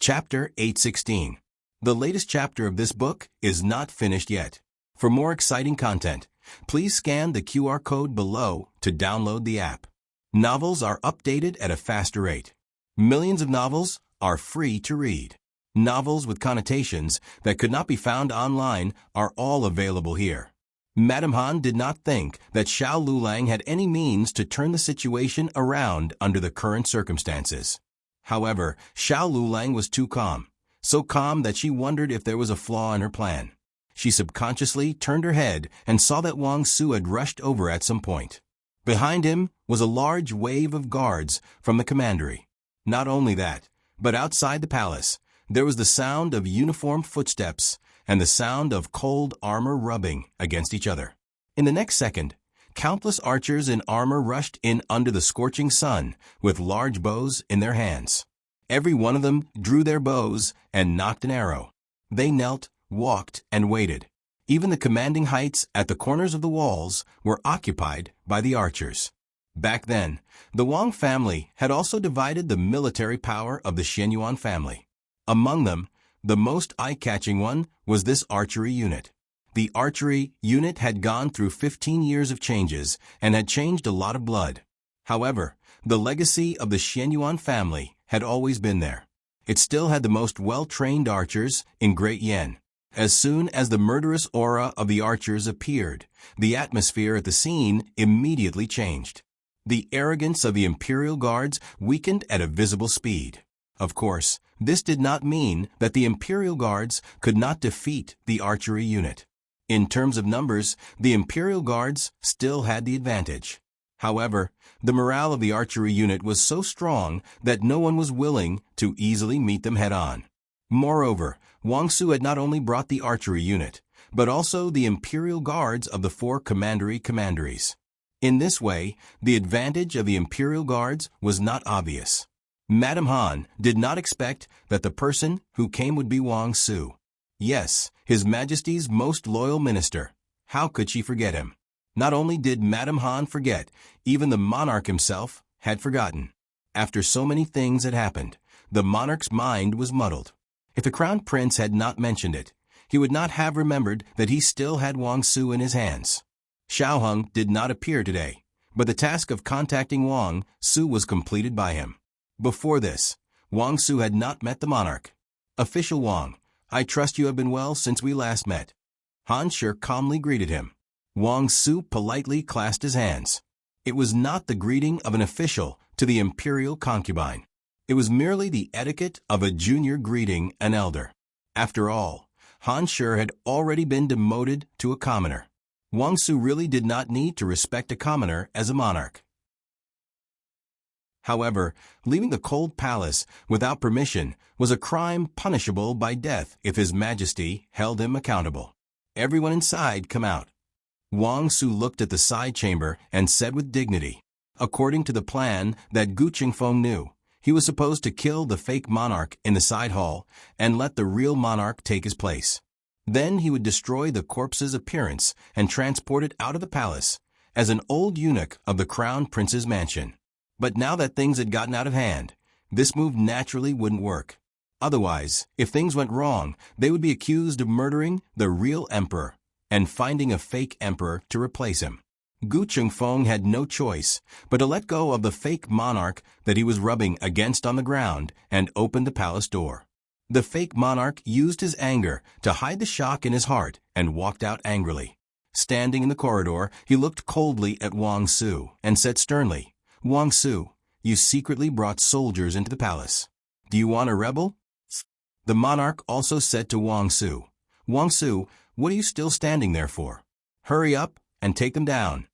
Chapter 816. The latest chapter of this book is not finished yet. For more exciting content, please scan the QR code below to download the app. Novels are updated at a faster rate. Millions of novels are free to read. Novels with connotations that could not be found online are all available here. Madame Han did not think that Xiao Lulang had any means to turn the situation around under the current circumstances. However, Xiao Lulang was too calm, so calm that she wondered if there was a flaw in her plan. She subconsciously turned her head and saw that Wang Su had rushed over at some point. Behind him was a large wave of guards from the commandery. Not only that, but outside the palace, there was the sound of uniformed footsteps and the sound of cold armor rubbing against each other. In the next second, countless archers in armor rushed in under the scorching sun with large bows in their hands. Every one of them drew their bows and nocked an arrow. They knelt, walked, and waited. Even the commanding heights at the corners of the walls were occupied by the archers. Back then, the Wang family had also divided the military power of the Xianyuan family. Among them, the most eye-catching one was this archery unit. The archery unit had gone through 15 years of changes and had changed a lot of blood. However, the legacy of the Xianyuan family had always been there. It still had the most well-trained archers in Great Yan. As soon as the murderous aura of the archers appeared, the atmosphere at the scene immediately changed. The arrogance of the Imperial Guards weakened at a visible speed. Of course, this did not mean that the Imperial Guards could not defeat the archery unit. In terms of numbers, the Imperial Guards still had the advantage. However, the morale of the archery unit was so strong that no one was willing to easily meet them head-on. Moreover, Wang Su had not only brought the archery unit, but also the Imperial Guards of the four commanderies. In this way, the advantage of the Imperial Guards was not obvious. Madame Han did not expect that the person who came would be Wang Su. Yes, His Majesty's most loyal minister. How could she forget him? Not only did Madame Han forget, even the monarch himself had forgotten. After so many things had happened, the monarch's mind was muddled. If the crown prince had not mentioned it, he would not have remembered that he still had Wang Su in his hands. Xiao Hung did not appear today, but the task of contacting Wang Su was completed by him. Before this, Wang Su had not met the monarch. Official Wang, I trust you have been well since we last met. Han Shi calmly greeted him. Wang Su politely clasped his hands. It was not the greeting of an official to the imperial concubine. It was merely the etiquette of a junior greeting an elder. After all, Han Shi had already been demoted to a commoner. Wang Su really did not need to respect a commoner as a monarch. However, leaving the cold palace without permission was a crime punishable by death if His Majesty held him accountable. Everyone inside come out. Wang Su looked at the side chamber and said with dignity, according to the plan that Gu Qingfeng knew, he was supposed to kill the fake monarch in the side hall and let the real monarch take his place. Then he would destroy the corpse's appearance and transport it out of the palace as an old eunuch of the crown prince's mansion. But now that things had gotten out of hand, this move naturally wouldn't work. Otherwise, if things went wrong, they would be accused of murdering the real emperor and finding a fake emperor to replace him. Gu Qingfeng had no choice but to let go of the fake monarch that he was rubbing against on the ground and opened the palace door. The fake monarch used his anger to hide the shock in his heart and walked out angrily. Standing in the corridor, he looked coldly at Wang Su and said sternly, Wang Su, you secretly brought soldiers into the palace. Do you want a rebel? The monarch also said to Wang Su, Wang Su, what are you still standing there for? Hurry up and take them down.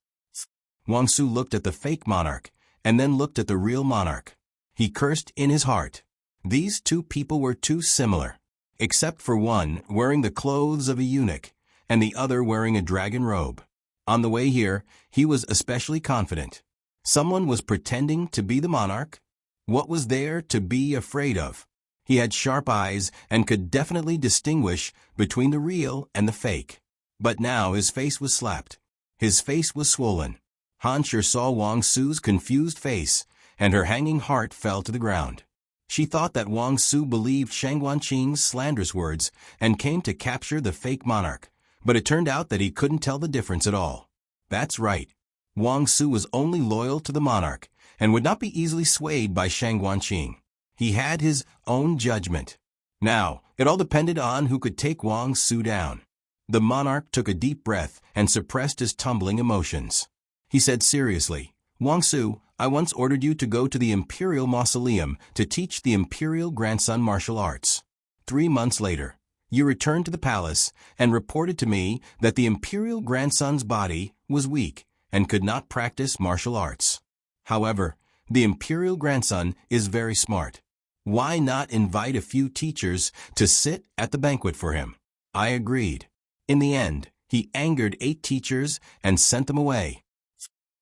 Wang Su looked at the fake monarch and then looked at the real monarch. He cursed in his heart. These two people were too similar, except for one wearing the clothes of a eunuch and the other wearing a dragon robe. On the way here, he was especially confident. Someone was pretending to be the monarch. What was there to be afraid of? He had sharp eyes and could definitely distinguish between the real and the fake. But now his face was slapped. His face was swollen. Han Shi saw Wang Su's confused face, and her hanging heart fell to the ground. She thought that Wang Su believed Shang Guanqing's slanderous words and came to capture the fake monarch, but it turned out that he couldn't tell the difference at all. That's right. Wang Su was only loyal to the monarch and would not be easily swayed by Shang Guanqing. He had his own judgment. Now, it all depended on who could take Wang Su down. The monarch took a deep breath and suppressed his tumbling emotions. He said seriously, "Wang Su, I once ordered you to go to the imperial mausoleum to teach the imperial grandson martial arts. 3 months later, you returned to the palace and reported to me that the imperial grandson's body was weak and could not practice martial arts. However, the imperial grandson is very smart. Why not invite a few teachers to sit at the banquet for him?" I agreed. In the end, he angered 8 teachers and sent them away.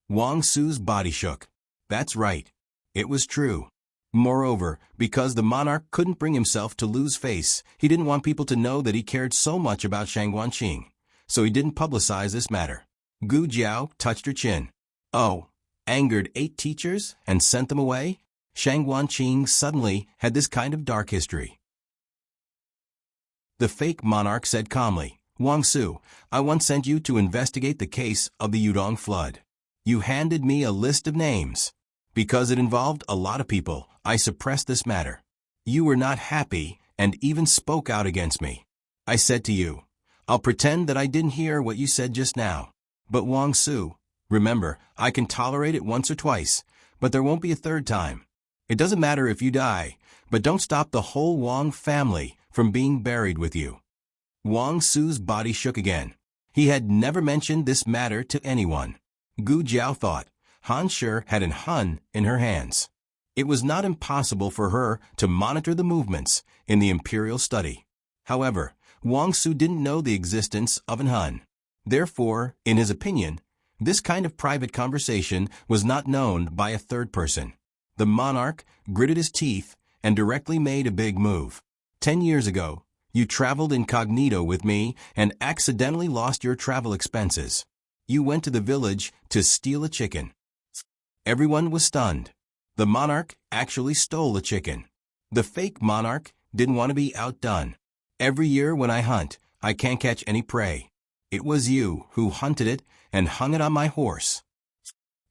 Wang Su's body shook. That's right. It was true. Moreover, because the monarch couldn't bring himself to lose face, he didn't want people to know that he cared so much about Shang Guanqing, so he didn't publicize this matter. Gu Jiao touched her chin. Oh, angered 8 teachers and sent them away? Shang Guanqing suddenly had this kind of dark history. The fake monarch said calmly, "Wang Su, I once sent you to investigate the case of the Yudong flood. You handed me a list of names. Because it involved a lot of people, I suppressed this matter. You were not happy and even spoke out against me. I said to you, I'll pretend that I didn't hear what you said just now. But Wang Su, remember, I can tolerate it once or twice, but there won't be a third time. It doesn't matter if you die, but don't stop the whole Wang family from being buried with you." Wang Su's body shook again. He had never mentioned this matter to anyone. Gu Jiao thought, Han Shi had an Hun in her hands. It was not impossible for her to monitor the movements in the imperial study. However, Wang Su didn't know the existence of an Hun. Therefore, in his opinion, this kind of private conversation was not known by a third person. The monarch gritted his teeth and directly made a big move. 10 years ago, you traveled incognito with me and accidentally lost your travel expenses. You went to the village to steal a chicken. Everyone was stunned. The monarch actually stole a chicken. The fake monarch didn't want to be outdone. Every year when I hunt, I can't catch any prey. It was you who hunted it and hung it on my horse.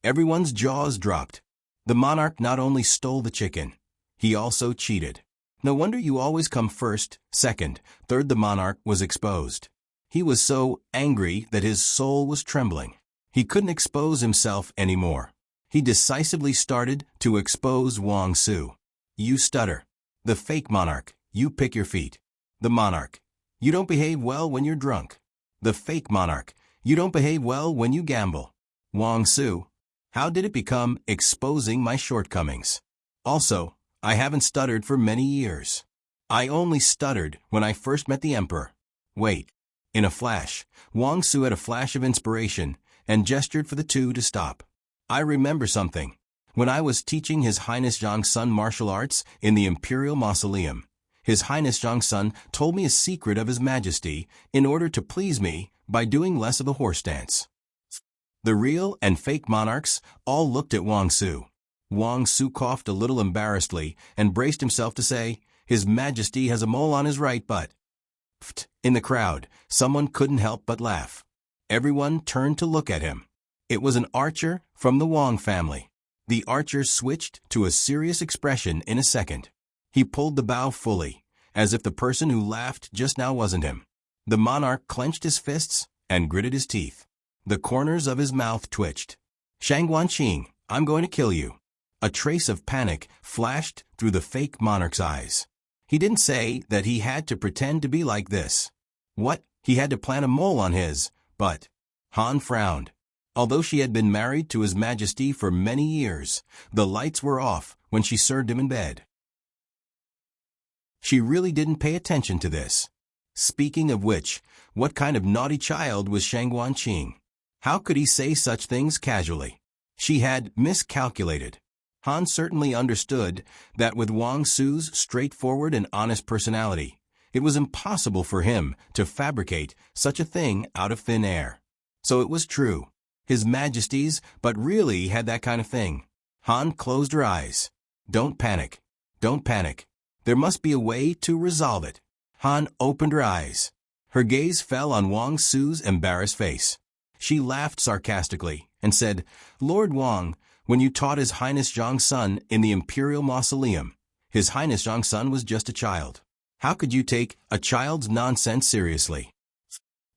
Everyone's jaws dropped. The monarch not only stole the chicken, he also cheated. No wonder you always come first, second, third. The monarch was exposed. He was so angry that his soul was trembling. He couldn't expose himself anymore. He decisively started to expose Wang Su. You stutter. The fake monarch, you pick your feet. The monarch, you don't behave well when you're drunk. The fake monarch, you don't behave well when you gamble. Wang Su, how did it become exposing my shortcomings? Also, I haven't stuttered for many years. I only stuttered when I first met the emperor. Wait. In a flash, Wang Su had a flash of inspiration and gestured for the two to stop. I remember something. When I was teaching His Highness Zhongsun martial arts in the Imperial Mausoleum, His Highness Zhongsun told me a secret of His Majesty in order to please me by doing less of a horse dance. The real and fake monarchs all looked at Wang Su. Wang Su coughed a little embarrassedly and braced himself to say, "His Majesty has a mole on his right butt." In the crowd, someone couldn't help but laugh. Everyone turned to look at him. It was an archer from the Wang family. The archer switched to a serious expression in a second. He pulled the bow fully, as if the person who laughed just now wasn't him. The monarch clenched his fists and gritted his teeth. The corners of his mouth twitched. "Shang Guanqing, I'm going to kill you." A trace of panic flashed through the fake monarch's eyes. He didn't say that he had to pretend to be like this. What? He had to plant a mole on his butt. Han frowned. Although she had been married to His Majesty for many years, the lights were off when she served him in bed. She really didn't pay attention to this. Speaking of which, what kind of naughty child was Shang Guanqing? How could he say such things casually? She had miscalculated. Han certainly understood that with Wang Su's straightforward and honest personality, it was impossible for him to fabricate such a thing out of thin air. So it was true. His Majesty's but really had that kind of thing. Han closed her eyes. "Don't panic. Don't panic. There must be a way to resolve it. Han opened her eyes. Her gaze fell on Wang Su's embarrassed face. She laughed sarcastically and said, Lord Wang, when you taught His Highness Zhongsun in the Imperial Mausoleum, His Highness Zhongsun was just a child. How could you take a child's nonsense seriously?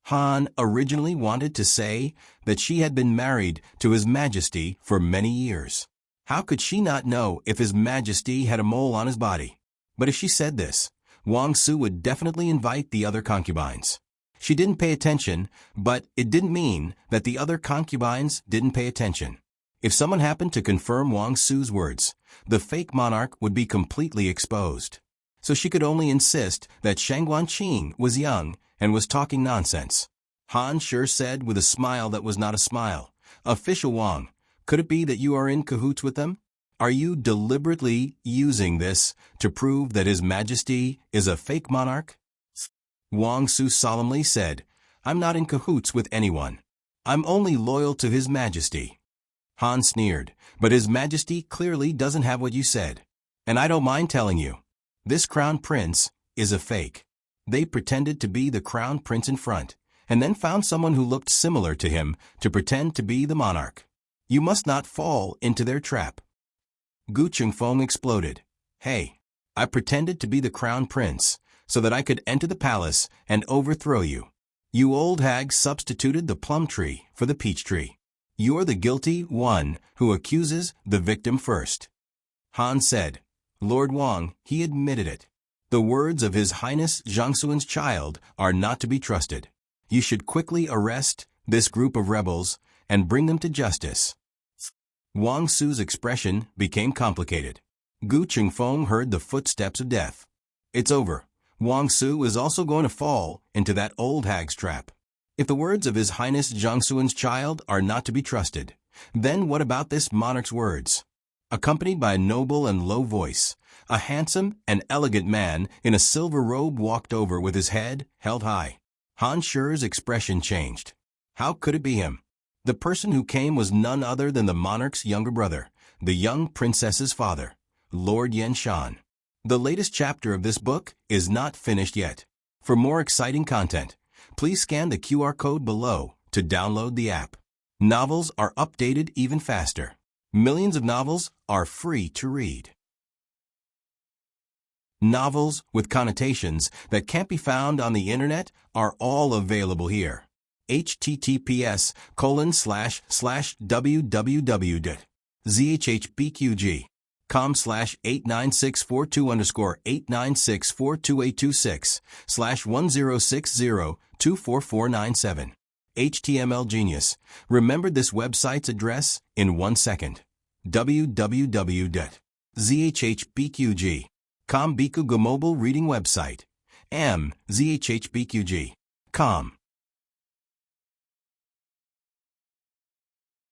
Han originally wanted to say that she had been married to His Majesty for many years. How could she not know if His Majesty had a mole on his body? But if she said this, Wang Su would definitely invite the other concubines. She didn't pay attention, but it didn't mean that the other concubines didn't pay attention. If someone happened to confirm Wang Su's words, the fake monarch would be completely exposed. So she could only insist that Shangguan Qing was young and was talking nonsense. Han sure said with a smile that was not a smile, Official Wang, could it be that you are in cahoots with them? Are you deliberately using this to prove that His Majesty is a fake monarch? Wang Su solemnly said, I'm not in cahoots with anyone. I'm only loyal to His Majesty. Han sneered, but His Majesty clearly doesn't have what you said. And I don't mind telling you. This crown prince is a fake. They pretended to be the crown prince in front, and then found someone who looked similar to him to pretend to be the monarch. You must not fall into their trap. Gu Chengfeng exploded. Hey, I pretended to be the crown prince so that I could enter the palace and overthrow you. You old hag substituted the plum tree for the peach tree. You're the guilty one who accuses the victim first. Han said, Lord Wang, he admitted it. The words of His Highness Zhongsun's child are not to be trusted. You should quickly arrest this group of rebels and bring them to justice. Wang Su's expression became complicated. Gu Chengfeng heard the footsteps of death. It's over. Wang Su is also going to fall into that old hag's trap. If the words of His Highness Zhongsun's child are not to be trusted, then what about this monarch's words? Accompanied by a noble and low voice, a handsome and elegant man in a silver robe walked over with his head held high. Han Shu's expression changed. How could it be him? The person who came was none other than the monarch's younger brother, the young princess's father, Lord Yanshan. The latest chapter of this book is not finished yet. For more exciting content, please scan the QR code below to download the app. Novels are updated even faster. Millions of novels are free to read. Novels with connotations that can't be found on the internet are all available here. https://www.zhbqg.com/89642_896428060/1060244497. HTML Genius remembered this website's address in 1 second. www.zhbqg.com Bikuga mobile reading website. zhbqg.com.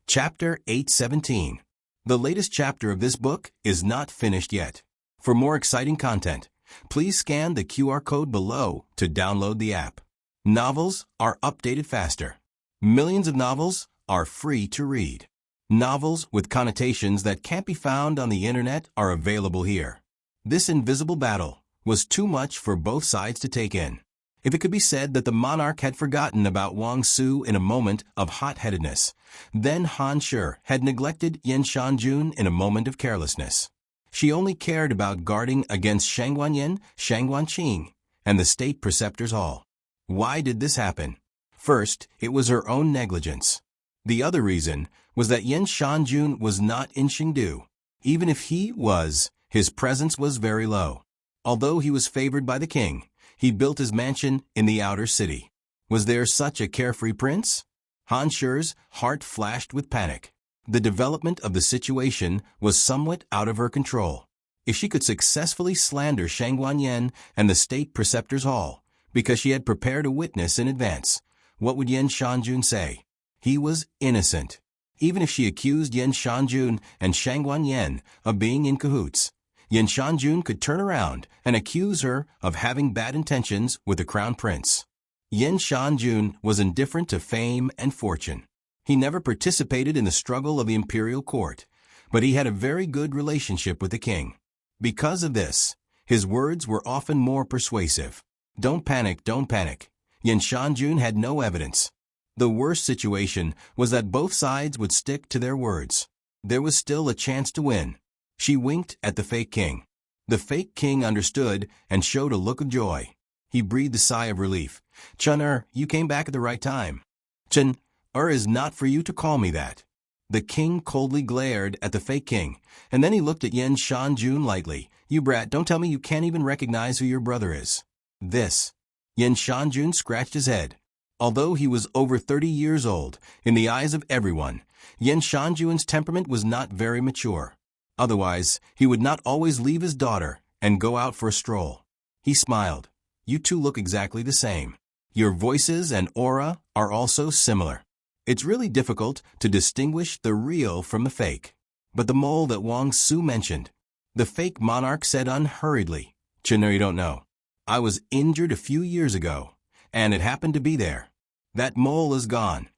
Chapter 817. The latest chapter of this book is not finished yet. For more exciting content, please scan the QR code below to download the app. Novels are updated faster. Millions of novels are free to read. Novels with connotations that can't be found on the internet are available here. This invisible battle was too much for both sides to take in. If it could be said that the monarch had forgotten about Wang Su in a moment of hot-headedness, then Han Shu had neglected Yan Shanjun in a moment of carelessness. She only cared about guarding against Shangguan Yin, Shangguan Qing, and the state preceptor's hall. Why did this happen? First, it was her own negligence. The other reason was that Yan Shanjun was not in Chengdu. Even if he was, his presence was very low. Although he was favored by the king, he built his mansion in the outer city. Was there such a carefree prince? Han Shu's heart flashed with panic. The development of the situation was somewhat out of her control. If she could successfully slander Shangguan Yin and the state preceptor's hall, because she had prepared a witness in advance, what would Yan Shanjun say? He was innocent. Even if she accused Yan Shanjun and Shangguan Yin of being in cahoots, Yan Shanjun could turn around and accuse her of having bad intentions with the crown prince. Yan Shanjun was indifferent to fame and fortune. He never participated in the struggle of the imperial court, but he had a very good relationship with the king. Because of this, his words were often more persuasive. Don't panic, don't panic. Yin Shanjun had no evidence. The worst situation was that both sides would stick to their words. There was still a chance to win. She winked at the fake king. The fake king understood and showed a look of joy. He breathed a sigh of relief. Chun-er, you came back at the right time. Chun-er is not for you to call me that. The king coldly glared at the fake king, and then he looked at Yin Shanjun lightly. You brat, don't tell me you can't even recognize who your brother is. This. Yin Shanjun scratched his head. Although he was over 30 years old, in the eyes of everyone, Yin Shanjun's temperament was not very mature. Otherwise, he would not always leave his daughter and go out for a stroll. He smiled. You two look exactly the same. Your voices and aura are also similar. It's really difficult to distinguish the real from the fake. But the mole that Wang Su mentioned, the fake monarch said unhurriedly, Chun-er, you don't know. I was injured a few years ago, and it happened to be there. That mole is gone.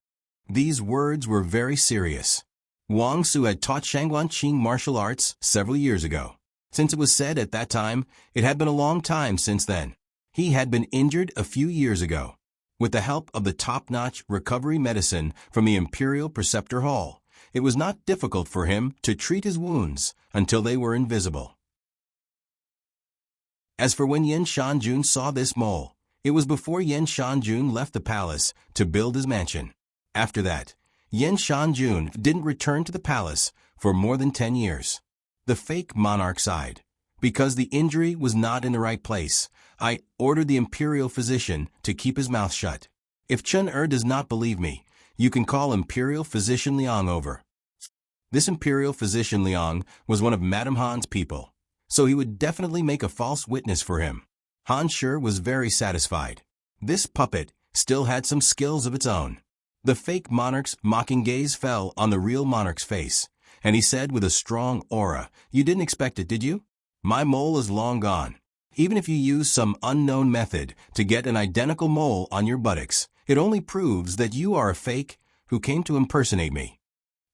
These words were very serious. Wang Su had taught Shangguanqing martial arts several years ago. Since it was said at that time, it had been a long time since then. He had been injured a few years ago. With the help of the top-notch recovery medicine from the Imperial Preceptor Hall, it was not difficult for him to treat his wounds until they were invisible. As for when Yin Shanjun saw this mole, it was before Yin Shanjun left the palace to build his mansion. After that, Yin Shanjun didn't return to the palace for more than 10 years. The fake monarch sighed. Because the injury was not in the right place, I ordered the imperial physician to keep his mouth shut. If Chun-er does not believe me, you can call Imperial Physician Liang over. This Imperial Physician Liang was one of Madame Han's people, so he would definitely make a false witness for him. Han Shi was very satisfied. This puppet still had some skills of its own. The fake monarch's mocking gaze fell on the real monarch's face, and he said with a strong aura, You didn't expect it, did you? My mole is long gone. Even if you use some unknown method to get an identical mole on your buttocks, it only proves that you are a fake who came to impersonate me.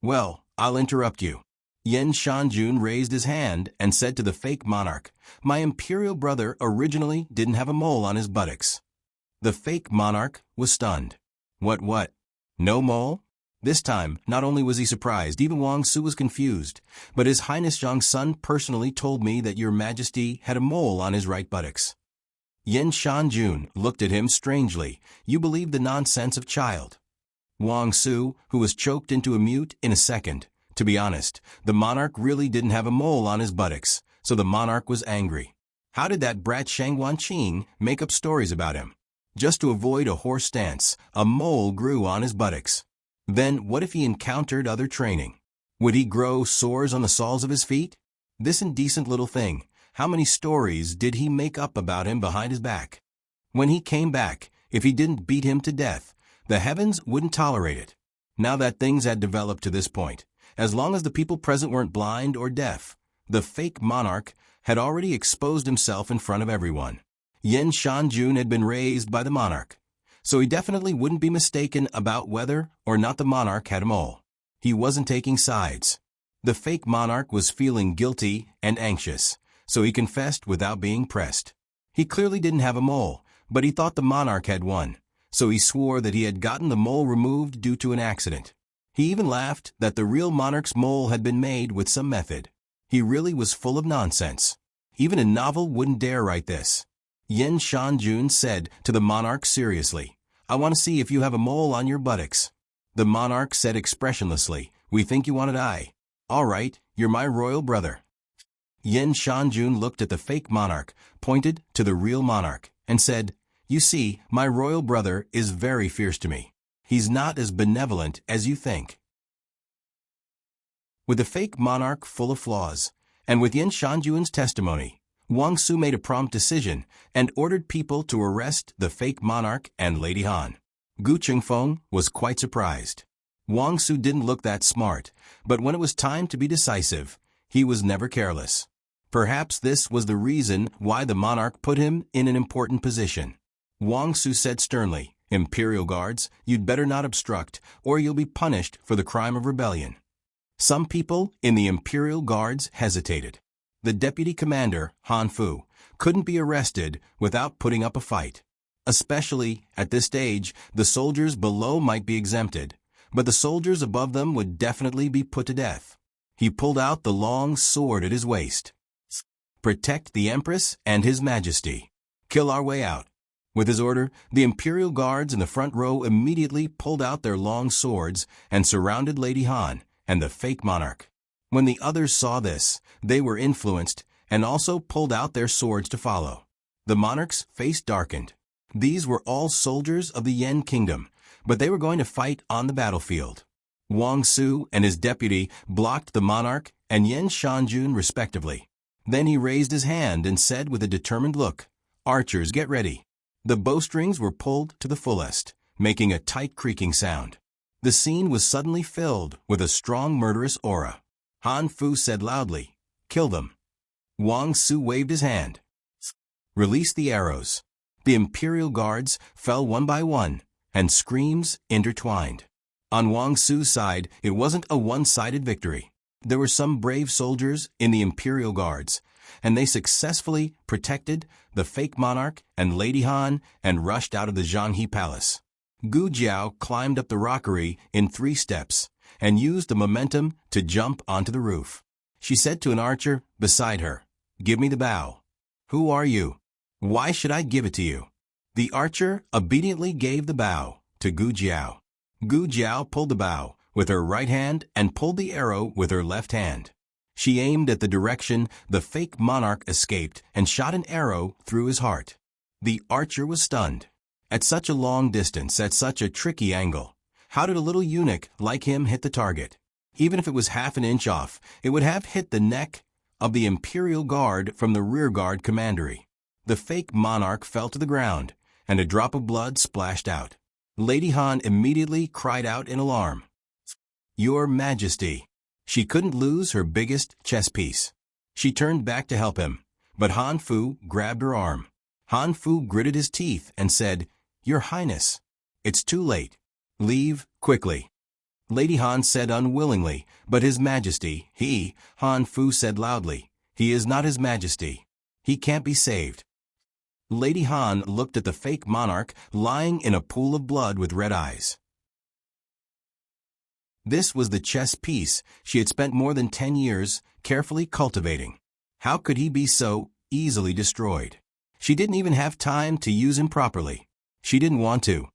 Well, I'll interrupt you. Yin Shanjun raised his hand and said to the fake monarch, My imperial brother originally didn't have a mole on his buttocks. The fake monarch was stunned. What? No mole? This time, not only was he surprised, even Wang Su was confused, but His Highness Zhang's son personally told me that your majesty had a mole on his right buttocks. Yin Shanjun looked at him strangely. You believe the nonsense of child. Wang Su, who was choked into a mute in a second. To be honest, the monarch really didn't have a mole on his buttocks, so the monarch was angry. How did that brat Shangguanqing make up stories about him? Just to avoid a horse stance, a mole grew on his buttocks. Then what if he encountered other training? Would he grow sores on the soles of his feet? This indecent little thing, how many stories did he make up about him behind his back? When he came back, if he didn't beat him to death, the heavens wouldn't tolerate it. Now that things had developed to this point, as long as the people present weren't blind or deaf, the fake monarch had already exposed himself in front of everyone. Yin Shanjun had been raised by the monarch, so he definitely wouldn't be mistaken about whether or not the monarch had a mole. He wasn't taking sides. The fake monarch was feeling guilty and anxious, so he confessed without being pressed. He clearly didn't have a mole, but he thought the monarch had one, so he swore that he had gotten the mole removed due to an accident. He even laughed that the real monarch's mole had been made with some method. He really was full of nonsense. Even a novel wouldn't dare write this. Yin Shanjun said to the monarch seriously, I want to see if you have a mole on your buttocks. The monarch said expressionlessly, We think you want to die. All right, you're my royal brother. Yin Shanjun looked at the fake monarch, pointed to the real monarch, and said, You see, my royal brother is very fierce to me. He's not as benevolent as you think. With the fake monarch full of flaws, and with Yin Shanjun's testimony, Wang Su made a prompt decision and ordered people to arrest the fake monarch and Lady Han. Gu Qingfeng was quite surprised. Wang Su didn't look that smart, but when it was time to be decisive, he was never careless. Perhaps this was the reason why the monarch put him in an important position. Wang Su said sternly, Imperial guards, you'd better not obstruct, or you'll be punished for the crime of rebellion. Some people in the Imperial guards hesitated. The deputy commander, Han Fu, couldn't be arrested without putting up a fight. Especially, at this stage, the soldiers below might be exempted, but the soldiers above them would definitely be put to death. He pulled out the long sword at his waist. Protect the Empress and His Majesty. Kill our way out. With his order, the Imperial Guards in the front row immediately pulled out their long swords and surrounded Lady Han and the fake monarch. When the others saw this, they were influenced and also pulled out their swords to follow. The monarch's face darkened. These were all soldiers of the Yen Kingdom, but they were going to fight on the battlefield. Wang Su and his deputy blocked the monarch and Yen Shanjun respectively. Then he raised his hand and said with a determined look, "Archers, get ready." The bowstrings were pulled to the fullest, making a tight creaking sound. The scene was suddenly filled with a strong murderous aura. Han Fu said loudly, "Kill them." Wang Su waved his hand. Release the arrows. The Imperial Guards fell one by one, and screams intertwined. On Wang Su's side, it wasn't a one-sided victory. There were some brave soldiers in the Imperial Guards, and they successfully protected the fake monarch and Lady Han and rushed out of the Zhanghe Palace. Gu Jiao climbed up the rockery in 3 steps and used the momentum to jump onto the roof. She said to an archer beside her, "Give me the bow." "Who are you? Why should I give it to you?" The archer obediently gave the bow to Gu Jiao. Gu Jiao pulled the bow with her right hand and pulled the arrow with her left hand. She aimed at the direction the fake monarch escaped and shot an arrow through his heart. The archer was stunned. At such a long distance, at such a tricky angle, how did a little eunuch like him hit the target? Even if it was half an inch off, it would have hit the neck of the Imperial Guard from the rearguard commandery. The fake monarch fell to the ground, and a drop of blood splashed out. Lady Han immediately cried out in alarm. "Your Majesty!" She couldn't lose her biggest chess piece. She turned back to help him, but Han Fu grabbed her arm. Han Fu gritted his teeth and said, "Your Highness, it's too late. Leave, quickly." Lady Han said unwillingly, "But His Majesty, Han Fu said loudly, "He is not His Majesty. He can't be saved." Lady Han looked at the fake monarch lying in a pool of blood with red eyes. This was the chess piece she had spent more than 10 years carefully cultivating. How could he be so easily destroyed? She didn't even have time to use him properly. She didn't want to.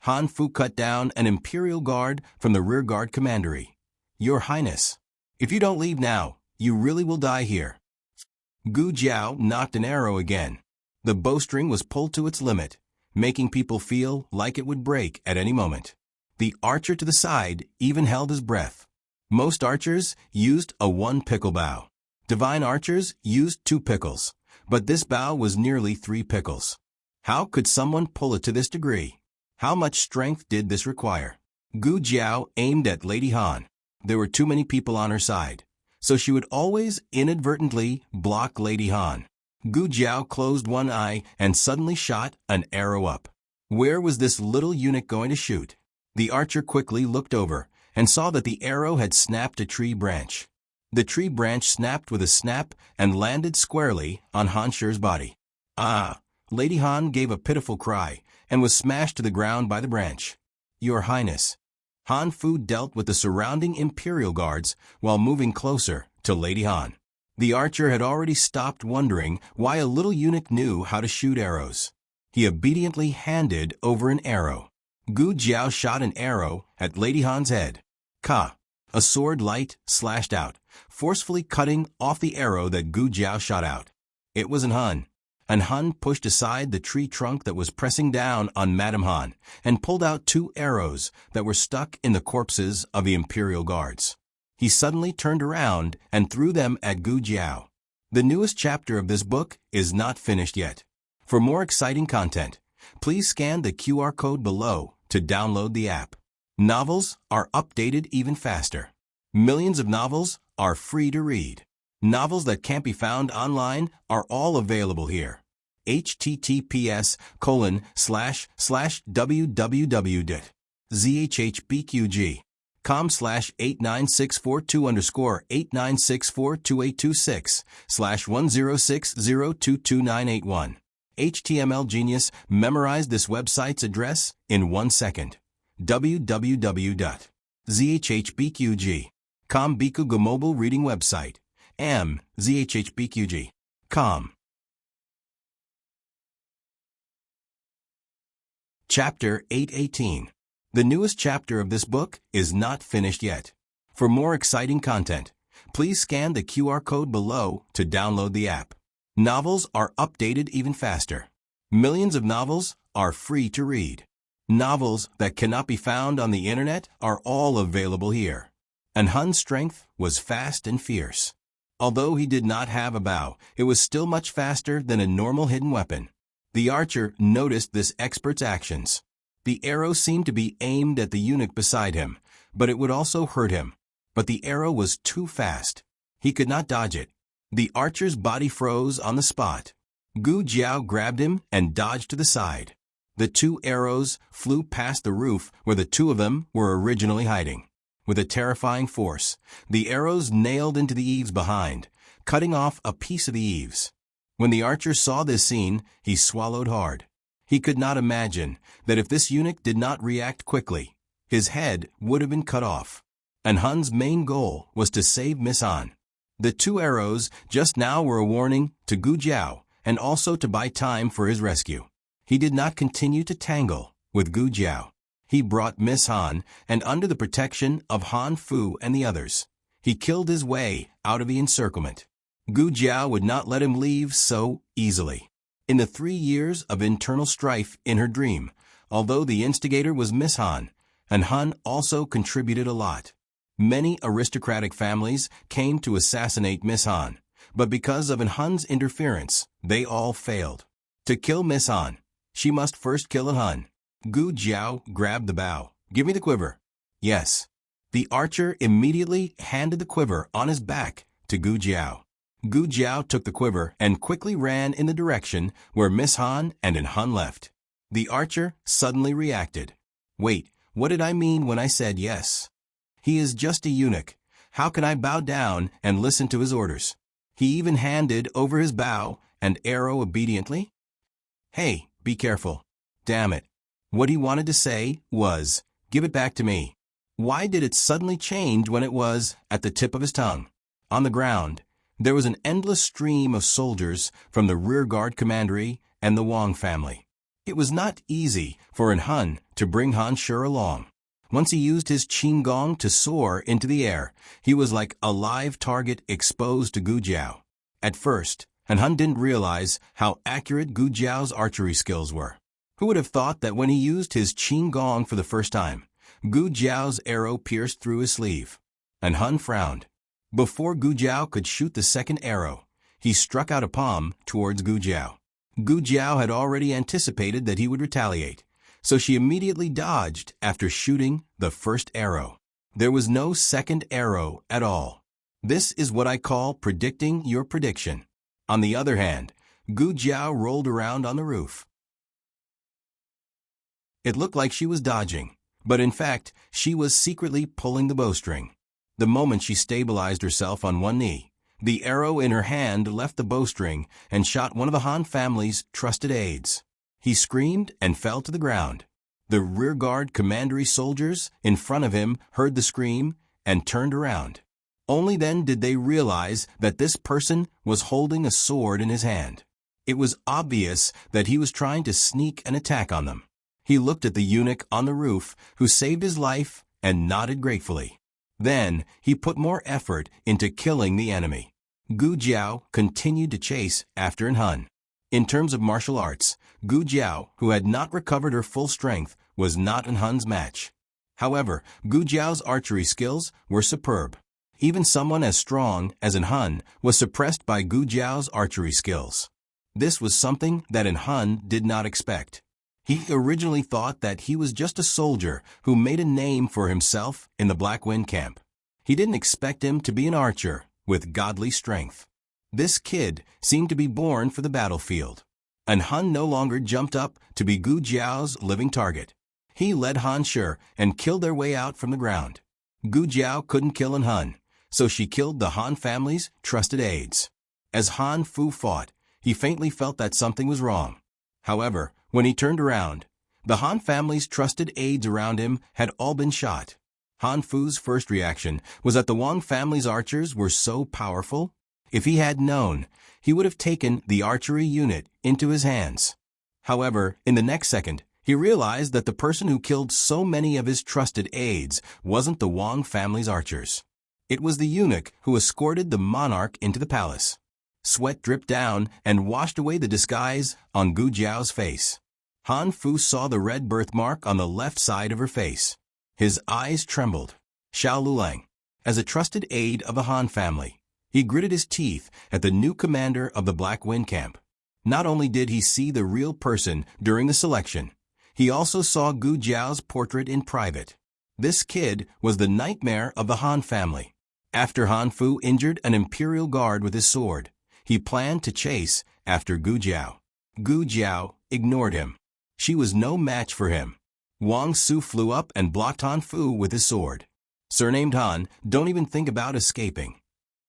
Han Fu cut down an Imperial Guard from the rearguard commandery. "Your Highness, if you don't leave now, you really will die here." Gu Jiao knocked an arrow again. The bowstring was pulled to its limit, making people feel like it would break at any moment. The archer to the side even held his breath. Most archers used a 1 pickle bow. Divine archers used 2 pickles, but this bow was nearly 3 pickles. How could someone pull it to this degree? How much strength did this require? Gu Jiao aimed at Lady Han. There were too many people on her side, so she would always inadvertently block Lady Han. Gu Jiao closed one eye and suddenly shot an arrow up. Where was this little eunuch going to shoot? The archer quickly looked over and saw that the arrow had snapped a tree branch. The tree branch snapped with a snap and landed squarely on Han Shi's body. "Ah!" Lady Han gave a pitiful cry and was smashed to the ground by the branch. "Your Highness." Han Fu dealt with the surrounding Imperial Guards while moving closer to Lady Han. The archer had already stopped wondering why a little eunuch knew how to shoot arrows. He obediently handed over an arrow. Gu Jiao shot an arrow at Lady Han's head. Ka! A sword light slashed out, forcefully cutting off the arrow that Gu Jiao shot out. It was an Han. And Han pushed aside the tree trunk that was pressing down on Madame Han and pulled out 2 arrows that were stuck in the corpses of the Imperial Guards. He suddenly turned around and threw them at Gu Jiao. The newest chapter of this book is not finished yet. For more exciting content, please scan the QR code below to download the app. Novels are updated even faster. Millions of novels are free to read. Novels that can't be found online are all available here. https://www.zhhbqg com/89642826/10602296/106022981. HTML Genius memorized this website's address in 1 second. www.zhhbqg.com Bikugo mobile reading website. zhhbqg.com. Chapter 818. The newest chapter of this book is not finished yet. For more exciting content, please scan the QR code below to download the app. Novels are updated even faster. Millions of novels are free to read. Novels that cannot be found on the internet are all available here. And Hun's strength was fast and fierce. Although he did not have a bow, it was still much faster than a normal hidden weapon. The archer noticed this expert's actions. The arrow seemed to be aimed at the eunuch beside him, but it would also hurt him. But the arrow was too fast. He could not dodge it. The archer's body froze on the spot. Gu Jiao grabbed him and dodged to the side. The two arrows flew past the roof where the two of them were originally hiding. With a terrifying force, the arrows nailed into the eaves behind, cutting off a piece of the eaves. When the archer saw this scene, he swallowed hard. He could not imagine that if this eunuch did not react quickly, his head would have been cut off. And Hun's main goal was to save Miss Han. The two arrows just now were a warning to Gu Jiao and also to buy time for his rescue. He did not continue to tangle with Gu Jiao. He brought Miss Han, and under the protection of Han Fu and the others, he killed his way out of the encirclement. Gu Jiao would not let him leave so easily. In the 3 years of internal strife in her dream, although the instigator was Miss Han, and Han also contributed a lot. Many aristocratic families came to assassinate Miss Han, but because of Hun's interference, they all failed. To kill Miss Han, she must first kill Han. Gu Jiao grabbed the bow. "Give me the quiver." "Yes." The archer immediately handed the quiver on his back to Gu Jiao. Gu Jiao took the quiver and quickly ran in the direction where Miss Han and Han left. The archer suddenly reacted. "Wait, what did I mean when I said yes? He is just a eunuch. How can I bow down and listen to his orders?" He even handed over his bow and arrow obediently. "Hey, be careful." Damn it. What he wanted to say was, "Give it back to me." Why did it suddenly change when it was at the tip of his tongue? On the ground, there was an endless stream of soldiers from the rearguard commandery and the Wang family. It was not easy for Hun to bring Han Shi along. Once he used his qinggong to soar into the air, he was like a live target exposed to Gu Jiao. At first, Hun didn't realize how accurate Gu Jiao's archery skills were. Who would have thought that when he used his qinggong for the first time, Gu Jiao's arrow pierced through his sleeve? And Hun frowned. Before Gu Jiao could shoot the second arrow, he struck out a palm towards Gu Jiao. Gu Jiao had already anticipated that he would retaliate, so she immediately dodged after shooting the first arrow. There was no second arrow at all. This is what I call predicting your prediction. On the other hand, Gu Jiao rolled around on the roof. It looked like she was dodging, but in fact, she was secretly pulling the bowstring. The moment she stabilized herself on one knee, the arrow in her hand left the bowstring and shot one of the Han family's trusted aides. He screamed and fell to the ground. The rearguard commandery soldiers in front of him heard the scream and turned around. Only then did they realize that this person was holding a sword in his hand. It was obvious that he was trying to sneak an attack on them. He looked at the eunuch on the roof, who saved his life, and nodded gratefully. Then he put more effort into killing the enemy. Gu Jiao continued to chase after Hun. In terms of martial arts, Gu Jiao, who had not recovered her full strength, was not Hun's match. However, Gu Jiao's archery skills were superb. Even someone as strong as Hun was suppressed by Gu Jiao's archery skills. This was something that Hun did not expect. He originally thought that he was just a soldier who made a name for himself in the Black Wind camp. He didn't expect him to be an archer with godly strength. This kid seemed to be born for the battlefield. And Hun no longer jumped up to be Gu Jiao's living target. He led Han Shi and killed their way out from the ground. Gu Jiao couldn't kill an Han, so she killed the Han family's trusted aides. As Han Fu fought, he faintly felt that something was wrong. However, when he turned around, the Han family's trusted aides around him had all been shot. Han Fu's first reaction was that the Wang family's archers were so powerful. If he had known, he would have taken the archery unit into his hands. However, in the next second, he realized that the person who killed so many of his trusted aides wasn't the Wang family's archers. It was the eunuch who escorted the monarch into the palace. Sweat dripped down and washed away the disguise on Gu Jiao's face. Han Fu saw the red birthmark on the left side of her face. His eyes trembled. Xiao Lulang, as a trusted aide of the Han family, he gritted his teeth at the new commander of the Black Wind Camp. Not only did he see the real person during the selection, he also saw Gu Jiao's portrait in private. This kid was the nightmare of the Han family. After Han Fu injured an imperial guard with his sword, he planned to chase after Gu Jiao. Gu Jiao ignored him. She was no match for him. Wang Su flew up and blocked Han Fu with his sword. Surnamed Han, don't even think about escaping.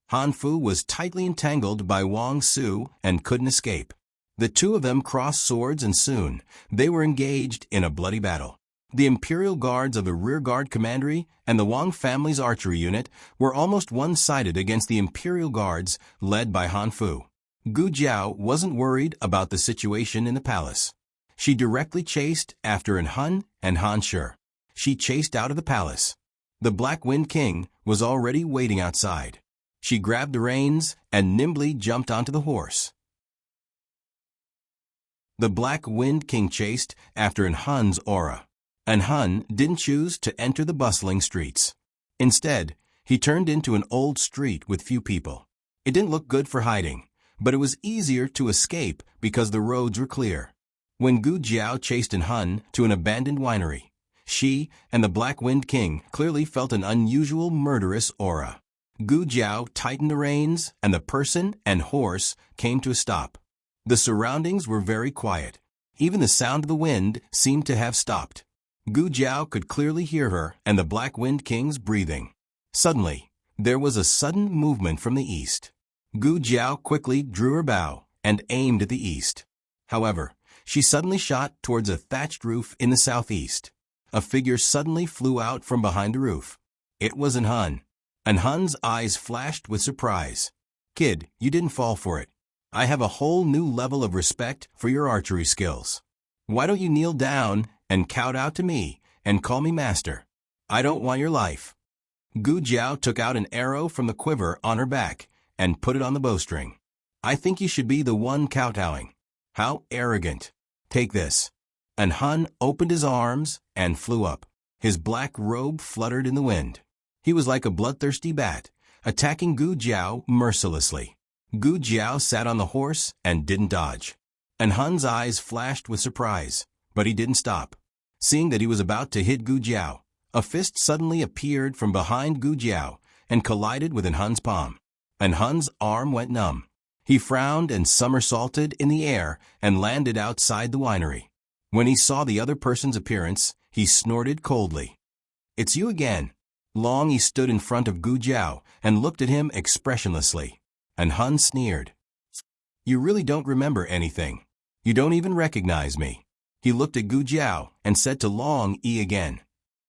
Han Fu was tightly entangled by Wang Su and couldn't escape. The two of them crossed swords and soon they were engaged in a bloody battle. The Imperial Guards of the Rearguard Commandery and the Wang family's archery unit were almost one-sided against the Imperial Guards led by Han Fu. Gu Jiao wasn't worried about the situation in the palace. She directly chased after An Hun and Han Shi. She chased out of the palace. The Black Wind King was already waiting outside. She grabbed the reins and nimbly jumped onto the horse. The Black Wind King chased after An Hun's aura. An Hun didn't choose to enter the bustling streets. Instead, he turned into an old street with few people. It didn't look good for hiding, but it was easier to escape because the roads were clear. When Gu Jiao chased An Hun to an abandoned winery, she and the Black Wind King clearly felt an unusual murderous aura. Gu Jiao tightened the reins and the person and horse came to a stop. The surroundings were very quiet. Even the sound of the wind seemed to have stopped. Gu Jiao could clearly hear her and the Black Wind King's breathing. Suddenly, there was a sudden movement from the east. Gu Jiao quickly drew her bow and aimed at the east. However, she suddenly shot towards a thatched roof in the southeast. A figure suddenly flew out from behind the roof. It was An Hun. An Hun's eyes flashed with surprise. "Kid, you didn't fall for it. I have a whole new level of respect for your archery skills. Why don't you kneel down and kowtow out to me and call me master? I don't want your life." Gu Jiao took out an arrow from the quiver on her back and put it on the bowstring. "I think you should be the one kowtowing. How arrogant. Take this." An Hun opened his arms and flew up. His black robe fluttered in the wind. He was like a bloodthirsty bat, attacking Gu Jiao mercilessly. Gu Jiao sat on the horse and didn't dodge. An Hun's eyes flashed with surprise, but he didn't stop. Seeing that he was about to hit Gu Jiao, a fist suddenly appeared from behind Gu Jiao and collided with An Hun's palm. An Hun's arm went numb. He frowned and somersaulted in the air and landed outside the winery. When he saw the other person's appearance, he snorted coldly. "It's you again." Long he stood in front of Gu Jiao and looked at him expressionlessly. An Hun sneered. "You really don't remember anything. You don't even recognize me." He looked at Gu Jiao and said to Long Yi again,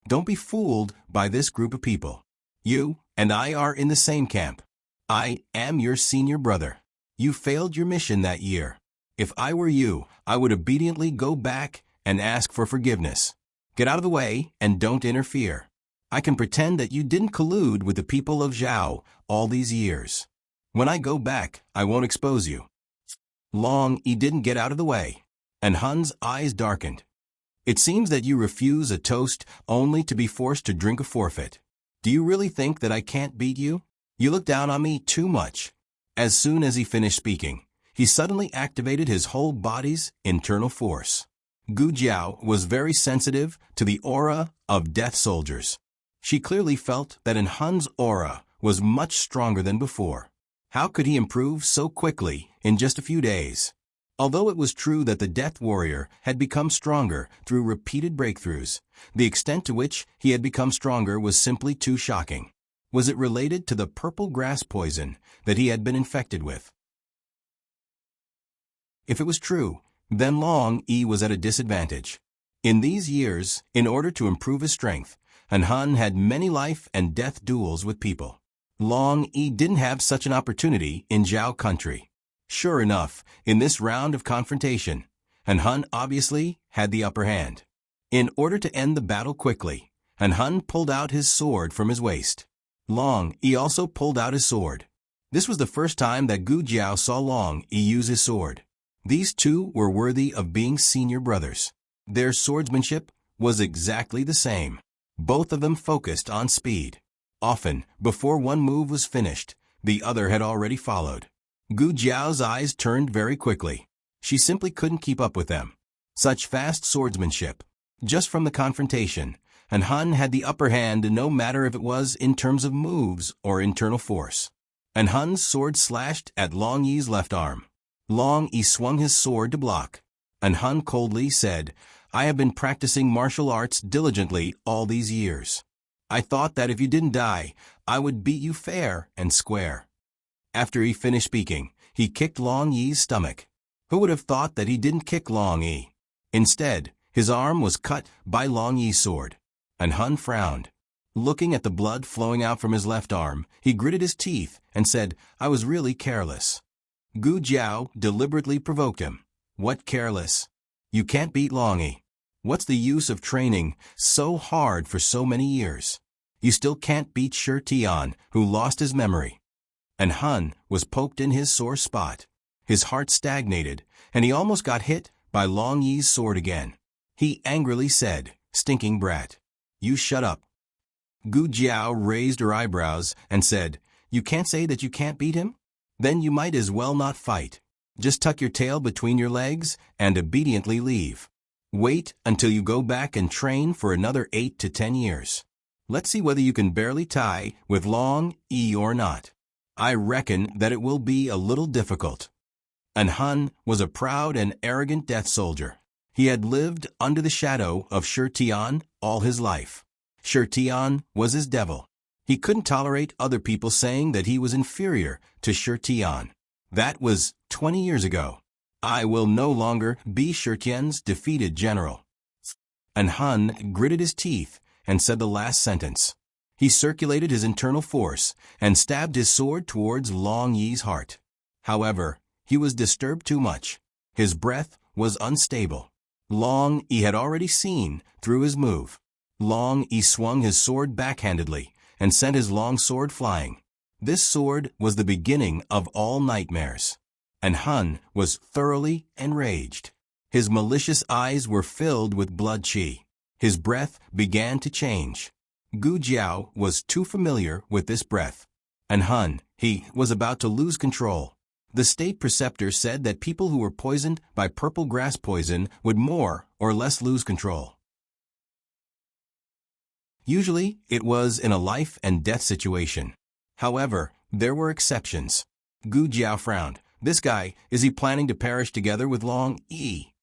"Don't be fooled by this group of people. You and I are in the same camp. I am your senior brother. You failed your mission that year. If I were you, I would obediently go back and ask for forgiveness. Get out of the way and don't interfere. I can pretend that you didn't collude with the people of Zhao all these years. When I go back, I won't expose you." Long Yi didn't get out of the way, and Hun's eyes darkened. "It seems that you refuse a toast only to be forced to drink a forfeit. Do you really think that I can't beat you? You look down on me too much." As soon as he finished speaking, he suddenly activated his whole body's internal force. Gu Jiao was very sensitive to the aura of death soldiers. She clearly felt that An Hun's aura was much stronger than before. How could he improve so quickly in just a few days? Although it was true that the Death Warrior had become stronger through repeated breakthroughs, the extent to which he had become stronger was simply too shocking. Was it related to the purple grass poison that he had been infected with? If it was true, then Long Yi was at a disadvantage. In these years, in order to improve his strength, Hun had many life and death duels with people. Long Yi didn't have such an opportunity in Zhao country. Sure enough, in this round of confrontation, Hun obviously had the upper hand. In order to end the battle quickly, Hun pulled out his sword from his waist. Long Yi also pulled out his sword. This was the first time that Gu Jiao saw Long Yi use his sword. These two were worthy of being senior brothers. Their swordsmanship was exactly the same. Both of them focused on speed. Often, before one move was finished, the other had already followed. Gu Jiao's eyes turned very quickly. She simply couldn't keep up with them. Such fast swordsmanship. Just from the confrontation, Hun had the upper hand no matter if it was in terms of moves or internal force. Hun's sword slashed at Long Yi's left arm. Long Yi swung his sword to block. Hun coldly said, "I have been practicing martial arts diligently all these years. I thought that if you didn't die, I would beat you fair and square." After he finished speaking, he kicked Long Yi's stomach. Who would have thought that he didn't kick Long Yi? Instead, his arm was cut by Long Yi's sword. Hun frowned. Looking at the blood flowing out from his left arm, he gritted his teeth and said, "I was really careless." Gu Jiao deliberately provoked him. "What careless? You can't beat Long Yi. What's the use of training so hard for so many years? You still can't beat Shi Tian, who lost his memory." Hun was poked in his sore spot. His heart stagnated, and he almost got hit by Long Yi's sword again. He angrily said, "Stinking brat. You shut up." Gu Jiao raised her eyebrows and said, "You can't say that you can't beat him? Then you might as well not fight. Just tuck your tail between your legs and obediently leave. Wait until you go back and train for another 8 to 10 years. Let's see whether you can barely tie with Long Yi or not. I reckon that it will be a little difficult." Hun was a proud and arrogant death soldier. He had lived under the shadow of Shi Tian all his life. Shi Tian was his devil. He couldn't tolerate other people saying that he was inferior to Shi Tian. That was 20 years ago. I will no longer be Shi Tian's defeated general. Hun gritted his teeth and said the last sentence. He circulated his internal force and stabbed his sword towards Long Yi's heart. However, he was disturbed too much. His breath was unstable. Long Yi had already seen through his move. Long Yi swung his sword backhandedly and sent his long sword flying. This sword was the beginning of all nightmares. Hun was thoroughly enraged. His malicious eyes were filled with blood qi. His breath began to change. Gu Jiao was too familiar with this breath. Hun, he was about to lose control. The state preceptor said that people who were poisoned by purple grass poison would more or less lose control. Usually, it was in a life and death situation. However, there were exceptions. Gu Jiao frowned. This guy, is he planning to perish together with Long Yi?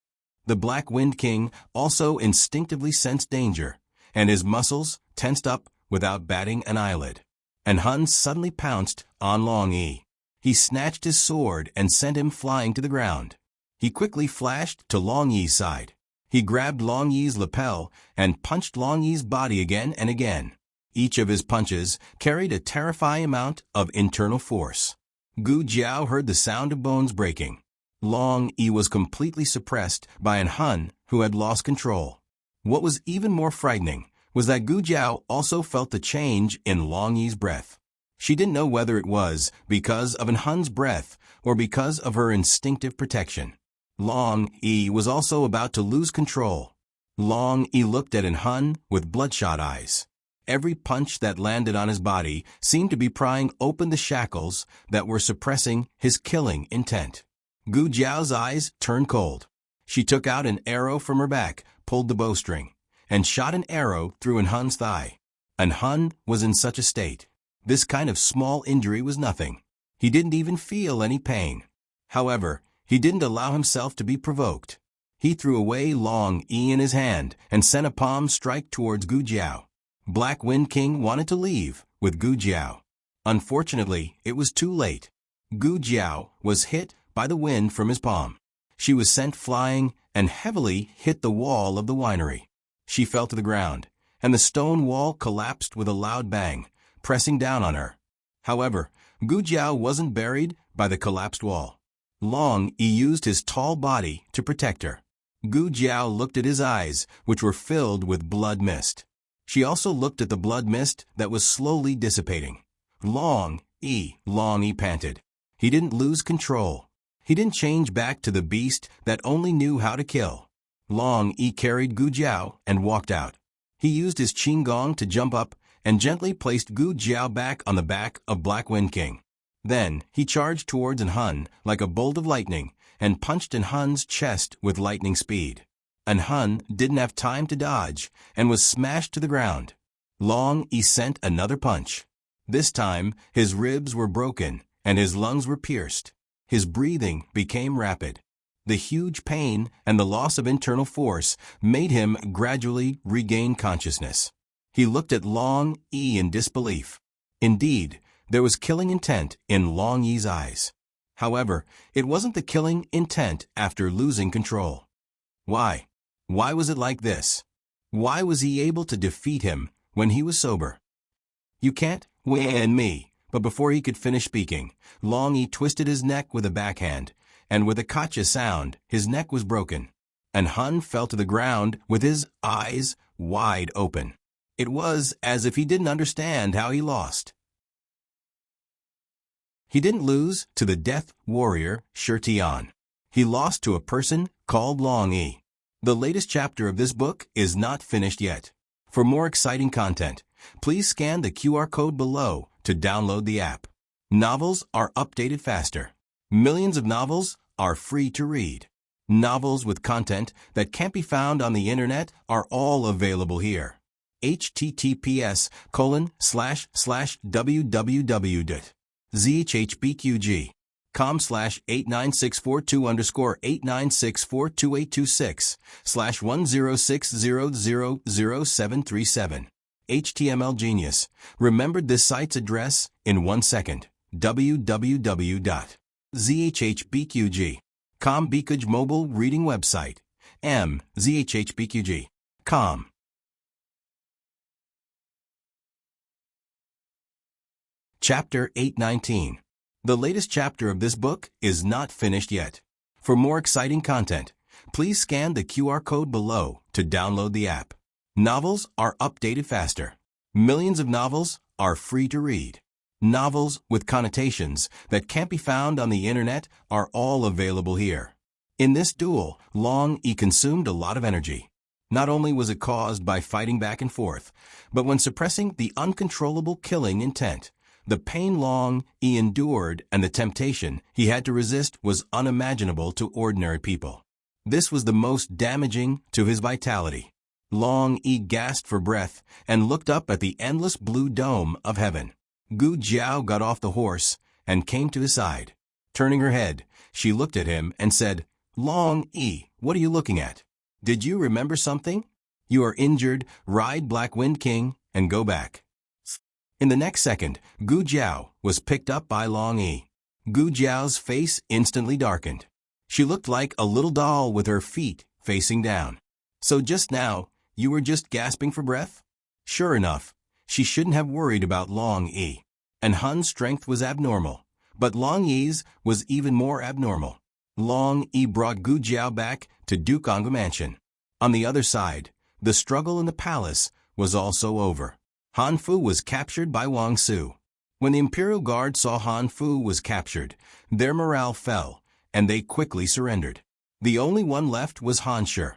The Black Wind King also instinctively sensed danger, and his muscles tensed up without batting an eyelid. Hun suddenly pounced on Long Yi. He snatched his sword and sent him flying to the ground. He quickly flashed to Long Yi's side. He grabbed Long Yi's lapel and punched Long Yi's body again and again. Each of his punches carried a terrifying amount of internal force. Gu Jiao heard the sound of bones breaking. Long Yi was completely suppressed by Hun, who had lost control. What was even more frightening was that Gu Jiao also felt the change in Long Yi's breath. She didn't know whether it was because of Hun's breath or because of her instinctive protection. Long Yi was also about to lose control. Long Yi looked at Hun with bloodshot eyes. Every punch that landed on his body seemed to be prying open the shackles that were suppressing his killing intent. Gu Jiao's eyes turned cold. She took out an arrow from her back, pulled the bowstring, and shot an arrow through Hun's thigh. Hun was in such a state. This kind of small injury was nothing. He didn't even feel any pain. However, He didn't allow himself to be provoked. He threw away Long Yi in his hand and sent a palm strike towards Gu Jiao. Black Wind King wanted to leave with Gu Jiao. Unfortunately, it was too late. Gu Jiao was hit by the wind from his palm. She was sent flying and heavily hit the wall of the winery. She fell to the ground, and the stone wall collapsed with a loud bang, pressing down on her. However, Gu Jiao wasn't buried by the collapsed wall. Long Yi used his tall body to protect her. Gu Jiao looked at his eyes, which were filled with blood mist. She also looked at the blood mist that was slowly dissipating. Long Yi panted. He didn't lose control. He didn't change back to the beast that only knew how to kill. Long Yi carried Gu Jiao and walked out. He used his qinggong to jump up and gently placed Gu Jiao back on the back of Black Wind King. Then he charged towards An Hun like a bolt of lightning and punched An Hun's chest with lightning speed. An Hun didn't have time to dodge and was smashed to the ground. Long Yi sent another punch. This time, his ribs were broken and his lungs were pierced. His breathing became rapid. The huge pain and the loss of internal force made him gradually regain consciousness. He looked at Long Yi in disbelief. Indeed, there was killing intent in Long Yi's eyes. However, it wasn't the killing intent after losing control. Why? Why was it like this? Why was he able to defeat him when he was sober? You can't win me. But before he could finish speaking, Long Yi twisted his neck with a backhand, and with a kacha sound, his neck was broken. An Hun fell to the ground with his eyes wide open. It was as if he didn't understand how he lost. He didn't lose to the death warrior Shi Tian. He lost to a person called Long Yi. The latest chapter of this book is not finished yet. For more exciting content, please scan the QR code below to download the app. Novels are updated faster. Millions of novels are free to read. Novels with content that can't be found on the internet are all available here. https://www.zhbqg.com/8964/2_89642826/1060000737. HTML Genius remembered this site's address in 1 second. www.zhbqg.com Bikuj mobile reading website. zhbqg.com. Chapter 819. The latest chapter of this book is not finished yet. For more exciting content, please scan the QR code below to download the app. Novels are updated faster. Millions of novels are free to read. Novels with connotations that can't be found on the internet are all available here. In this duel, Long Yi consumed a lot of energy. Not only was it caused by fighting back and forth, but when suppressing the uncontrollable killing intent. The pain Long Yi endured and the temptation he had to resist was unimaginable to ordinary people. This was the most damaging to his vitality. Long Yi gasped for breath and looked up at the endless blue dome of heaven. Gu Jiao got off the horse and came to his side. Turning her head, she looked at him and said, "Long Yi, what are you looking at? Did you remember something? You are injured, ride Black Wind King and go back." In the next second, Gu Jiao was picked up by Long Yi. Gu Jiao's face instantly darkened. She looked like a little doll with her feet facing down. So just now, you were just gasping for breath? Sure enough, she shouldn't have worried about Long Yi. An Hun's strength was abnormal, but Long Yi's was even more abnormal. Long Yi brought Gu Jiao back to Dukong Mansion. On the other side, the struggle in the palace was also over. Han Fu was captured by Wang Su. When the Imperial Guard saw Han Fu was captured, their morale fell, and they quickly surrendered. The only one left was Han Shi.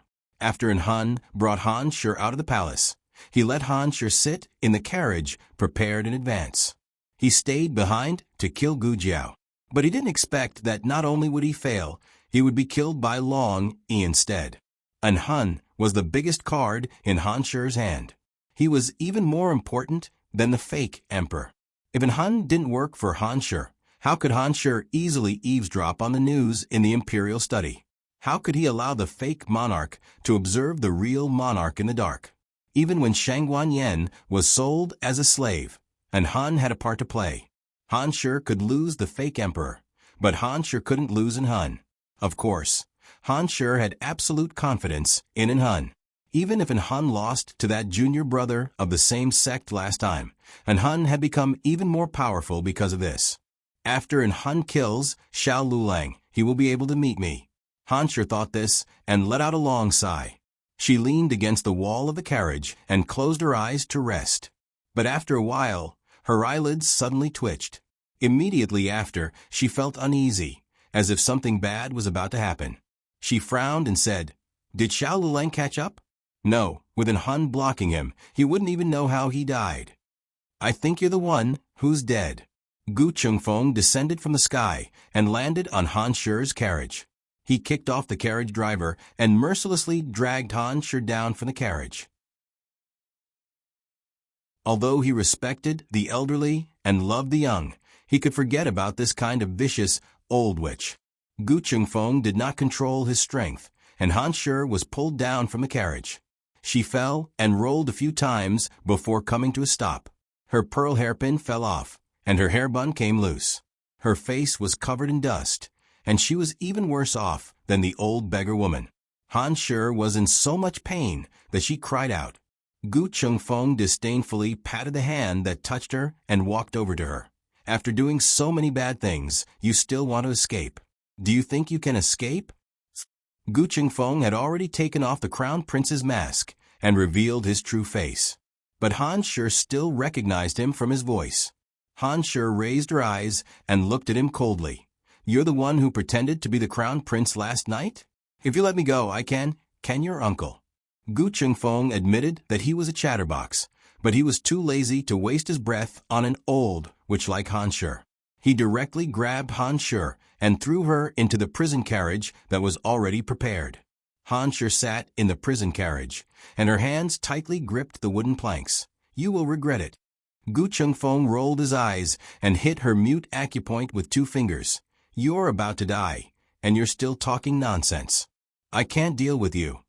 After An Hun brought Han Shi out of the palace, he let Han Shi sit in the carriage prepared in advance. He stayed behind to kill Gu Jiao, but he didn't expect that not only would he fail, he would be killed by Long Yi instead. An Hun was the biggest card in Han Shi's hand. He was even more important than the fake emperor. If An Hun didn't work for Han Shi, How could Han Shi easily eavesdrop on the news in the imperial study? How could he allow the fake monarch to observe the real monarch in the dark? Even when Shangguan Yan was sold as a slave, and Han had a part to play, Han Shi could lose the fake emperor, but Han Shi couldn't lose in Han. Of course, Han Shi had absolute confidence in Han. Even if Han lost to that junior brother of the same sect last time, and Han had become even more powerful because of this. After Han kills Xiao Lulang, he will be able to meet me. Han Shi thought this and let out a long sigh. She leaned against the wall of the carriage and closed her eyes to rest. But after a while, her eyelids suddenly twitched. Immediately after, she felt uneasy, as if something bad was about to happen. She frowned and said, "Did Xiao Lulang catch up?" No, with Han blocking him, he wouldn't even know how he died. "I think you're the one who's dead." Gu Chengfeng descended from the sky and landed on Han Shi's carriage. He kicked off the carriage driver and mercilessly dragged Han Shi down from the carriage. Although he respected the elderly and loved the young, he could forget about this kind of vicious old witch. Gu Chengfeng did not control his strength, and Han Shi was pulled down from the carriage. She fell and rolled a few times before coming to a stop. Her pearl hairpin fell off, and her hair bun came loose. Her face was covered in dust, and she was even worse off than the old beggar woman. Han Shi was in so much pain that she cried out. Gu Chengfeng disdainfully patted the hand that touched her and walked over to her. "After doing so many bad things, you still want to escape. Do you think you can escape?" Gu Chengfeng had already taken off the crown prince's mask and revealed his true face. But Han Shi still recognized him from his voice. Han Shi raised her eyes and looked at him coldly. "You're the one who pretended to be the crown prince last night? If you let me go, I can your uncle?" Gu Chengfeng admitted that he was a chatterbox, but he was too lazy to waste his breath on an old witch like Han Shi. He directly grabbed Han Shi and threw her into the prison carriage that was already prepared. Han Shi sat in the prison carriage, and her hands tightly gripped the wooden planks. "You will regret it." Gu Chengfeng rolled his eyes and hit her mute acupoint with 2 fingers. "You're about to die, and you're still talking nonsense. I can't deal with you."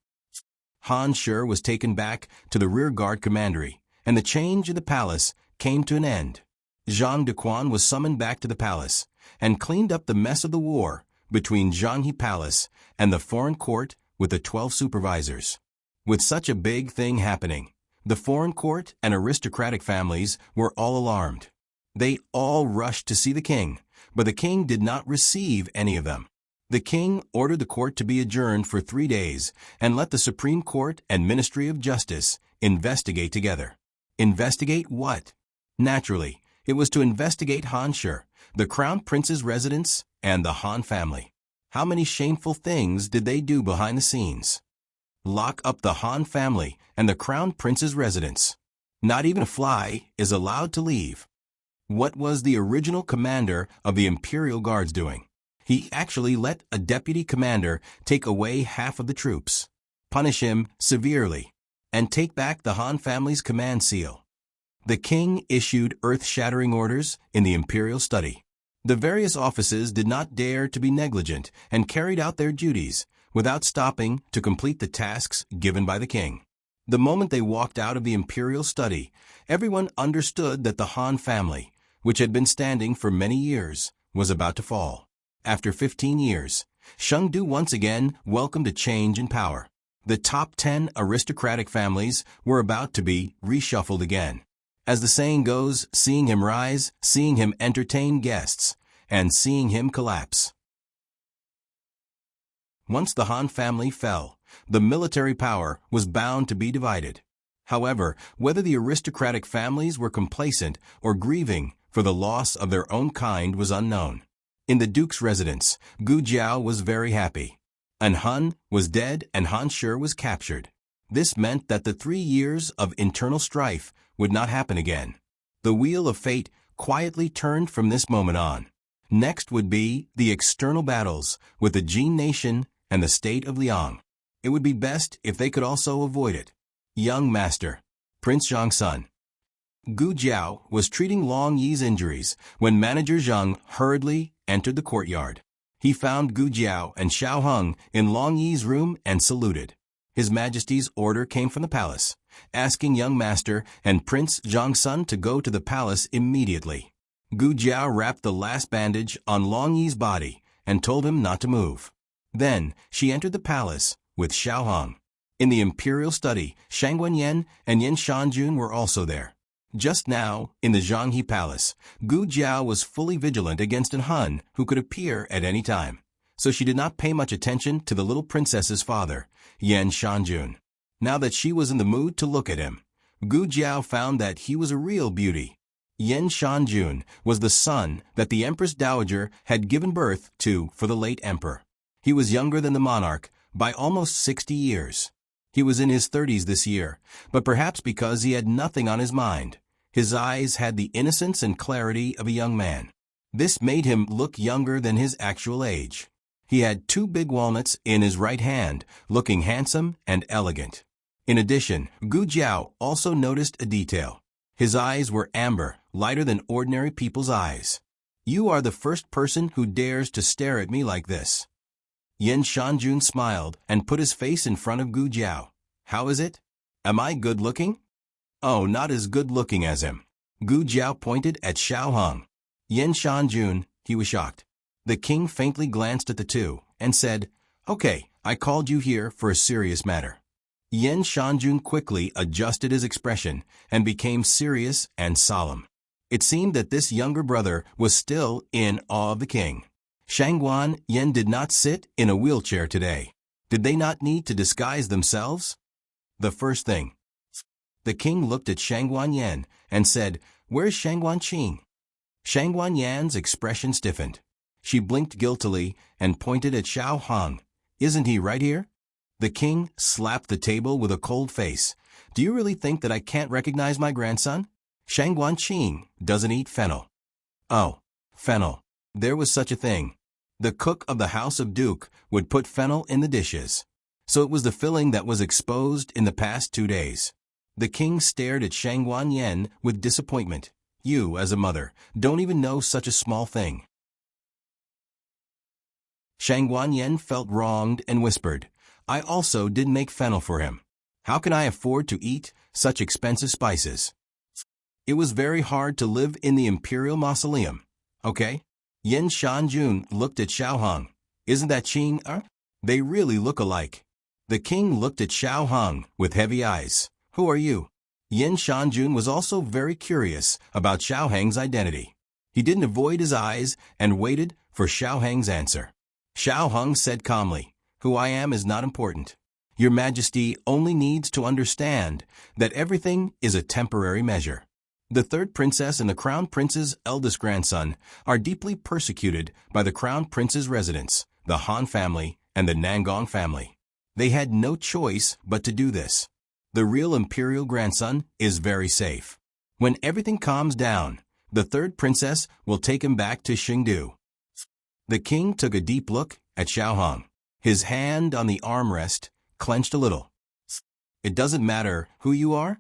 Han Shi was taken back to the rearguard commandery, and the change in the palace came to an end. Zhang Dequan was summoned back to the palace and cleaned up the mess of the war between Zhanghe Palace and the foreign court with the 12 supervisors. With such a big thing happening, the foreign court and aristocratic families were all alarmed. They all rushed to see the king, but the king did not receive any of them. The king ordered the court to be adjourned for 3 days and let the Supreme Court and Ministry of Justice investigate together. Investigate what? Naturally, it was to investigate Han Shi, the crown prince's residence, and the Han family. How many shameful things did they do behind the scenes? Lock up the Han family and the crown prince's residence. Not even a fly is allowed to leave. What was the original commander of the Imperial Guards doing? He actually let a deputy commander take away half of the troops, punish him severely, and take back the Han family's command seal. The king issued earth-shattering orders in the imperial study. The various offices did not dare to be negligent and carried out their duties without stopping to complete the tasks given by the king. The moment they walked out of the imperial study, everyone understood that the Han family, which had been standing for many years, was about to fall. After 15 years, Chengdu once again welcomed a change in power. The top 10 aristocratic families were about to be reshuffled again. As the saying goes, seeing him rise, seeing him entertain guests, and seeing him collapse. Once the Han family fell, the military power was bound to be divided. However, whether the aristocratic families were complacent or grieving for the loss of their own kind was unknown. In the duke's residence, Gu Jiao was very happy. An Han was dead and Han Shi was captured. This meant that the 3 years of internal strife would not happen again. The wheel of fate quietly turned from this moment on. Next would be the external battles with the Jin nation and the state of Liang. It would be best if they could also avoid it. Young Master, Prince Zhang's son. Gu Jiao was treating Long Yi's injuries when Manager Zhang hurriedly entered the courtyard. He found Gu Jiao and Xiao Heng in Long Yi's room and saluted. His Majesty's order came from the palace, asking young master and Prince Zhang's son to go to the palace immediately. Gu Jiao wrapped the last bandage on Long Yi's body and told him not to move. Then she entered the palace with Xiao Heng. In the imperial study, Shang Wenyan and Yin Shanjun were also there. Just now, in the Zhanghe Palace, Gu Jiao was fully vigilant against an Hun who could appear at any time, so she did not pay much attention to the little princess's father, Yin Shanjun. Now that she was in the mood to look at him, Gu Jiao found that he was a real beauty. Yin Shanjun was the son that the Empress Dowager had given birth to for the late emperor. He was younger than the monarch by almost 60 years. He was in his 30s this year, but perhaps because he had nothing on his mind, his eyes had the innocence and clarity of a young man. This made him look younger than his actual age. He had 2 big walnuts in his right hand, looking handsome and elegant. In addition, Gu Jiao also noticed a detail. His eyes were amber, lighter than ordinary people's eyes. "You are the first person who dares to stare at me like this." Yin Shanjun smiled and put his face in front of Gu Jiao. "How is it? Am I good-looking?" "Oh, not as good-looking as him." Gu Jiao pointed at Xiao Heng. Yin Shanjun, he was shocked. The king faintly glanced at the two and said, "Okay, I called you here for a serious matter." Yin Shanjun quickly adjusted his expression and became serious and solemn. It seemed that this younger brother was still in awe of the king. Shangguan Yen did not sit in a wheelchair today. Did they not need to disguise themselves? The first thing. The king looked at Shangguan Yen and said, "Where's Shangguan Qing?" Shangguan Yan's expression stiffened. She blinked guiltily and pointed at Xiao Heng. "Isn't he right here?" The king slapped the table with a cold face. "Do you really think that I can't recognize my grandson? Shangguan Qing doesn't eat fennel." "Oh, fennel. There was such a thing. The cook of the House of Duke would put fennel in the dishes. So it was the filling that was exposed in the past 2 days." The king stared at Shangguan Yen with disappointment. "You, as a mother, don't even know such a small thing." Shangguan Yen felt wronged and whispered, "I also did make fennel for him. How can I afford to eat such expensive spices?" It was very hard to live in the imperial mausoleum. Okay? Yin Shanjun looked at Xiao Heng. "Isn't that Qing? They really look alike." The king looked at Xiao Heng with heavy eyes. "Who are you?" Yin Shanjun was also very curious about Xiao Heng's identity. He didn't avoid his eyes and waited for Xiao Heng's answer. Xiao Heng said calmly, "Who I am is not important. Your Majesty only needs to understand that everything is a temporary measure. The third princess and the crown prince's eldest grandson are deeply persecuted by the crown prince's residents, the Han family and the Nangong family. They had no choice but to do this. The real imperial grandson is very safe. When everything calms down, the third princess will take him back to Xingdu." The king took a deep look at Xiao Heng. His hand on the armrest clenched a little. "It doesn't matter who you are?"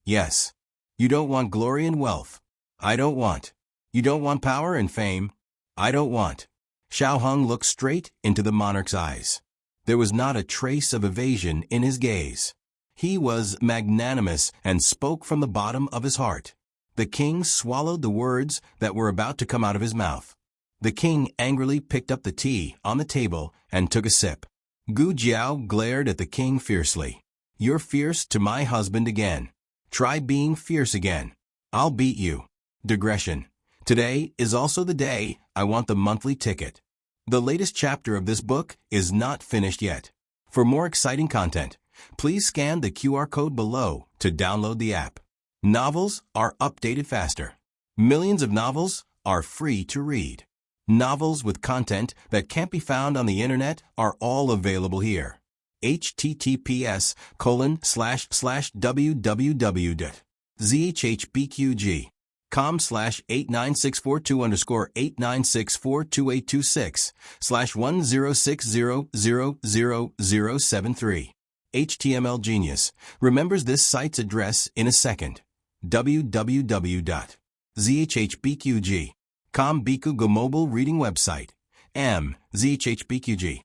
"Yes. You don't want glory and wealth. I don't want. You don't want power and fame. I don't want." Xiao Heng looked straight into the monarch's eyes. There was not a trace of evasion in his gaze. He was magnanimous and spoke from the bottom of his heart. The king swallowed the words that were about to come out of his mouth. The king angrily picked up the tea on the table and took a sip. Gu Jiao glared at the king fiercely. "You're fierce to my husband again. Try being fierce again. I'll beat you." Digression. Today is also the day I want the monthly ticket. The latest chapter of this book is not finished yet. For more exciting content, please scan the QR code below to download the app. Novels are updated faster. Millions of novels are free to read. Novels with content that can't be found on the internet are all available here. https://www.zhpqg.com/8964-_89642_826/106000073. HTML Genius remembers this site's address in a second. www.zhhbqg.com Bikugo mobile reading website. zhhbqg.com.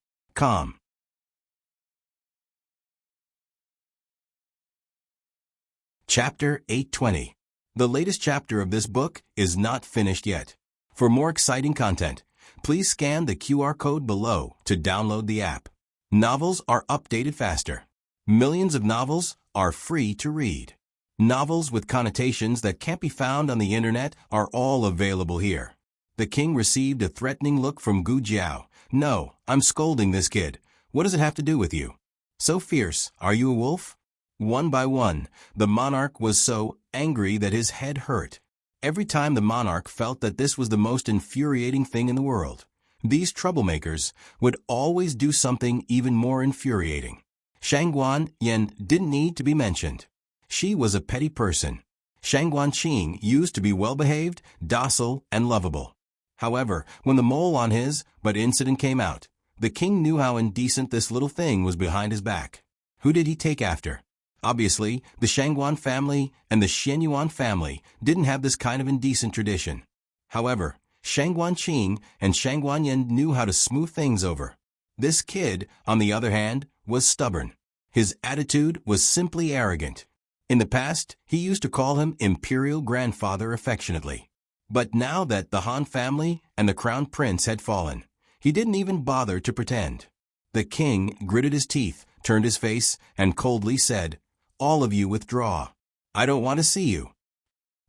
Chapter 820. The latest chapter of this book is not finished yet. For more exciting content, please scan the QR code below to download the app. Novels are updated faster. Millions of novels are free to read. Novels with connotations that can't be found on the internet are all available here. The king received a threatening look from Gu Jiao. No, I'm scolding this kid. What does it have to do with you? So fierce, are you a wolf? One by one, the monarch was so angry that his head hurt. Every time the monarch felt that this was the most infuriating thing in the world, these troublemakers would always do something even more infuriating. Shangguan Yan didn't need to be mentioned. She was a petty person. Shangguan Qing used to be well-behaved, docile, and lovable. However, when the mole on his incident came out, the king knew how indecent this little thing was behind his back. Who did he take after? Obviously, the Shangguan family and the Xianyuan family didn't have this kind of indecent tradition. However, Shangguan Qing and Shangguan Yan knew how to smooth things over. This kid, on the other hand, was stubborn. His attitude was simply arrogant. In the past, he used to call him Imperial Grandfather affectionately. But now that the Han family and the Crown Prince had fallen, he didn't even bother to pretend. The king gritted his teeth, turned his face, and coldly said, "All of you withdraw. I don't want to see you."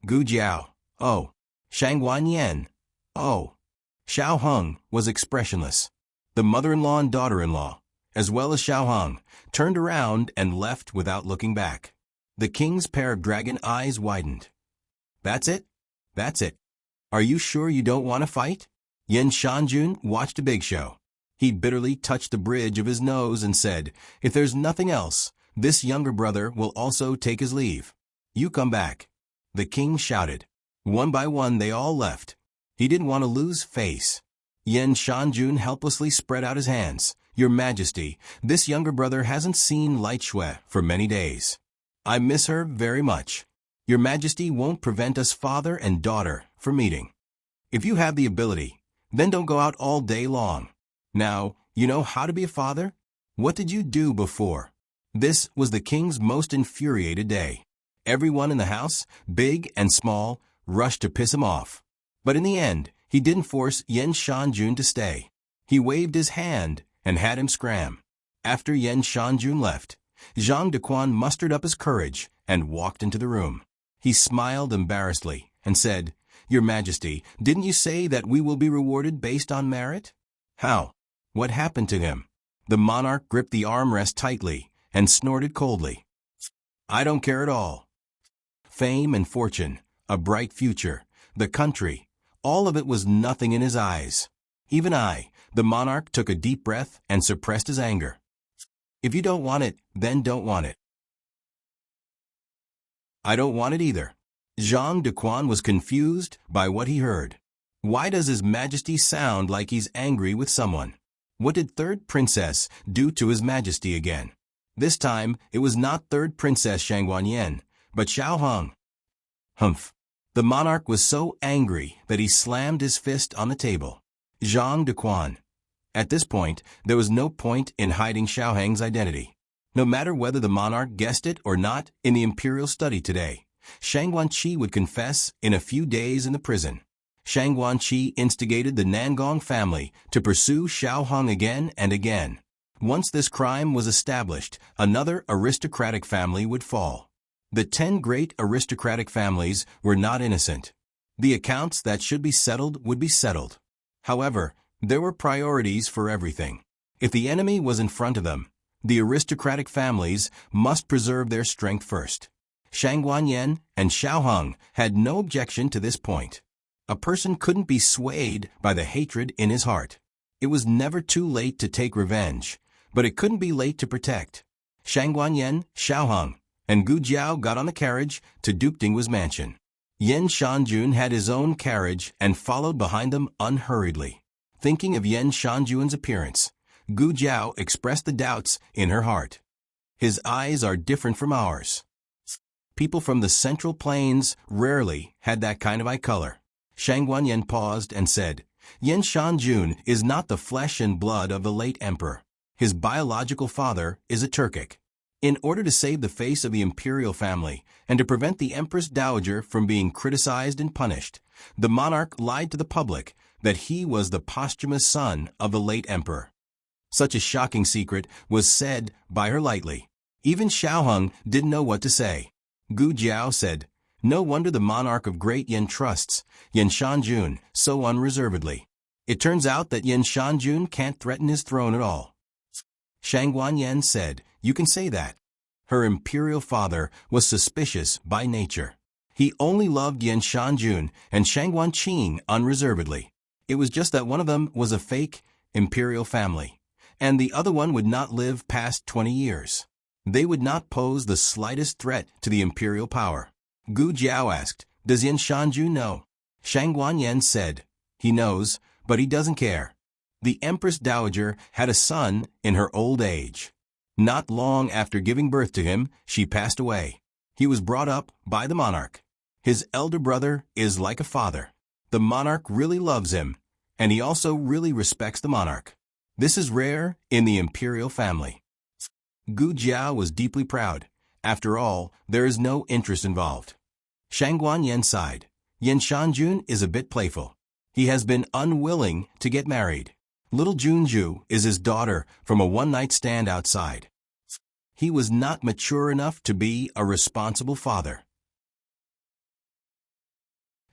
Gu Jiao, oh. Shangguan Yan, oh. Xiao Heng was expressionless. The mother-in-law and daughter-in-law, as well as Xiao Heng, turned around and left without looking back. The king's pair of dragon eyes widened. That's it? That's it. Are you sure you don't want to fight? Yan Shanjun watched a big show. He bitterly touched the bridge of his nose and said, "If there's nothing else, this younger brother will also take his leave. You come back." The king shouted. One by one they all left. He didn't want to lose face. Yan Shanjun helplessly spread out his hands. "Your Majesty, this younger brother hasn't seen Light Shui for many days. I miss her very much. Your Majesty won't prevent us father and daughter from meeting. If you have the ability, then don't go out all day long. Now, you know how to be a father? What did you do before?" This was the king's most infuriated day. Everyone in the house, big and small, rushed to piss him off. But in the end, he didn't force Yan Shanjun to stay. He waved his hand and had him scram. After Yan Shanjun left, Zhang Dequan mustered up his courage and walked into the room. He smiled embarrassedly and said, "Your Majesty, didn't you say that we will be rewarded based on merit?" "How? What happened to him?" The monarch gripped the armrest tightly and snorted coldly. "I don't care at all. Fame and fortune, a bright future, the country, all of it was nothing in his eyes. Even I," the monarch took a deep breath and suppressed his anger. "If you don't want it, then don't want it." "I don't want it either." Zhang Dequan was confused by what he heard. Why does His Majesty sound like he's angry with someone? What did Third Princess do to His Majesty again? This time, it was not Third Princess Shangguan Yan, but Xiao Heng. Humph. The monarch was so angry that he slammed his fist on the table. Zhang Dequan. At this point, there was no point in hiding Xiao Heng's identity. No matter whether the monarch guessed it or not in the imperial study today, Shangguan Qi would confess in a few days in the prison. Shangguan Qi instigated the Nangong family to pursue Xiao Heng again and again. Once this crime was established, another aristocratic family would fall. The 10 great aristocratic families were not innocent. The accounts that should be settled would be settled. However, there were priorities for everything. If the enemy was in front of them, the aristocratic families must preserve their strength first. Shangguan Yan and Xiao Heng had no objection to this point. A person couldn't be swayed by the hatred in his heart. It was never too late to take revenge, but it couldn't be late to protect. Shangguan Yan, Xiao Heng, and Gu Jiao got on the carriage to Duke Dinghua's mansion. Yan Shanjun had his own carriage and followed behind them unhurriedly. Thinking of Yan Shanjun's appearance, Gu Jiao expressed the doubts in her heart. "His eyes are different from ours." People from the Central Plains rarely had that kind of eye color. Shang Guanyin paused and said, Yin Shanjun is not the flesh and blood of the late emperor. His biological father is a Turkic. In order to save the face of the imperial family and to prevent the Empress Dowager from being criticized and punished, the monarch lied to the public that he was the posthumous son of the late emperor. Such a shocking secret was said by her lightly. Even Xiaoheng didn't know what to say. Gu Jiao said, No wonder the monarch of Great Yin trusts Yin Shanjun so unreservedly. It turns out that Yin Shanjun can't threaten his throne at all. Shang Guanyin said, You can say that. Her imperial father was suspicious by nature. He only loved Yin Shanjun and Shang Guanqing unreservedly. It was just that one of them was a fake imperial family, and the other one would not live past 20 years. They would not pose the slightest threat to the imperial power. Gu Jiao asked, Does Yin Shanjun know? Shang Guanyin said, He knows, but he doesn't care. The Empress Dowager had a son in her old age. Not long after giving birth to him, she passed away. He was brought up by the monarch. His elder brother is like a father. The monarch really loves him, and he also really respects the monarch. This is rare in the imperial family. Gu Jiao was deeply proud. After all, there is no interest involved. Shang Guanyin sighed. Yin Shanjun is a bit playful. He has been unwilling to get married. Little Junju is his daughter from a one-night stand outside. He was not mature enough to be a responsible father.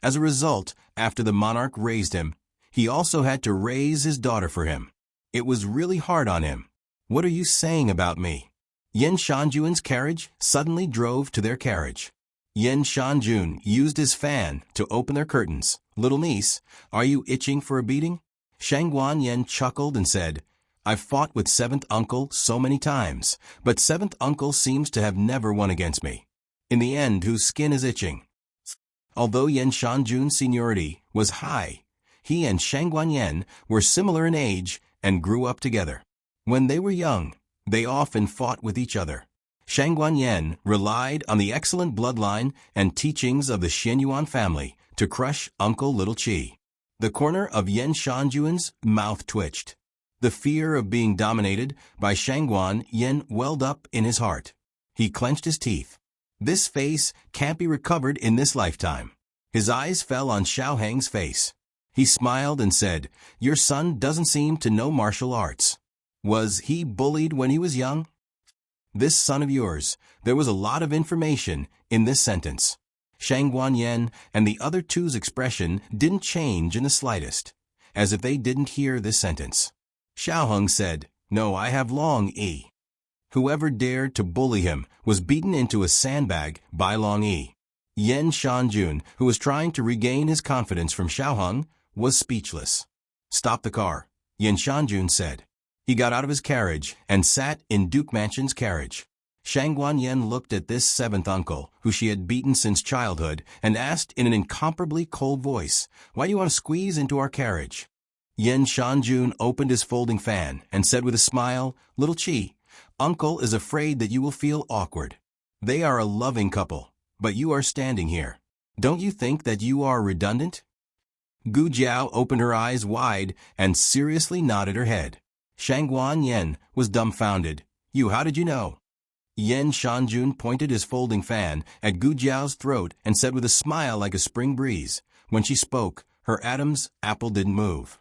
As a result, after the monarch raised him, he also had to raise his daughter for him. It was really hard on him. What are you saying about me? Yin Shanjun's carriage suddenly drove to their carriage. Yin Shanjun used his fan to open their curtains. Little niece, are you itching for a beating? Shang Guanyin chuckled and said, I've fought with 7th uncle so many times, but 7th uncle seems to have never won against me. In the end, whose skin is itching? Although Yin Shanjun's seniority was high, he and Shang Guanyin were similar in age and grew up together. When they were young, they often fought with each other. Shang Guanyin relied on the excellent bloodline and teachings of the Xianyuan family to crush Uncle Little Qi. The corner of Yin Shanjun's mouth twitched. The fear of being dominated by Shang Guanyin welled up in his heart. He clenched his teeth. This face can't be recovered in this lifetime. His eyes fell on Xiaoheng's face. He smiled and said, Your son doesn't seem to know martial arts. Was he bullied when he was young? This son of yours, there was a lot of information in this sentence. Shang Guanyin and the other two's expression didn't change in the slightest, as if they didn't hear this sentence. Xiaoheng said, No, I have long E. Whoever dared to bully him was beaten into a sandbag by Long E. Yin Shanjun, who was trying to regain his confidence from Xiaoheng, was speechless. Stop the car, Yin Shanjun said. He got out of his carriage and sat in Duke Mansion's carriage. Shang Guanyin looked at this 7th uncle, who she had beaten since childhood, and asked in an incomparably cold voice, Why do you want to squeeze into our carriage? Yin Shanjun opened his folding fan and said with a smile, Little Qi, Uncle is afraid that you will feel awkward. They are a loving couple, but you are standing here. Don't you think that you are redundant? Gu Jiao opened her eyes wide and seriously nodded her head. Shang Guanyin was dumbfounded. You, how did you know? Yin Shanjun pointed his folding fan at Gu Jiao's throat and said with a smile like a spring breeze. When she spoke, her Adam's apple didn't move.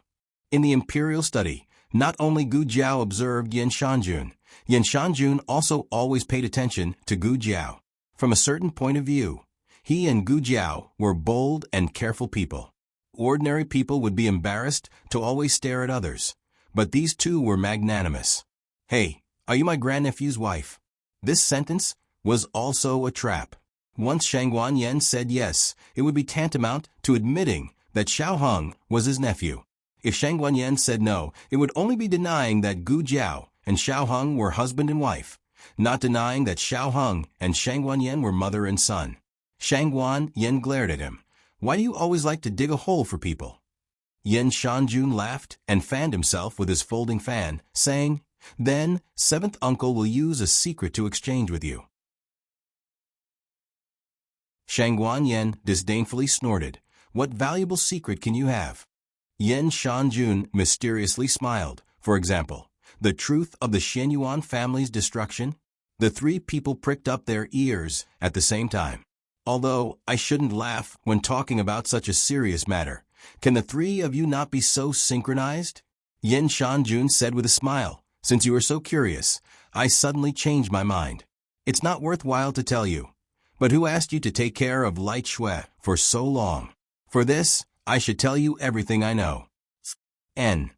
In the imperial study, not only Gu Jiao observed Yin Shanjun also always paid attention to Gu Jiao. From a certain point of view, he and Gu Jiao were bold and careful people. Ordinary people would be embarrassed to always stare at others, but these two were magnanimous. Hey, are you my grandnephew's wife? This sentence was also a trap. Once Shang Guanyin said yes, it would be tantamount to admitting that Xiaoheng was his nephew. If Shang Guanyin said no, it would only be denying that Gu Jiao and Xiaoheng were husband and wife, not denying that Xiaoheng and Shang Guanyin were mother and son. Shang Guanyin glared at him. Why do you always like to dig a hole for people? Yin Shanjun laughed and fanned himself with his folding fan, saying, Then 7th uncle will use a secret to exchange with you. Shangguan Yen disdainfully snorted. What valuable secret can you have? Yen Shanjun mysteriously smiled. For example, the truth of the Xianyuan family's destruction? The three people pricked up their ears at the same time. Although I shouldn't laugh when talking about such a serious matter, can the three of you not be so synchronized? Yen Shanjun said with a smile. Since you are so curious, I suddenly changed my mind. It's not worthwhile to tell you. But who asked you to take care of Light Shui for so long? For this, I should tell you everything I know. N.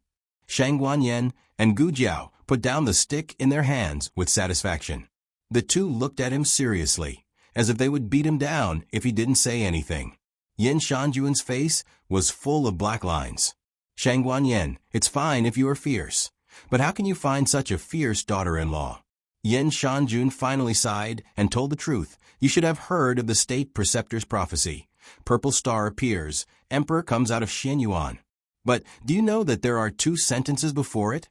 Shangguan Yen and Gu Jiao put down the stick in their hands with satisfaction. The two looked at him seriously, as if they would beat him down if he didn't say anything. Yen Shanjun's face was full of black lines. Shangguan Yen, it's fine if you are fierce, but how can you find such a fierce daughter-in-law? Yen Shanjun finally sighed and told the truth. You should have heard of the state preceptor's prophecy. Purple star appears, emperor comes out of Xianyuan. But do you know that there are 2 sentences before it?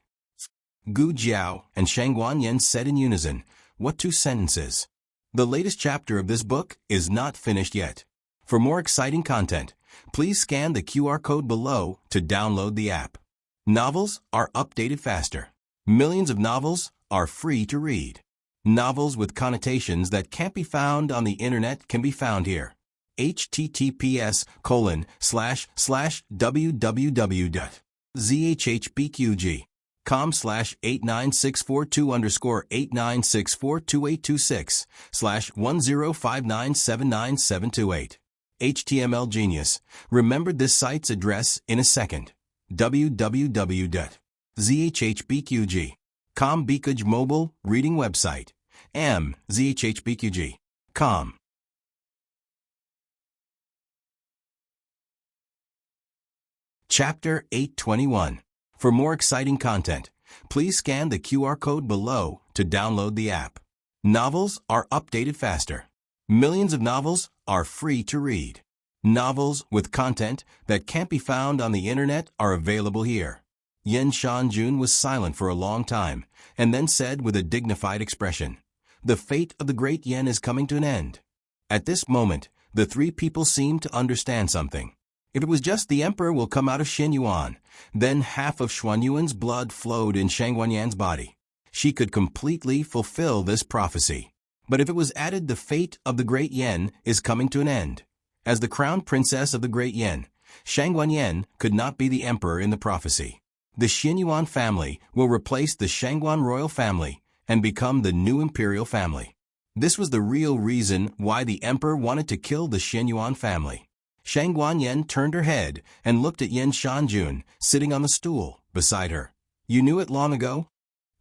Gu Jiao and Shangguan Yen said in unison, what 2 sentences? The latest chapter of this book is not finished yet. For more exciting content, please scan the QR code below to download the app. Novels are updated faster. Millions of novels are free to read. Novels with connotations that can't be found on the internet can be found here. https://www.zhpqg.com/89642826/10597978. HTML Genius remembered this site's address in a second. www.zhpqg.com Bikaj mobile reading website. zhpqg.com. Chapter 821. For more exciting content, please scan the QR code below to download the app. Novels are updated faster. Millions of novels are free to read. Novels with content that can't be found on the internet are available here. Yen Shanjun was silent for a long time, and then said with a dignified expression, the fate of the great Yen is coming to an end. At this moment, the 3 people seemed to understand something. If it was just the emperor will come out of Xianyuan, then half of Xuanyuan's blood flowed in Shangguan Yan's body. She could completely fulfill this prophecy. But if it was added the fate of the great Yen is coming to an end, as the crown princess of the great Yen, Shangguan Yan could not be the emperor in the prophecy. The Xianyuan family will replace the Shangguan royal family and become the new imperial family. This was the real reason why the emperor wanted to kill the Xianyuan family. Shangguan Yen turned her head and looked at Yen Shanjun sitting on the stool beside her. You knew it long ago?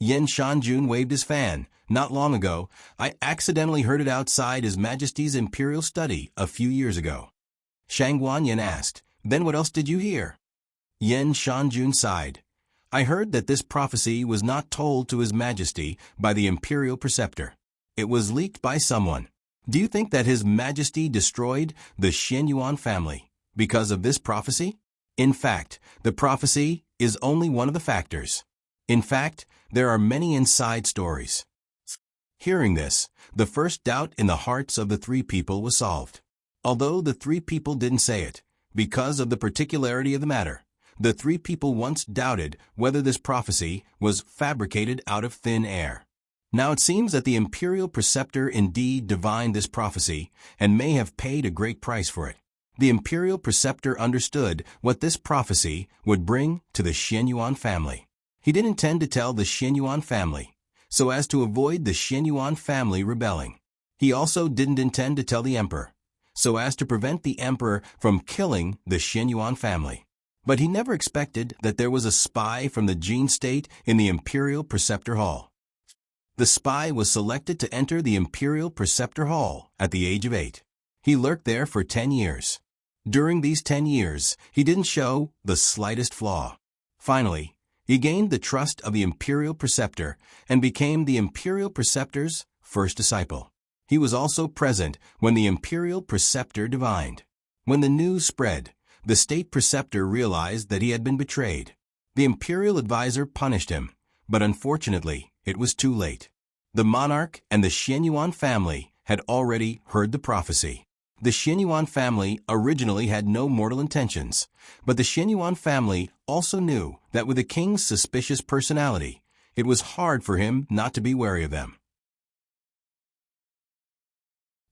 Yen Shanjun waved his fan. Not long ago, I accidentally heard it outside His Majesty's imperial study a few years ago. Shangguan Yen asked, then what else did you hear? Yen Shanjun sighed. I heard that this prophecy was not told to His Majesty by the imperial preceptor. It was leaked by someone. Do you think that His Majesty destroyed the Xianyuan family because of this prophecy? In fact, the prophecy is only one of the factors. In fact, there are many inside stories. Hearing this, the first doubt in the hearts of the 3 people was solved. Although the 3 people didn't say it, because of the particularity of the matter, the 3 people once doubted whether this prophecy was fabricated out of thin air. Now it seems that the imperial preceptor indeed divined this prophecy and may have paid a great price for it. The imperial preceptor understood what this prophecy would bring to the Xianyuan family. He didn't intend to tell the Xianyuan family, so as to avoid the Xianyuan family rebelling. He also didn't intend to tell the emperor, so as to prevent the emperor from killing the Xianyuan family. But he never expected that there was a spy from the Jin state in the imperial preceptor hall. The spy was selected to enter the imperial preceptor hall at the age of 8. He lurked there for 10 years. During these 10 years, he didn't show the slightest flaw. Finally, he gained the trust of the imperial preceptor and became the imperial preceptor's first disciple. He was also present when the imperial preceptor divined. When the news spread, the state preceptor realized that he had been betrayed. The imperial advisor punished him, but unfortunately, it was too late. The monarch and the Xianyuan family had already heard the prophecy. The Xianyuan family originally had no mortal intentions, but the Xianyuan family also knew that with the king's suspicious personality, it was hard for him not to be wary of them.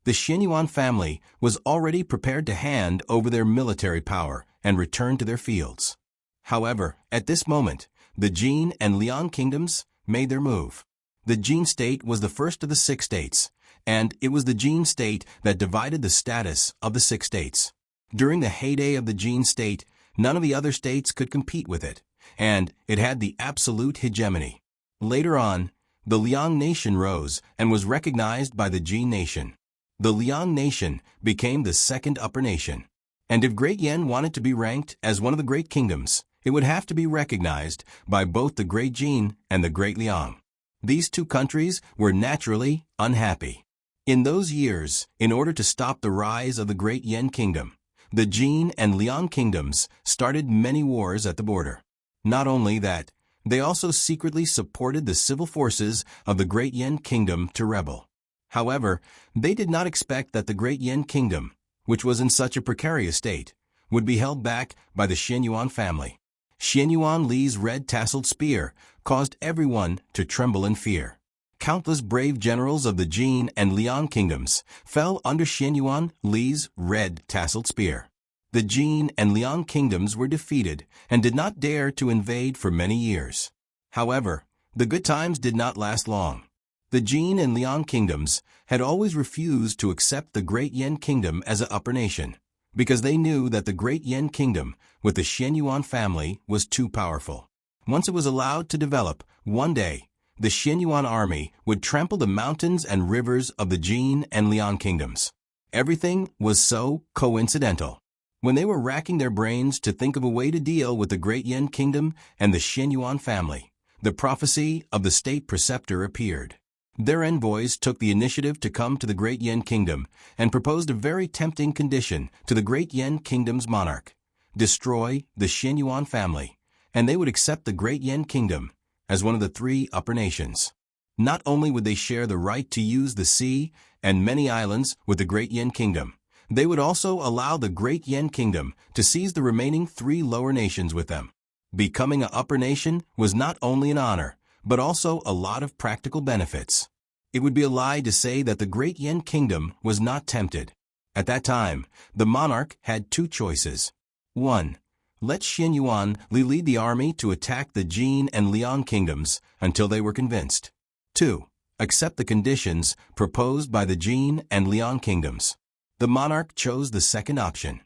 The Xianyuan family was already prepared to hand over their military power and return to their fields. However, at this moment, the Jin and Liang kingdoms made their move. The Jin state was the first of the 6 states, and it was the Jin state that divided the status of the 6 states. During the heyday of the Jin state, none of the other states could compete with it, and it had the absolute hegemony. Later on, the Liang nation rose and was recognized by the Jin nation. The Liang nation became the second upper nation. And if Great Yan wanted to be ranked as one of the great kingdoms, it would have to be recognized by both the Great Jin and the Great Liang. These 2 countries were naturally unhappy. In those years, in order to stop the rise of the Great Yan kingdom, the Jin and Liang kingdoms started many wars at the border. Not only that, they also secretly supported the civil forces of the Great Yan kingdom to rebel. However, they did not expect that the Great Yan kingdom, which was in such a precarious state, would be held back by the Xianyuan family. Xianyuan Li's red tasseled spear caused everyone to tremble in fear. Countless brave generals of the Jin and Liang kingdoms fell under Xianyuan Li's red tasseled spear. The Jin and Liang kingdoms were defeated and did not dare to invade for many years. However, the good times did not last long. The Jin and Liang kingdoms had always refused to accept the Great Yan kingdom as an upper nation, because they knew that the Great Yan kingdom with the Xianyuan family was too powerful. Once it was allowed to develop, one day, the Xianyuan army would trample the mountains and rivers of the Jin and Liang kingdoms. Everything was so coincidental. When they were racking their brains to think of a way to deal with the Great Yan kingdom and the Xianyuan family, the prophecy of the state preceptor appeared. Their envoys took the initiative to come to the Great Yan kingdom and proposed a very tempting condition to the Great Yan kingdom's monarch: destroy the Xianyuan family, and they would accept the Great Yan kingdom as one of the 3 upper nations. Not only would they share the right to use the sea and many islands with the Great Yan kingdom, they would also allow the Great Yan kingdom to seize the remaining 3 lower nations with them. Becoming an upper nation was not only an honor, but also a lot of practical benefits. It would be a lie to say that the Great Yan kingdom was not tempted. At that time, the monarch had 2 choices. 1. Let Xianyuan Li lead the army to attack the Jin and Liang kingdoms until they were convinced. 2. Accept the conditions proposed by the Jin and Liang kingdoms. The monarch chose the second option.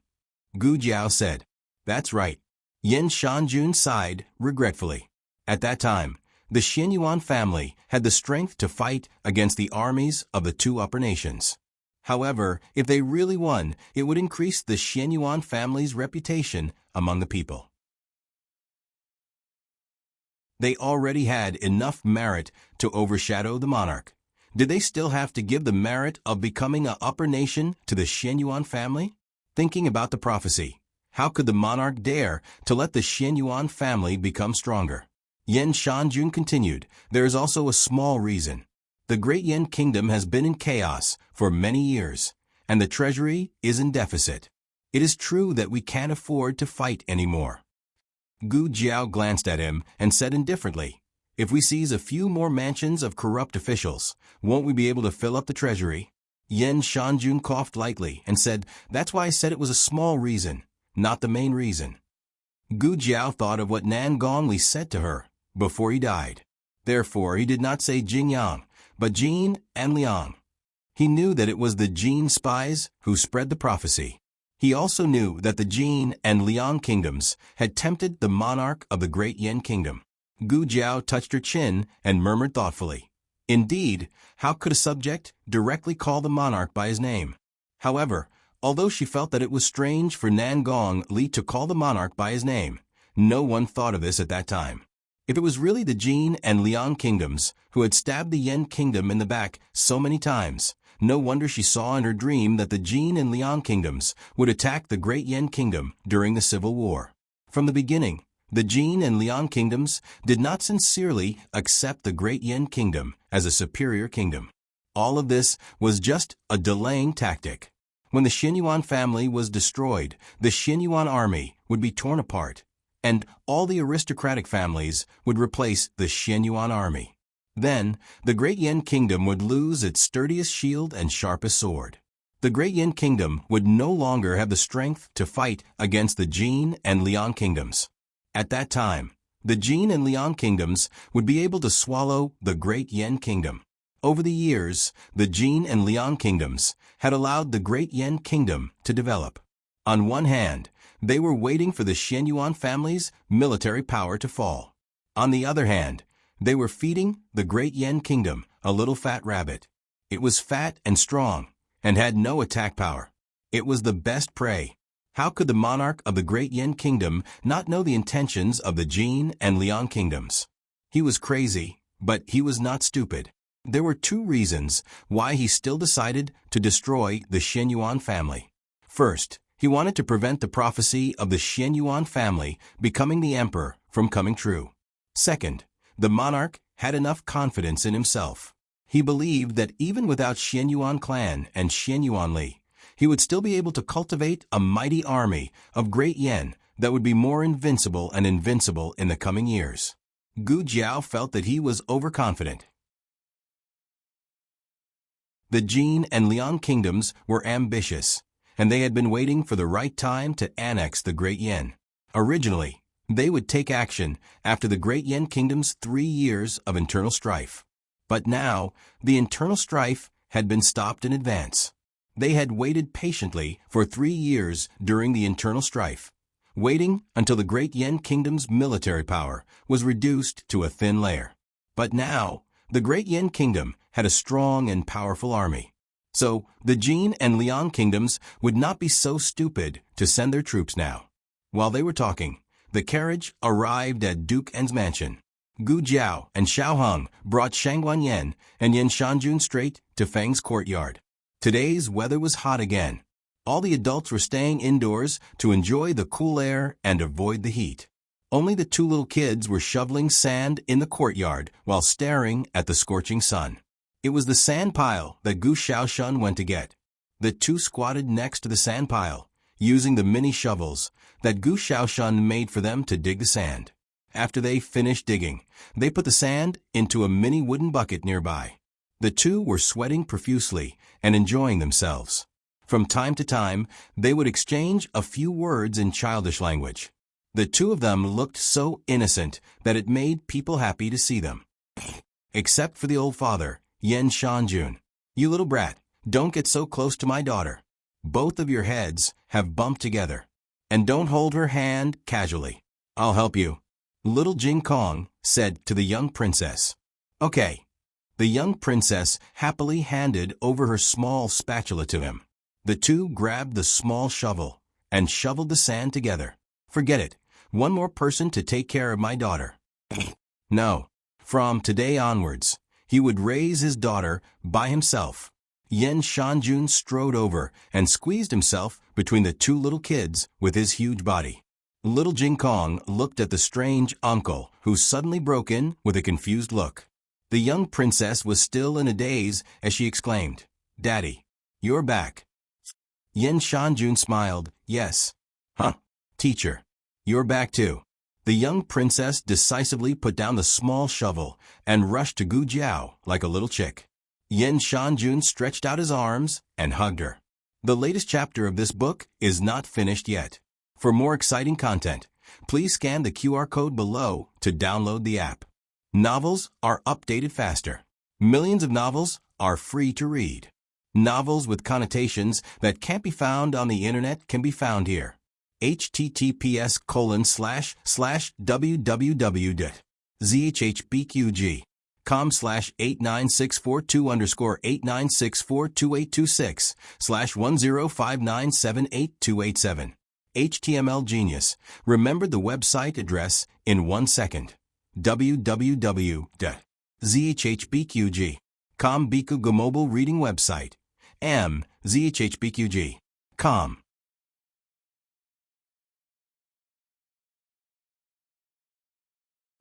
Gu Jiao said, "That's right." Yen Shanjun sighed regretfully. At that time, the Xianyuan family had the strength to fight against the armies of the 2 upper nations. However, if they really won, it would increase the Xianyuan family's reputation among the people. They already had enough merit to overshadow the monarch. Did they still have to give the merit of becoming an upper nation to the Xianyuan family? Thinking about the prophecy, how could the monarch dare to let the Xianyuan family become stronger? Yen Shanjun continued, "There is also a small reason. The Great Yan kingdom has been in chaos for many years, and the treasury is in deficit. It is true that we can't afford to fight anymore." Gu Jiao glanced at him and said indifferently, "If we seize a few more mansions of corrupt officials, won't we be able to fill up the treasury?" Yen Shanjun coughed lightly and said, "That's why I said it was a small reason, not the main reason." Gu Jiao thought of what Nan Gongli said to her before he died. Therefore, he did not say Jingyang, but Jin and Liang. He knew that it was the Jin spies who spread the prophecy. He also knew that the Jin and Liang kingdoms had tempted the monarch of the Great Yan kingdom. Gu Jiao touched her chin and murmured thoughtfully, "Indeed, how could a subject directly call the monarch by his name?" However, although she felt that it was strange for Nan Gongli to call the monarch by his name, no one thought of this at that time. If it was really the Jin and Liang kingdoms who had stabbed the Yan kingdom in the back so many times, no wonder she saw in her dream that the Jin and Liang kingdoms would attack the Great Yan kingdom during the Civil War. From the beginning, the Jin and Liang kingdoms did not sincerely accept the Great Yan kingdom as a superior kingdom. All of this was just a delaying tactic. When the Xinyuan family was destroyed, the Xinyuan army would be torn apart, and all the aristocratic families would replace the Xinyuan army. Then, the Great Yin Kingdom would lose its sturdiest shield and sharpest sword. The Great Yin Kingdom would no longer have the strength to fight against the Jin and Liang kingdoms. At that time, the Jin and Liang kingdoms would be able to swallow the Great Yin Kingdom. Over the years, the Jin and Liang kingdoms had allowed the Great Yin Kingdom to develop. On one hand, they were waiting for the Xinyuan family's military power to fall. On the other hand, they were feeding the Great Yin Kingdom a little fat rabbit. It was fat and strong, and had no attack power. It was the best prey. How could the monarch of the Great Yin Kingdom not know the intentions of the Jin and Liang kingdoms? He was crazy, but he was not stupid. There were two reasons why he still decided to destroy the Xinyuan family. First, he wanted to prevent the prophecy of the Xinyuan family becoming the emperor from coming true. Second, the monarch had enough confidence in himself. He believed that even without Xinyuan clan and Xinyuan Li, he would still be able to cultivate a mighty army of Great Yin that would be more invincible and invincible in the coming years. Gu Jiao felt that he was overconfident. The Jin and Liang kingdoms were ambitious, and they had been waiting for the right time to annex the Great Yin. Originally, they would take action after the Great Yin Kingdom's 3 years of internal strife. But now, the internal strife had been stopped in advance. They had waited patiently for 3 years during the internal strife, waiting until the Great Yin Kingdom's military power was reduced to a thin layer. But now, the Great Yin Kingdom had a strong and powerful army. So, the Jin and Liang kingdoms would not be so stupid to send their troops now. While they were talking, the carriage arrived at Duke N's mansion. Gu Jiao and Xiao Heng brought Shangguan Yan and Yin Shanjun straight to Feng's courtyard. Today's weather was hot again. All the adults were staying indoors to enjoy the cool air and avoid the heat. Only the 2 little kids were shoveling sand in the courtyard while staring at the scorching sun. It was the sand pile that Gu Xiaoshun went to get. The 2 squatted next to the sand pile, using the mini shovels that Gu Xiaoshun made for them to dig the sand. After they finished digging, they put the sand into a mini wooden bucket nearby. The 2 were sweating profusely and enjoying themselves. From time to time, they would exchange a few words in childish language. The 2 of them looked so innocent that it made people happy to see them. Except for the old father, Yin Shanjun. "You little brat, don't get so close to my daughter. Both of your heads have bumped together. And don't hold her hand casually. I'll help you," little Jing Kong said to the young princess. "Okay." The young princess happily handed over her small spatula to him. The 2 grabbed the small shovel and shoveled the sand together. "Forget it. One more person to take care of my daughter." No. From today onwards, he would raise his daughter by himself. Yin Shanjun strode over and squeezed himself between the 2 little kids with his huge body. Little Jing Kong looked at the strange uncle, who suddenly broke in with a confused look. The young princess was still in a daze as she exclaimed, "Daddy, you're back." Yin Shanjun smiled, "Yes." "Huh, teacher, you're back too." The young princess decisively put down the small shovel and rushed to Gu Jiao like a little chick. Yin Shanjun stretched out his arms and hugged her. The latest chapter of this book is not finished yet. For more exciting content, please scan the QR code below to download the app. Novels are updated faster. Millions of novels are free to read. Novels with connotations that can't be found on the internet can be found here. https://www.zhbqg.com/89642_8964286/1059782827. HTML Genius remembered the website address in 1 second. www.zhbqg.com Bikuga mobile reading website. zhbqg.com.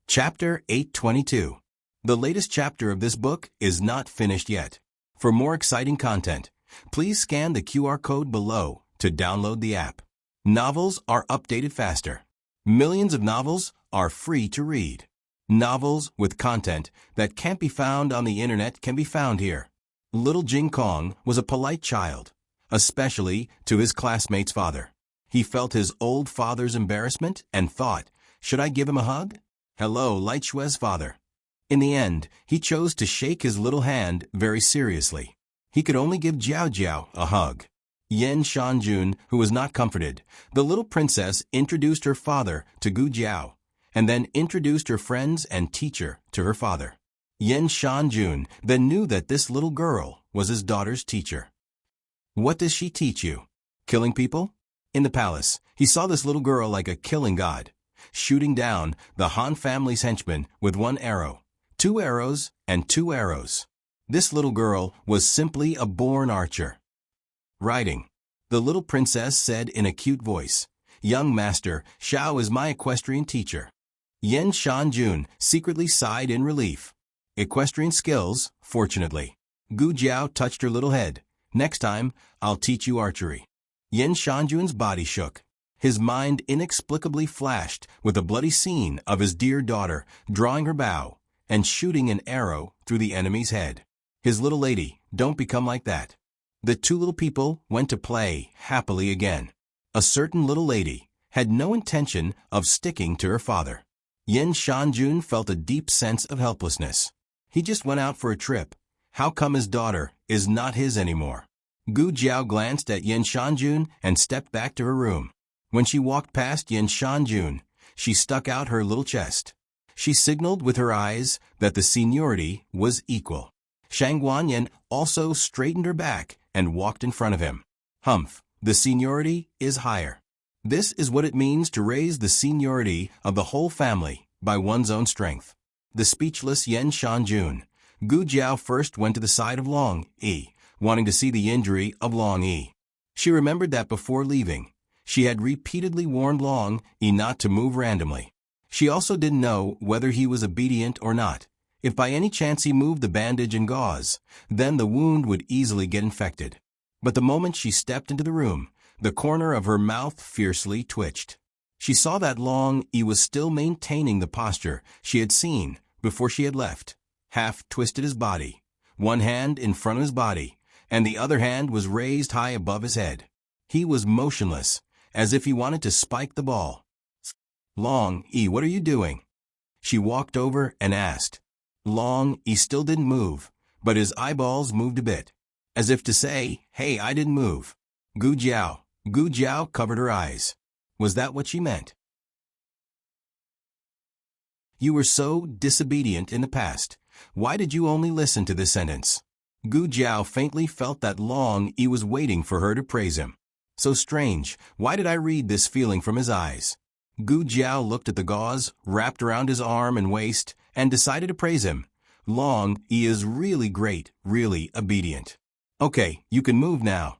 Chapter 822. The latest chapter of this book is not finished yet. For more exciting content, Please scan the QR code below to download the app. Novels are updated faster. Millions of novels are free to read. Novels with content that can't be found on the internet can be found here. Little Jing Kong was a polite child, especially to his classmate's father. He felt his old father's embarrassment and thought, should I give him a hug? Hello, Light Shue's father. In the end, he chose to shake his little hand very seriously. He could only give Jiao Jiao a hug. Yen Shanjun, who was not comforted, the little princess introduced her father to Gu Jiao, and then introduced her friends and teacher to her father. Yen Shanjun then knew that this little girl was his daughter's teacher. What does she teach you? Killing people? In the palace, he saw this little girl like a killing god, shooting down the Han family's henchmen with 1 arrow, 2 arrows, and 2 arrows. This little girl was simply a born archer. Riding. The little princess said in a cute voice, Young master, Xiao is my equestrian teacher. Yen Shanjun secretly sighed in relief. Equestrian skills, fortunately. Gu Jiao touched her little head. Next time, I'll teach you archery. Yen Shanjun's body shook. His mind inexplicably flashed with a bloody scene of his dear daughter drawing her bow and shooting an arrow through the enemy's head. His little lady, don't become like that. The 2 little people went to play happily again. A certain little lady had no intention of sticking to her father. Yen Shanjun felt a deep sense of helplessness. He just went out for a trip. How come his daughter is not his anymore? Gu Jiao glanced at Yen Shanjun and stepped back to her room. When she walked past Yen Shanjun, she stuck out her little chest. She signaled with her eyes that the seniority was equal. Shang Guanyan also straightened her back and walked in front of him. Humph, the seniority is higher. This is what it means to raise the seniority of the whole family by one's own strength. The speechless Yen Shanjun. Gu Jiao first went to the side of Long Yi, wanting to see the injury of Long Yi. She remembered that before leaving, she had repeatedly warned Long Yi not to move randomly. She also didn't know whether he was obedient or not. If by any chance he moved the bandage and gauze, then the wound would easily get infected. But the moment she stepped into the room, the corner of her mouth fiercely twitched. She saw that Long Yi was still maintaining the posture she had seen before she had left. Half twisted his body, 1 hand in front of his body, and the other hand was raised high above his head. He was motionless, as if he wanted to spike the ball. Long Yi, what are you doing? She walked over and asked. Long Yi still didn't move, but his eyeballs moved a bit, as if to say, hey, I didn't move. Gu Jiao covered her eyes. Was that what she meant? You were so disobedient in the past. Why did you only listen to this sentence? Gu Jiao faintly felt that Long Yi was waiting for her to praise him. So strange, why did I read this feeling from his eyes? Gu Jiao looked at the gauze wrapped around his arm and waist and decided to praise him. Long Yi is really great, really obedient. Okay, you can move now.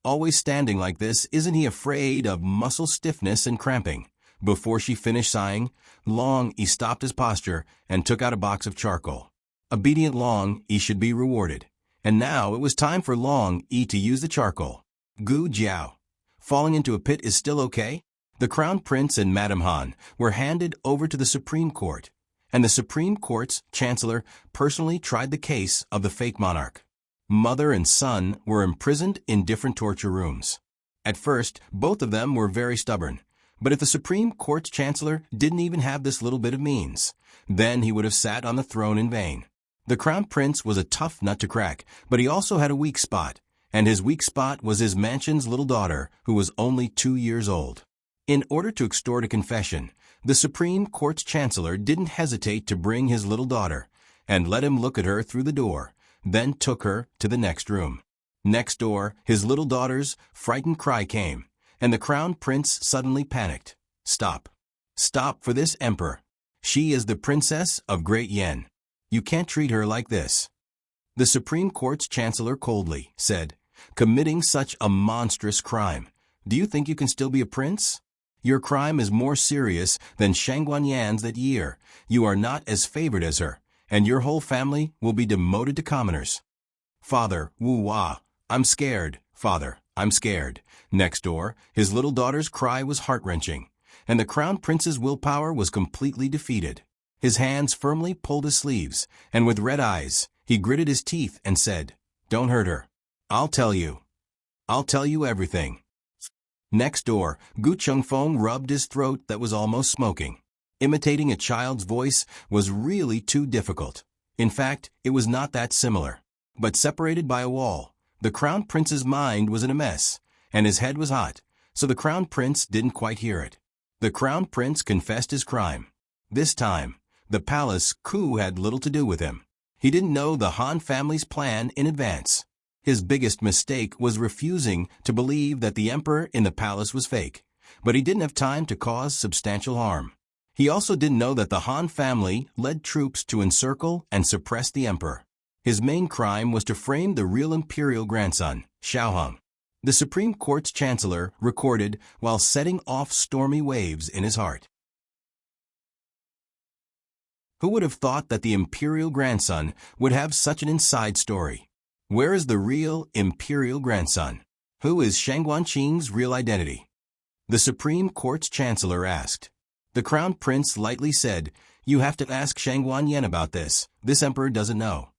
Always standing like this, isn't he afraid of muscle stiffness and cramping? Before she finished sighing, Long Yi stopped his posture and took out a box of charcoal. Obedient Long Yi should be rewarded. And now it was time for Long Yi to use the charcoal. Gu Jiao. Falling into a pit is still okay? The Crown Prince and Madame Han were handed over to the Supreme Court, and the Supreme Court's Chancellor personally tried the case of the fake monarch. Mother and son were imprisoned in different torture rooms. At first, both of them were very stubborn, but if the Supreme Court's Chancellor didn't even have this little bit of means, then he would have sat on the throne in vain. The Crown Prince was a tough nut to crack, but he also had a weak spot, and his weak spot was his mansion's little daughter, who was only 2 years old. In order to extort a confession, the Supreme Court's Chancellor didn't hesitate to bring his little daughter and let him look at her through the door, then took her to the next room. Next door, his little daughter's frightened cry came, and the Crown Prince suddenly panicked. Stop. Stop for this emperor. She is the Princess of Great Yen. You can't treat her like this. The Supreme Court's Chancellor coldly said, committing such a monstrous crime, do you think you can still be a prince? Your crime is more serious than Shang Guanyan's that year. You are not as favored as her, and your whole family will be demoted to commoners. Father, Wu Hua, "I'm scared, father, I'm scared." Next door, his little daughter's cry was heart-wrenching, and the crown prince's willpower was completely defeated. His hands firmly pulled his sleeves, and with red eyes, he gritted his teeth and said, "Don't hurt her. I'll tell you. I'll tell you everything." Next door, Gu Chengfeng rubbed his throat that was almost smoking. Imitating a child's voice was really too difficult. In fact, it was not that similar. But separated by a wall, the crown prince's mind was in a mess, and his head was hot, so the crown prince didn't quite hear it. The crown prince confessed his crime. This time, the palace coup had little to do with him. He didn't know the Han family's plan in advance. His biggest mistake was refusing to believe that the emperor in the palace was fake, but he didn't have time to cause substantial harm. He also didn't know that the Han family led troops to encircle and suppress the emperor. His main crime was to frame the real imperial grandson, Xiaoheng. The Supreme Court's chancellor recorded while setting off stormy waves in his heart. Who would have thought that the imperial grandson would have such an inside story? Where is the real imperial grandson? Who is Shang Guanqing's real identity? The Supreme Court's chancellor asked. The crown prince lightly said, "You have to ask Shang Guanyan about this. This emperor doesn't know."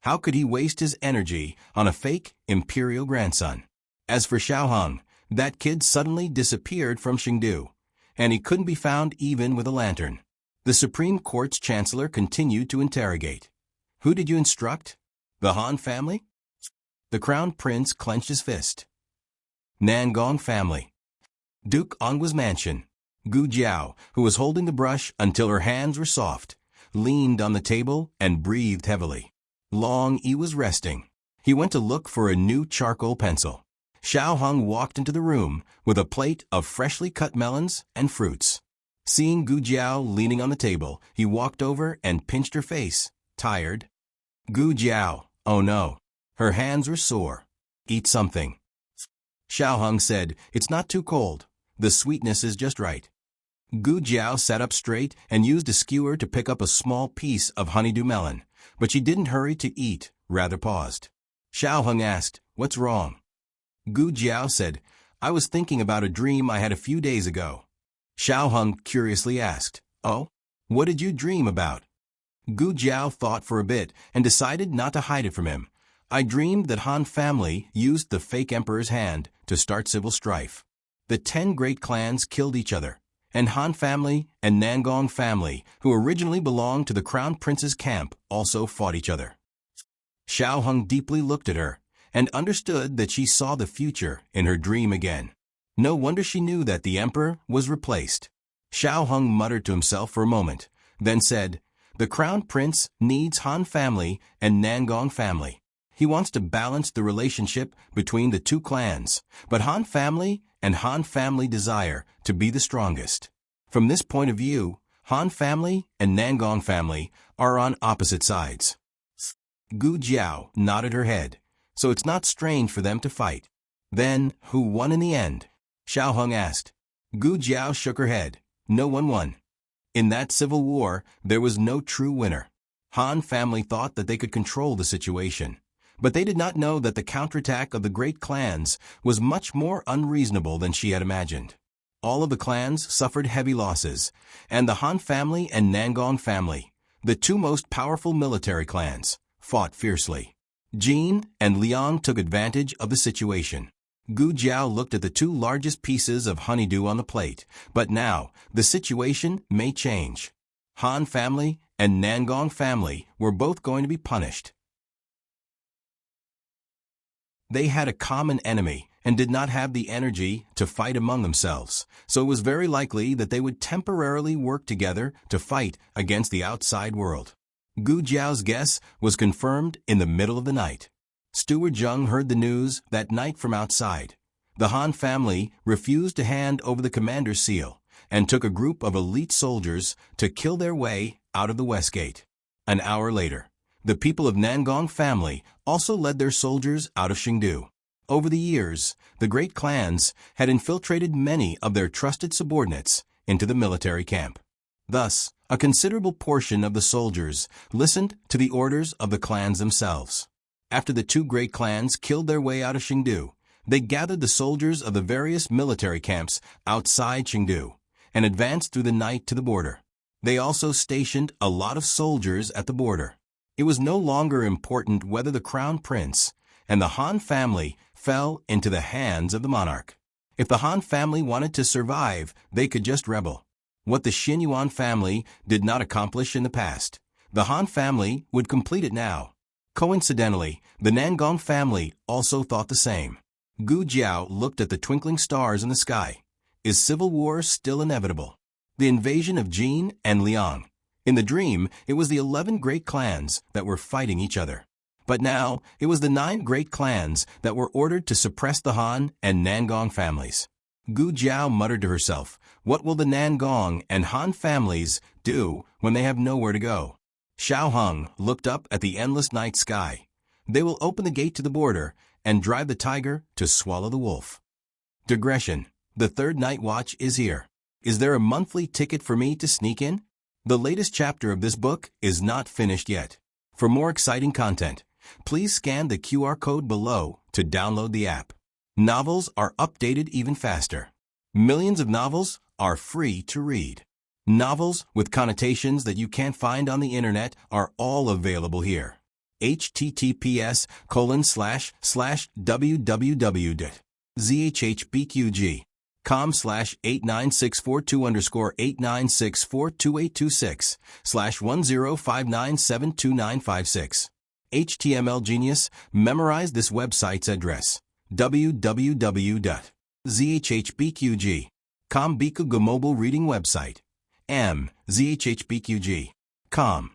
How could he waste his energy on a fake imperial grandson? As for Xiaoheng, that kid suddenly disappeared from Chengdu, and he couldn't be found even with a lantern. The Supreme Court's chancellor continued to interrogate. "Who did you instruct? The Han family?" The crown prince clenched his fist. "Nangong family. Duke Ongwa's mansion." Gu Jiao, who was holding the brush until her hands were soft, leaned on the table and breathed heavily. Long Yi was resting. He went to look for a new charcoal pencil. Xiaoheng walked into the room with a plate of freshly cut melons and fruits. Seeing Gu Jiao leaning on the table, he walked over and pinched her face, tired. "Gu Jiao, oh no." Her hands were sore. "Eat something." Xiaoheng said, "It's not too cold. The sweetness is just right." Gu Jiao sat up straight and used a skewer to pick up a small piece of honeydew melon, but she didn't hurry to eat, rather paused. Xiaoheng asked, "What's wrong?" Gu Jiao said, "I was thinking about a dream I had a few days ago." Xiaoheng curiously asked, "Oh? What did you dream about?" Gu Jiao thought for a bit and decided not to hide it from him. "I dreamed that Han family used the fake emperor's hand to start civil strife. The 10 great clans killed each other, and Han family and Nangong family, who originally belonged to the crown prince's camp, also fought each other." Xiaoheng deeply looked at her and understood that she saw the future in her dream again. No wonder she knew that the emperor was replaced. Xiaoheng muttered to himself for a moment, then said, "The crown prince needs Han family and Nangong family. He wants to balance the relationship between the two clans, but Han family and Han family desire to be the strongest. From this point of view, Han family and Nangong family are on opposite sides." Gu Jiao nodded her head, "So it's not strange for them to fight." "Then, who won in the end?" Xiaoheng asked. Gu Jiao shook her head. "No one won. In that civil war, there was no true winner. Han family thought that they could control the situation, but they did not know that the counterattack of the great clans was much more unreasonable than she had imagined. All of the clans suffered heavy losses, and the Han family and Nangong family, the two most powerful military clans, fought fiercely. Jin and Liang took advantage of the situation. Gu Jiao looked at the 2 largest pieces of honeydew on the plate, but now the situation may change. Han family and Nangong family were both going to be punished. They had a common enemy and did not have the energy to fight among themselves, so it was very likely that they would temporarily work together to fight against the outside world. Gu Jiao's guess was confirmed in the middle of the night. Steward Zheng heard the news that night from outside. The Han family refused to hand over the commander's seal and took a group of elite soldiers to kill their way out of the West Gate. An hour later, the people of Nangong family also led their soldiers out of Chengdu. Over the years, the great clans had infiltrated many of their trusted subordinates into the military camp. Thus, a considerable portion of the soldiers listened to the orders of the clans themselves. After the two great clans killed their way out of Chengdu, they gathered the soldiers of the various military camps outside Chengdu and advanced through the night to the border. They also stationed a lot of soldiers at the border. It was no longer important whether the crown prince and the Han family fell into the hands of the monarch. If the Han family wanted to survive, they could just rebel. What the Xinyuan family did not accomplish in the past, the Han family would complete it now. Coincidentally, the Nangong family also thought the same. Gu Jiao looked at the twinkling stars in the sky. Is civil war still inevitable? The invasion of Jin and Liang. In the dream, it was the 11 great clans that were fighting each other. But now, it was the 9 great clans that were ordered to suppress the Han and Nangong families. Gu Jiao muttered to herself, what will the Nangong and Han families do when they have nowhere to go? Xiao Heng looked up at the endless night sky. They will open the gate to the border and drive the tiger to swallow the wolf. Digression. The third night watch is here. Is there a monthly ticket for me to sneak in? The latest chapter of this book is not finished yet. For more exciting content, please scan the QR code below to download the app. Novels are updated even faster. Millions of novels are free to read. Novels with connotations that you can't find on the internet are all available here. https://www.zhbqg.com/8964-2_8966/1059722956. HTML Genius, memorize this website's address. www.zhbqg.com Bikuga mobile reading website. zhbqg.com.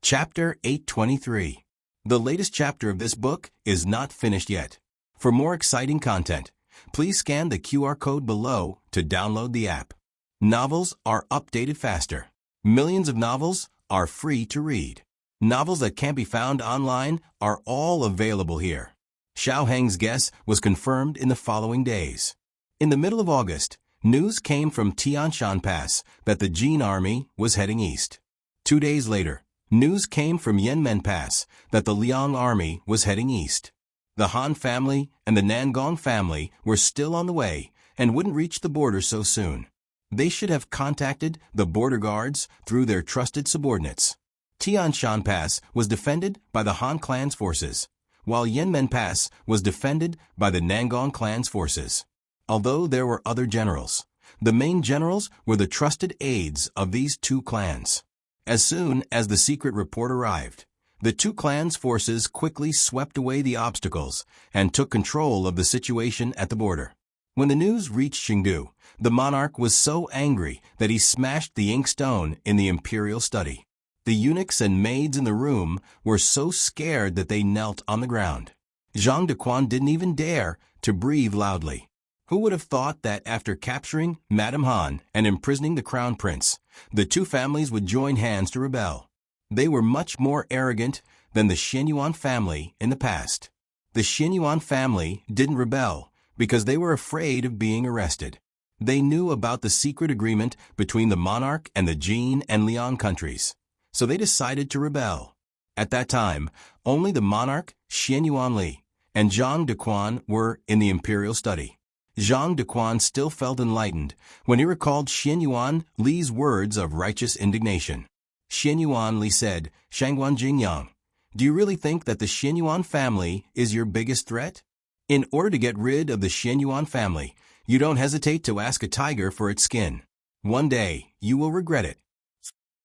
Chapter 823. The latest chapter of this book is not finished yet. For more exciting content, please scan the QR code below to download the app. Novels are updated faster. Millions of novels are free to read. Novels that can't be found online are all available here. Xiao Heng's guess was confirmed in the following days. In the middle of August, news came from Tian Shan Pass that the Jin army was heading east. 2 days later, news came from Yanmen Pass that the Liang army was heading east. The Han family and the Nangong family were still on the way and wouldn't reach the border so soon. They should have contacted the border guards through their trusted subordinates. Tian Shan Pass was defended by the Han clan's forces, while Yanmen Pass was defended by the Nangong clan's forces. Although there were other generals, the main generals were the trusted aides of these two clans. As soon as the secret report arrived, the two clans' forces quickly swept away the obstacles and took control of the situation at the border. When the news reached Chengdu, the monarch was so angry that he smashed the inkstone in the imperial study. The eunuchs and maids in the room were so scared that they knelt on the ground. Zhang Dequan didn't even dare to breathe loudly. Who would have thought that after capturing Madame Han and imprisoning the crown prince, the two families would join hands to rebel? They were much more arrogant than the Xinyuan family in the past. The Xinyuan family didn't rebel because they were afraid of being arrested. They knew about the secret agreement between the monarch and the Jin and Liang countries, so they decided to rebel. At that time, only the monarch, Xinyuan Li, and Zhang Dequan were in the imperial study. Zhang Dequan still felt enlightened when he recalled Xinyuan Li's words of righteous indignation. Xinyuan Li said, "Shangguan Jingyang, do you really think that the Xinyuan family is your biggest threat? In order to get rid of the Xinyuan family, you don't hesitate to ask a tiger for its skin. One day, you will regret it."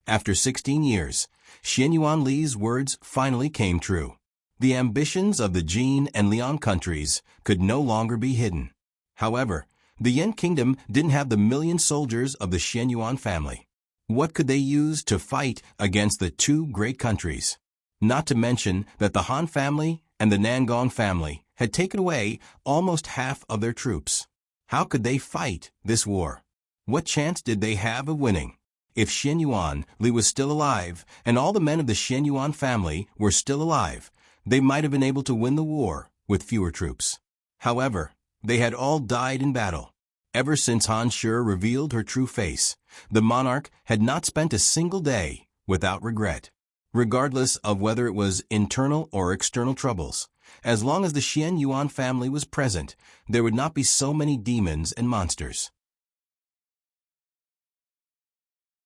After 16 years, Xinyuan Li's words finally came true. The ambitions of the Jin and Liang countries could no longer be hidden. However, the Yan kingdom didn't have the million soldiers of the Xinyuan family. What could they use to fight against the two great countries? Not to mention that the Han family and the Nangong family had taken away almost half of their troops. How could they fight this war? What chance did they have of winning? If Xinyuan Li was still alive and all the men of the Xinyuan family were still alive, they might have been able to win the war with fewer troops. However, they had all died in battle. Ever since Han Shi revealed her true face, the monarch had not spent a single day without regret. Regardless of whether it was internal or external troubles, as long as the Xian Yuan family was present, there would not be so many demons and monsters.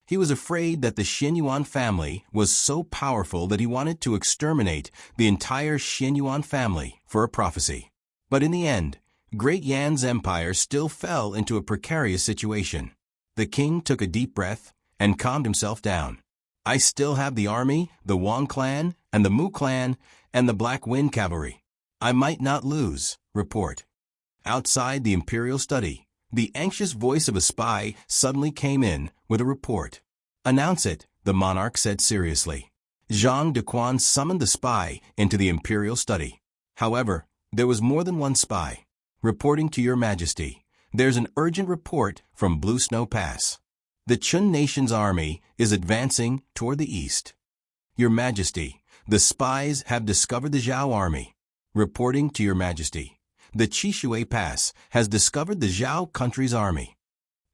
He was afraid that the Xian Yuan family was so powerful that he wanted to exterminate the entire Xian Yuan family for a prophecy. But in the end, Great Yan's empire still fell into a precarious situation. The king took a deep breath and calmed himself down. I still have the army, the Wang clan, and the Mu clan, and the Black Wind cavalry. I might not lose. Report. Outside the imperial study, the anxious voice of a spy suddenly came in with a report. Announce it, the monarch said seriously. Zhang Dequan summoned the spy into the imperial study. However, there was more than one spy. Reporting to your majesty, there's an urgent report from Blue Snow Pass. The Chun nation's army is advancing toward the east. Your majesty, the spies have discovered the Zhao army. Reporting to your majesty, the Chishui Pass has discovered the Zhao country's army.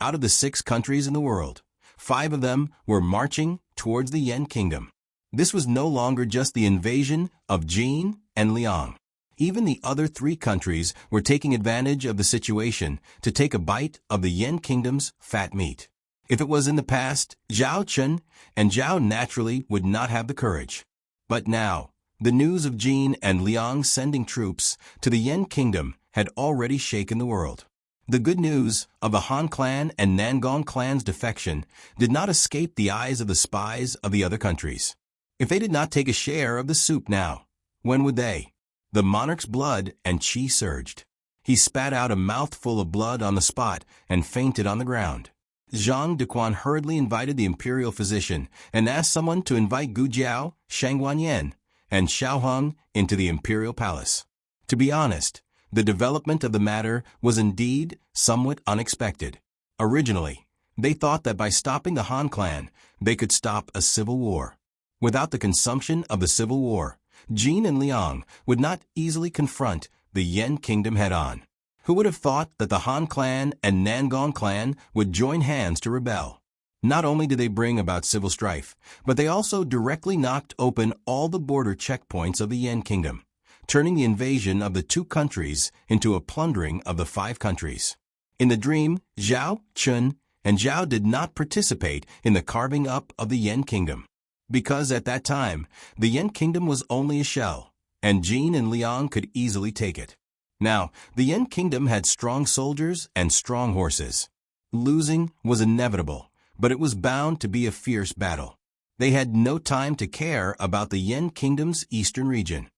Out of the 6 countries in the world, 5 of them were marching towards the Yan kingdom. This was no longer just the invasion of Jin and Liang. Even the other 3 countries were taking advantage of the situation to take a bite of the Yan kingdom's fat meat. If it was in the past, Zhao Chun and Zhao naturally would not have the courage. But now, the news of Jin and Liang sending troops to the Yan kingdom had already shaken the world. The good news of the Han clan and Nangong clan's defection did not escape the eyes of the spies of the other countries. If they did not take a share of the soup now, when would they? The monarch's blood and qi surged. He spat out a mouthful of blood on the spot and fainted on the ground. Zhang Dequan hurriedly invited the imperial physician and asked someone to invite Gu Jiao, Shang Wanyan, and Xiao Heng into the imperial palace. To be honest, the development of the matter was indeed somewhat unexpected. Originally, they thought that by stopping the Han clan, they could stop a civil war. Without the consumption of the civil war, Jin and Liang would not easily confront the Yan kingdom head-on. Who would have thought that the Han clan and Nangong clan would join hands to rebel? Not only did they bring about civil strife, but they also directly knocked open all the border checkpoints of the Yan kingdom, turning the invasion of the 2 countries into a plundering of the 5 countries. In the dream, Zhao, Chun, and Zhao did not participate in the carving up of the Yan kingdom. Because at that time, the Yan kingdom was only a shell, and Jin and Liang could easily take it. Now, the Yan kingdom had strong soldiers and strong horses. Losing was inevitable, but it was bound to be a fierce battle. They had no time to care about the Yan kingdom's eastern region.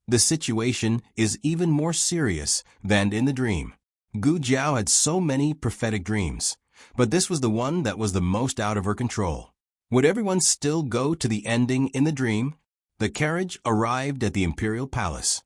The situation is even more serious than in the dream. Gu Jiao had so many prophetic dreams, but this was the one that was the most out of her control. Would everyone still go to the ending in the dream? The carriage arrived at the imperial palace.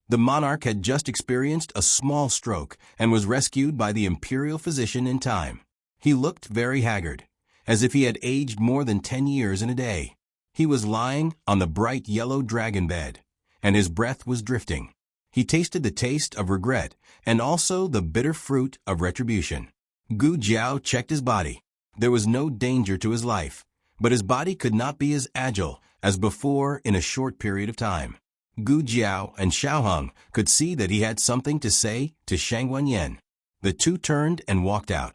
The monarch had just experienced a small stroke and was rescued by the imperial physician in time. He looked very haggard, as if he had aged more than 10 years in a day. He was lying on the bright yellow dragon bed, and his breath was drifting. He tasted the taste of regret and also the bitter fruit of retribution. Gu Jiao checked his body. There was no danger to his life, but his body could not be as agile as before in a short period of time. Gu Jiao and Xiao Heng could see that he had something to say to Shang Wanyan. The 2 turned and walked out.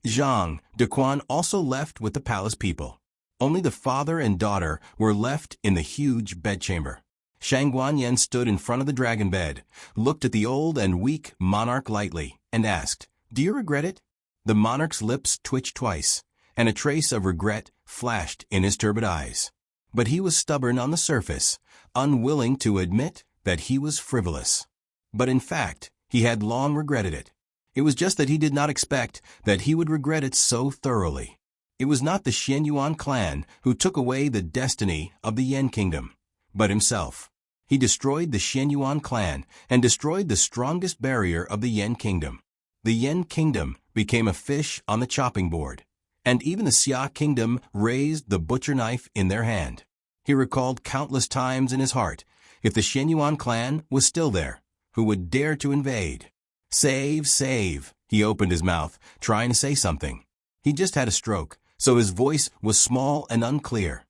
Zhang Dequan also left with the palace people. Only the father and daughter were left in the huge bedchamber. Shang Wanyan stood in front of the dragon bed, looked at the old and weak monarch lightly, and asked, "Do you regret it?" The monarch's lips twitched twice, and a trace of regret flashed in his turbid eyes. But he was stubborn on the surface, unwilling to admit that he was frivolous. But in fact, he had long regretted it. It was just that he did not expect that he would regret it so thoroughly. It was not the Xian Yuan clan who took away the destiny of the Yan kingdom, but himself. He destroyed the Xian Yuan clan and destroyed the strongest barrier of the Yan kingdom. The Yan kingdom became a fish on the chopping board, and even the Xia kingdom raised the butcher knife in their hand. He recalled countless times in his heart, if the Xian Yuan clan was still there, who would dare to invade? Save, save. He opened his mouth, trying to say something. He just had a stroke, so his voice was small and unclear.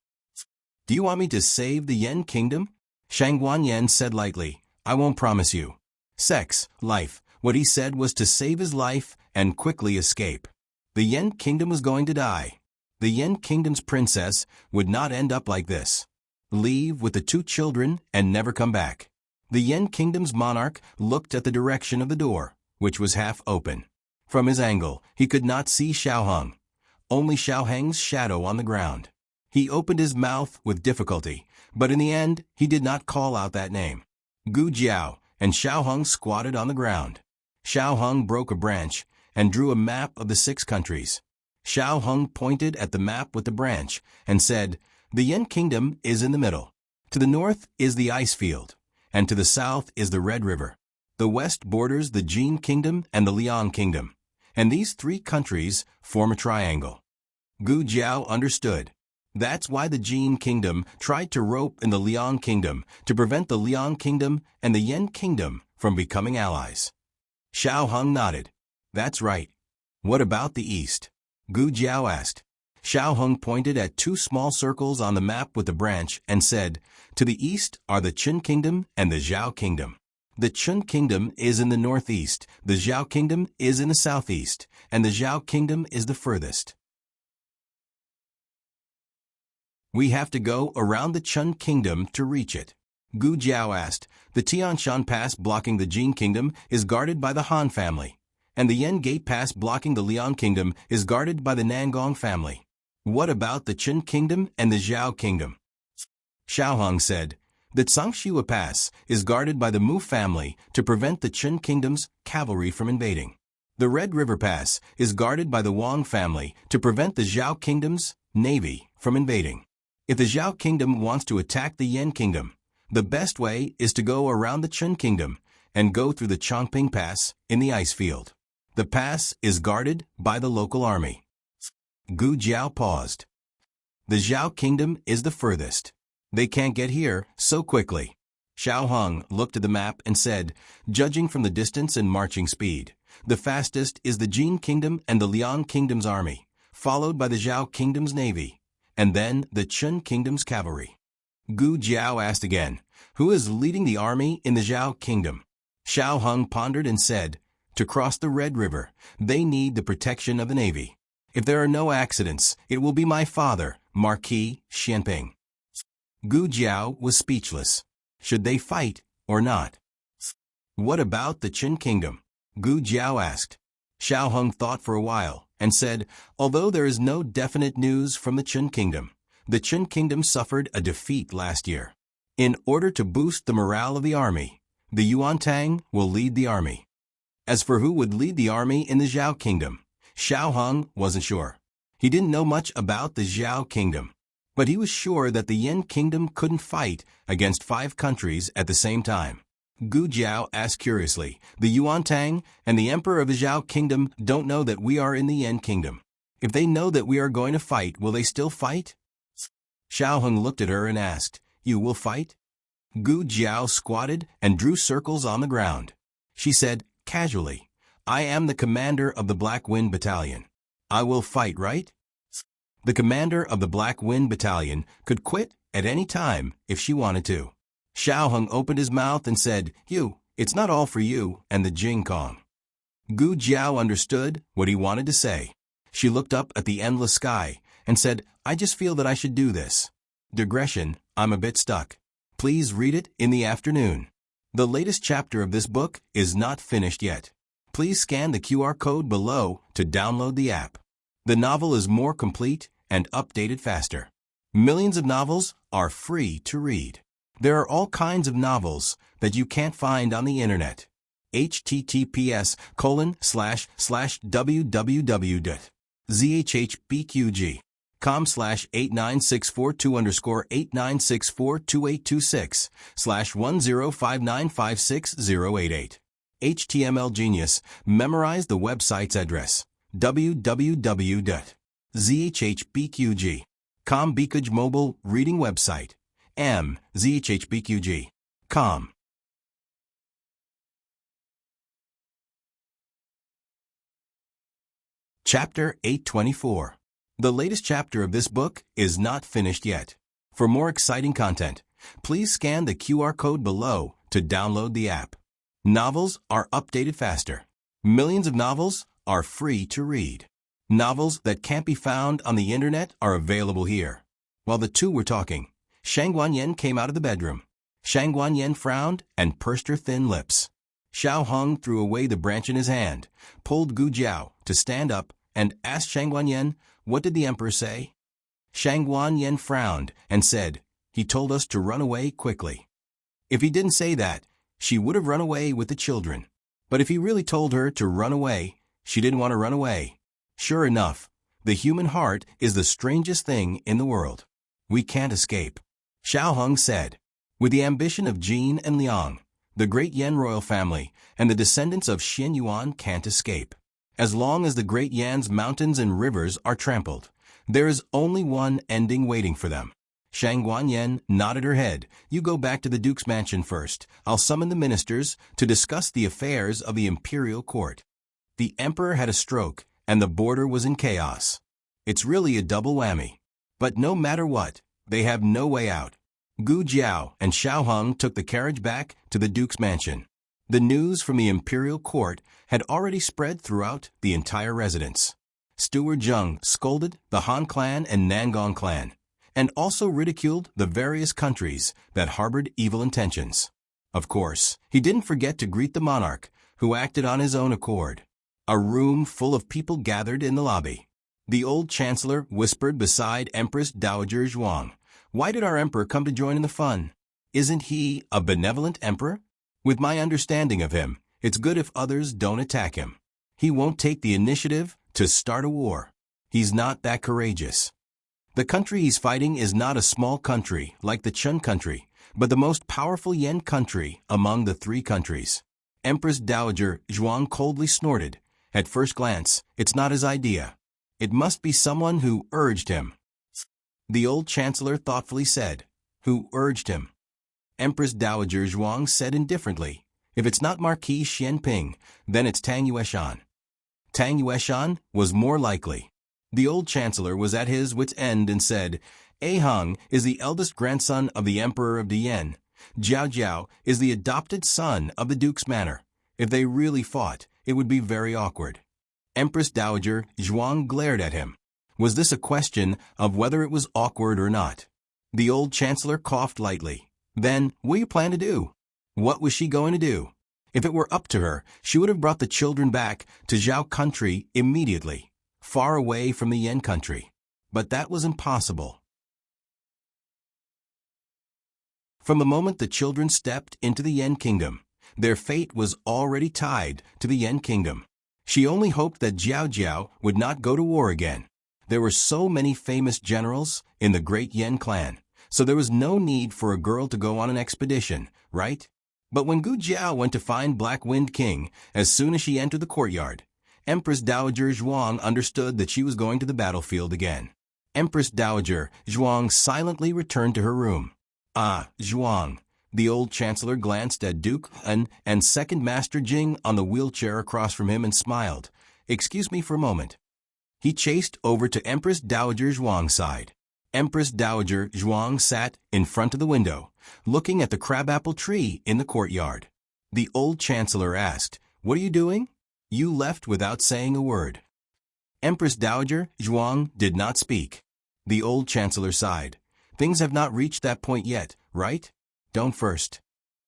Do you want me to save the Yen Kingdom? Shang Guanyan said lightly. I won't promise you. Sex, life. What he said was to save his life and quickly escape. The Yen Kingdom was going to die. The Yen Kingdom's princess would not end up like this. Leave with the 2 children and never come back. The Yen Kingdom's monarch looked at the direction of the door, which was half open. From his angle, he could not see Xiao Heng, only Xiao Heng's shadow on the ground. He opened his mouth with difficulty, but in the end, he did not call out that name. Gu Jiao and Xiao Heng squatted on the ground. Xiao Heng broke a branch and drew a map of the 6 countries. Xiao Heng pointed at the map with the branch and said, The Yen Kingdom is in the middle. To the north is the ice field, and to the south is the Red River. The west borders the Jin Kingdom and the Liang Kingdom, and these 3 countries form a triangle. Gu Jiao understood. That's why the Jin Kingdom tried to rope in the Liang Kingdom to prevent the Liang Kingdom and the Yen Kingdom from becoming allies. Xiao Heng nodded. That's right. What about the east? Gu Jiao asked. Xiao Heng pointed at 2 small circles on the map with the branch and said, To the east are the Qin Kingdom and the Zhao Kingdom. The Qin Kingdom is in the northeast, the Zhao Kingdom is in the southeast, and the Zhao Kingdom is the furthest. We have to go around the Qin Kingdom to reach it. Gu Jiao asked. The Tianshan Pass blocking the Jin Kingdom is guarded by the Han family, and the Yen Gate Pass blocking the Liang Kingdom is guarded by the Nangong family. What about the Qin Kingdom and the Zhao Kingdom? Xiao Heng said. The Tsangshua Pass is guarded by the Mu family to prevent the Qin Kingdom's cavalry from invading. The Red River Pass is guarded by the Wang family to prevent the Zhao Kingdom's navy from invading. If the Zhao Kingdom wants to attack the Yen Kingdom, the best way is to go around the Qin Kingdom and go through the Chongping Pass in the ice field. The pass is guarded by the local army. Gu Jiao paused. The Zhao Kingdom is the furthest. They can't get here so quickly. Xiao Heng looked at the map and said, Judging from the distance and marching speed, the fastest is the Jin Kingdom and the Liang Kingdom's army, followed by the Zhao Kingdom's navy, and then the Qin Kingdom's cavalry. Gu Jiao asked again, Who is leading the army in the Zhao Kingdom? Xiao Heng pondered and said, To cross the Red River, they need the protection of the navy. If there are no accidents, it will be my father, Marquis Xianping. Gu Jiao was speechless. Should they fight or not? What about the Qin Kingdom? Gu Jiao asked. Xiao Heng thought for a while and said, Although there is no definite news from the Qin Kingdom suffered a defeat last year. In order to boost the morale of the army, the Yuan Tang will lead the army. As for who would lead the army in the Zhao Kingdom, Xiao Heng wasn't sure. He didn't know much about the Zhao Kingdom, but he was sure that the Yen Kingdom couldn't fight against 5 countries at the same time. Gu Jiao asked curiously, The Yuan Tang and the Emperor of the Zhao Kingdom don't know that we are in the Yen Kingdom. If they know that we are going to fight, will they still fight? Xiao Heng looked at her and asked, You will fight? Gu Jiao squatted and drew circles on the ground. She said, casually, I am the commander of the Black Wind Battalion. I will fight, right? The commander of the Black Wind Battalion could quit at any time if she wanted to. Xiao Heng opened his mouth and said, It's not all for you and the Jing Kong. Gu Jiao understood what he wanted to say. She looked up at the endless sky and said, I just feel that I should do this. Digression, I'm a bit stuck. Please read it in the afternoon. The latest chapter of this book is not finished yet. Please scan the QR code below to download the app. The novel is more complete and updated faster. Millions of novels are free to read. There are all kinds of novels that you can't find on the internet. https://www.zhpqg.com/8964-2_896/1059560888. HTML Genius, memorize the website's address. www.zhpqg.com Bikaj mobile reading website. zhpqg.com Chapter 824. The latest chapter of this book is not finished yet. For more exciting content, please scan the QR code below to download the app. Novels are updated faster. Millions of novels are free to read. Novels that can't be found on the internet are available here. While the two were talking, Shang Guanyin came out of the bedroom. Shang Guanyin frowned and pursed her thin lips. Xiao Hong threw away the branch in his hand, pulled Gu Jiao to stand up, and asked Shang Guanyin, "What did the emperor say?" Shang Guanyin frowned and said, "He told us to run away quickly." If he didn't say that, she would have run away with the children. But if he really told her to run away, she didn't want to run away. Sure enough, the human heart is the strangest thing in the world. We can't escape. Xiao Hong said. With the ambition of Jin and Liang, the great Yan royal family and the descendants of Xin Yuan can't escape. As long as the great Yan's mountains and rivers are trampled, there is only one ending waiting for them. Shang Guanyin nodded her head. "You go back to the Duke's mansion first. I'll summon the ministers to discuss the affairs of the imperial court." The emperor had a stroke, and the border was in chaos. It's really a double whammy. But no matter what, they have no way out. Gu Jiao and Xiao Hong took the carriage back to the Duke's mansion. The news from the imperial court had already spread throughout the entire residence. Steward Zheng scolded the Han clan and Nangong clan, and also ridiculed the various countries that harbored evil intentions. Of course, he didn't forget to greet the monarch, who acted on his own accord. A room full of people gathered in the lobby. The old chancellor whispered beside Empress Dowager Zhuang, "Why did our emperor come to join in the fun? Isn't he a benevolent emperor? With my understanding of him, it's good if others don't attack him. He won't take the initiative to start a war. He's not that courageous." The country he's fighting is not a small country like the Chun country, but the most powerful Yan country among the three countries. Empress Dowager Zhuang coldly snorted. At first glance, it's not his idea. It must be someone who urged him. The old chancellor thoughtfully said, "Who urged him?" Empress Dowager Zhuang said indifferently, "If it's not Marquis Xianping, then it's Tang Yueshan." Tang Yueshan was more likely. The old chancellor was at his wits' end and said, "A Heng is the eldest grandson of the emperor of Dian. Jiao Jiao is the adopted son of the duke's manor. If they really fought, it would be very awkward." Empress Dowager Zhuang glared at him. Was this a question of whether it was awkward or not? The old chancellor coughed lightly. Then, what do you plan to do? What was she going to do? If it were up to her, she would have brought the children back to Zhao country immediately, far away from the Yan country. But that was impossible. From the moment the children stepped into the Yan kingdom, their fate was already tied to the Yan kingdom. She only hoped that Jiao Jiao would not go to war again. There were so many famous generals in the great Yan clan, so there was no need for a girl to go on an expedition, right? But when Gu Jiao went to find Black Wind King, as soon as she entered the courtyard, Empress Dowager Zhuang understood that she was going to the battlefield again. Empress Dowager Zhuang silently returned to her room. "Ah, Zhuang." The old chancellor glanced at Duke An and Second Master Jing on the wheelchair across from him and smiled. "Excuse me for a moment." He chased over to Empress Dowager Zhuang's side. Empress Dowager Zhuang sat in front of the window, looking at the crabapple tree in the courtyard. The old chancellor asked, "What are you doing? You left without saying a word." Empress Dowager Zhuang did not speak. The old chancellor sighed. "Things have not reached that point yet, right? Don't first."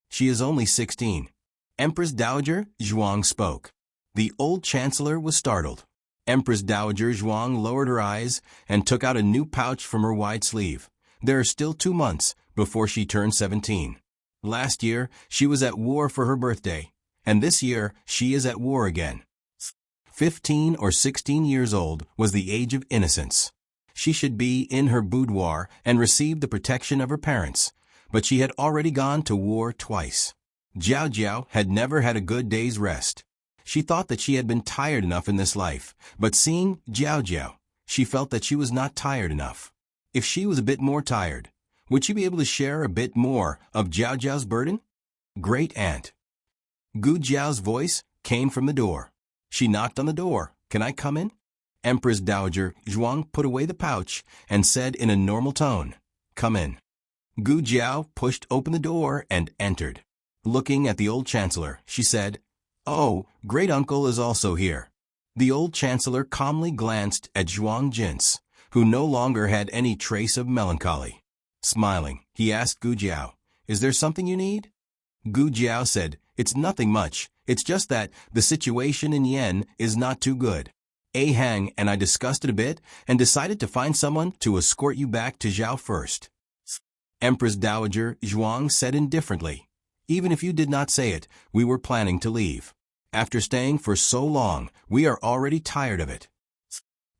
"She is only 16. Empress Dowager Zhuang spoke. The old chancellor was startled. Empress Dowager Zhuang lowered her eyes and took out a new pouch from her wide sleeve. There are still 2 months before she turns 17. Last year, she was at war for her birthday, and this year she is at war again. 15 or 16 years old was the age of innocence. She should be in her boudoir and receive the protection of her parents, but she had already gone to war twice. Jiao Jiao had never had a good day's rest. She thought that she had been tired enough in this life, but seeing Jiao Jiao, she felt that she was not tired enough. If she was a bit more tired, would she be able to share a bit more of Jiao Jiao's burden? Great aunt. Gu Jiao's voice came from the door. She knocked on the door. "Can I come in?" Empress Dowager Zhuang put away the pouch and said in a normal tone, "Come in." Gu Jiao pushed open the door and entered. Looking at the old chancellor, she said, "Oh, great uncle is also here." The old chancellor calmly glanced at Zhuang Jin's, who no longer had any trace of melancholy. Smiling, he asked Gu Jiao, "Is there something you need?" Gu Jiao said, "It's nothing much. It's just that the situation in Yen is not too good. A Hang and I discussed it a bit and decided to find someone to escort you back to Zhao first." Empress Dowager Zhuang said indifferently, "Even if you did not say it, we were planning to leave. After staying for so long, we are already tired of it."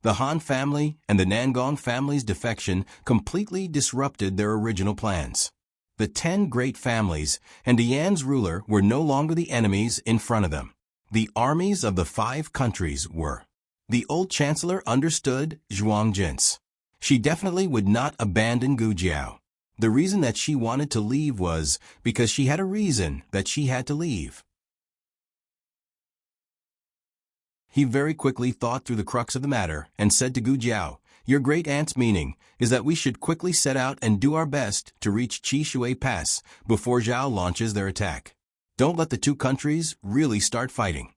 The Han family and the Nangong family's defection completely disrupted their original plans. The 10 great families and Yan's ruler were no longer the enemies in front of them. The armies of the 5 countries were. The old chancellor understood Zhuang Jin's. She definitely would not abandon Gu Jiao. The reason that she wanted to leave was because she had a reason that she had to leave. He very quickly thought through the crux of the matter and said to Gu Jiao, "Your great aunt's meaning is that we should quickly set out and do our best to reach Qishui Pass before Zhao launches their attack. Don't let the 2 countries really start fighting."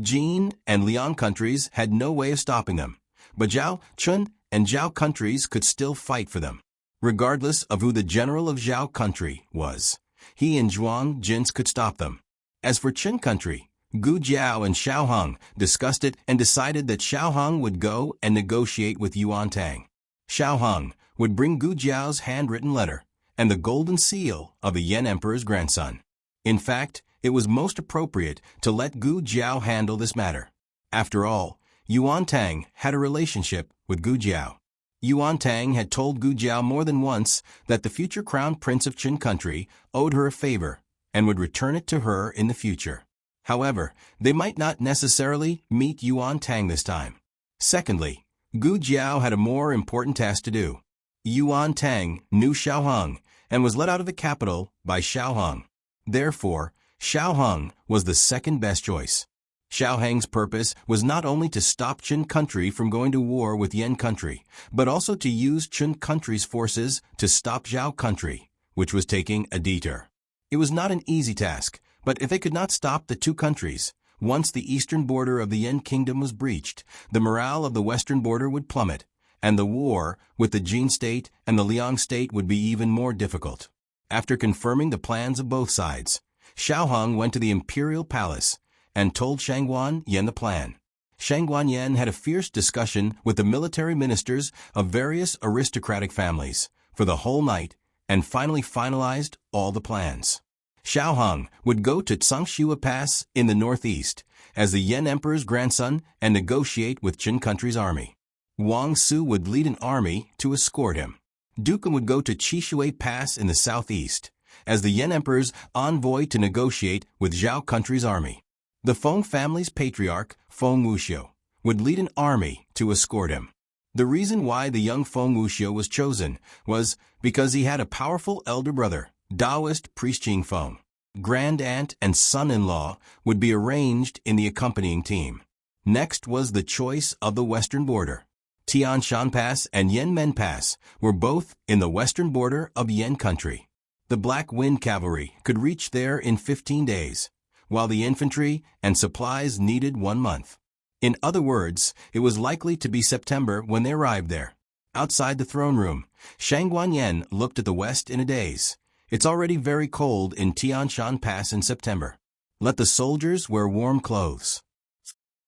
Jin and Liang countries had no way of stopping them, but Zhao, Chun, and Zhao countries could still fight for them. Regardless of who the general of Zhao country was, he and Zhuang Jin's could stop them. As for Qin country, Gu Jiao and Xiao Heng discussed it and decided that Xiao Heng would go and negotiate with Yuan Tang. Xiao Heng would bring Gu Jiao's handwritten letter and the golden seal of the Yan Emperor's grandson. In fact, it was most appropriate to let Gu Jiao handle this matter. After all, Yuan Tang had a relationship with Gu Jiao. Yuan Tang had told Gu Jiao more than once that the future crown prince of Qin country owed her a favor and would return it to her in the future. However, they might not necessarily meet Yuan Tang this time. Secondly, Gu Jiao had a more important task to do. Yuan Tang knew Xiao Heng and was let out of the capital by Xiao Heng. Therefore, Xiao Heng was the second best choice. Xiao Heng's purpose was not only to stop Qin country from going to war with Yan country, but also to use Qin country's forces to stop Zhao country, which was taking a detour. It was not an easy task, but if they could not stop the 2 countries, once the eastern border of the Yan kingdom was breached, the morale of the western border would plummet, and the war with the Jin state and the Liang state would be even more difficult. After confirming the plans of both sides, Xiao Heng went to the imperial palace and told Shangguan Yan the plan. Shangguan Yan had a fierce discussion with the military ministers of various aristocratic families for the whole night and finally finalized all the plans. Xiao Heng would go to Tsangshua Pass in the northeast as the Yan Emperor's grandson and negotiate with Qin country's army. Wang Su would lead an army to escort him. Dukan would go to Qishui Pass in the southeast as the Yan Emperor's envoy to negotiate with Zhao country's army. The Feng family's patriarch, Feng Wuxiu, would lead an army to escort him. The reason why the young Feng Wuxiu was chosen was because he had a powerful elder brother, Taoist priest Jing Feng. Grand aunt and son-in-law would be arranged in the accompanying team. Next was the choice of the western border. Tian Shan Pass and Yanmen Pass were both in the western border of Yan country. The Black Wind Cavalry could reach there in 15 days, while the infantry and supplies needed 1 month. In other words, it was likely to be September when they arrived there. Outside the throne room, Shangguan Yan looked at the west in a daze. It's already very cold in Tian Shan Pass in September. Let the soldiers wear warm clothes.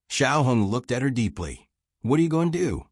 Xiao Heng looked at her deeply. What are you going to do?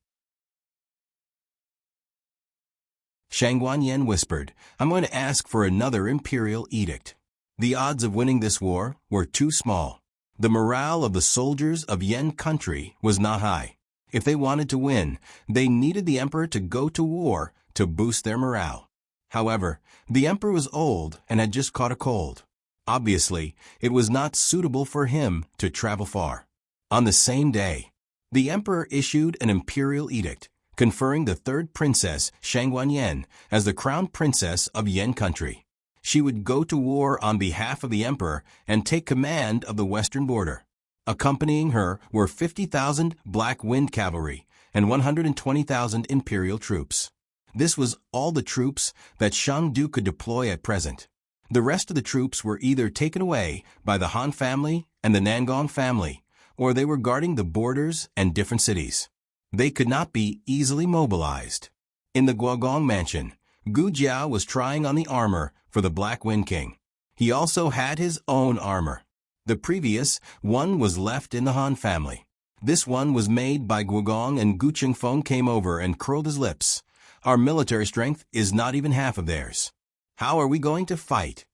Shangguan Yan whispered, I'm going to ask for another imperial edict. The odds of winning this war were too small. The morale of the soldiers of Yan country was not high. If they wanted to win, they needed the emperor to go to war to boost their morale. However, the emperor was old and had just caught a cold. Obviously, it was not suitable for him to travel far. On the same day, the emperor issued an imperial edict, conferring the third princess, Shangguan Yan, as the crown princess of Yan country. She would go to war on behalf of the emperor and take command of the western border. Accompanying her were 50,000 Black Wind Cavalry and 120,000 Imperial troops. This was all the troops that Shangdu could deploy at present. The rest of the troops were either taken away by the Han family and the Nangong family, or they were guarding the borders and different cities. They could not be easily mobilized. In the Guogong mansion, Gu Jiao was trying on the armor for the Black Wind King. He also had his own armor. The previous one was left in the Han family. This one was made by Guogong, and Gu Qingfeng came over and curled his lips. Our military strength is not even half of theirs. How are we going to fight?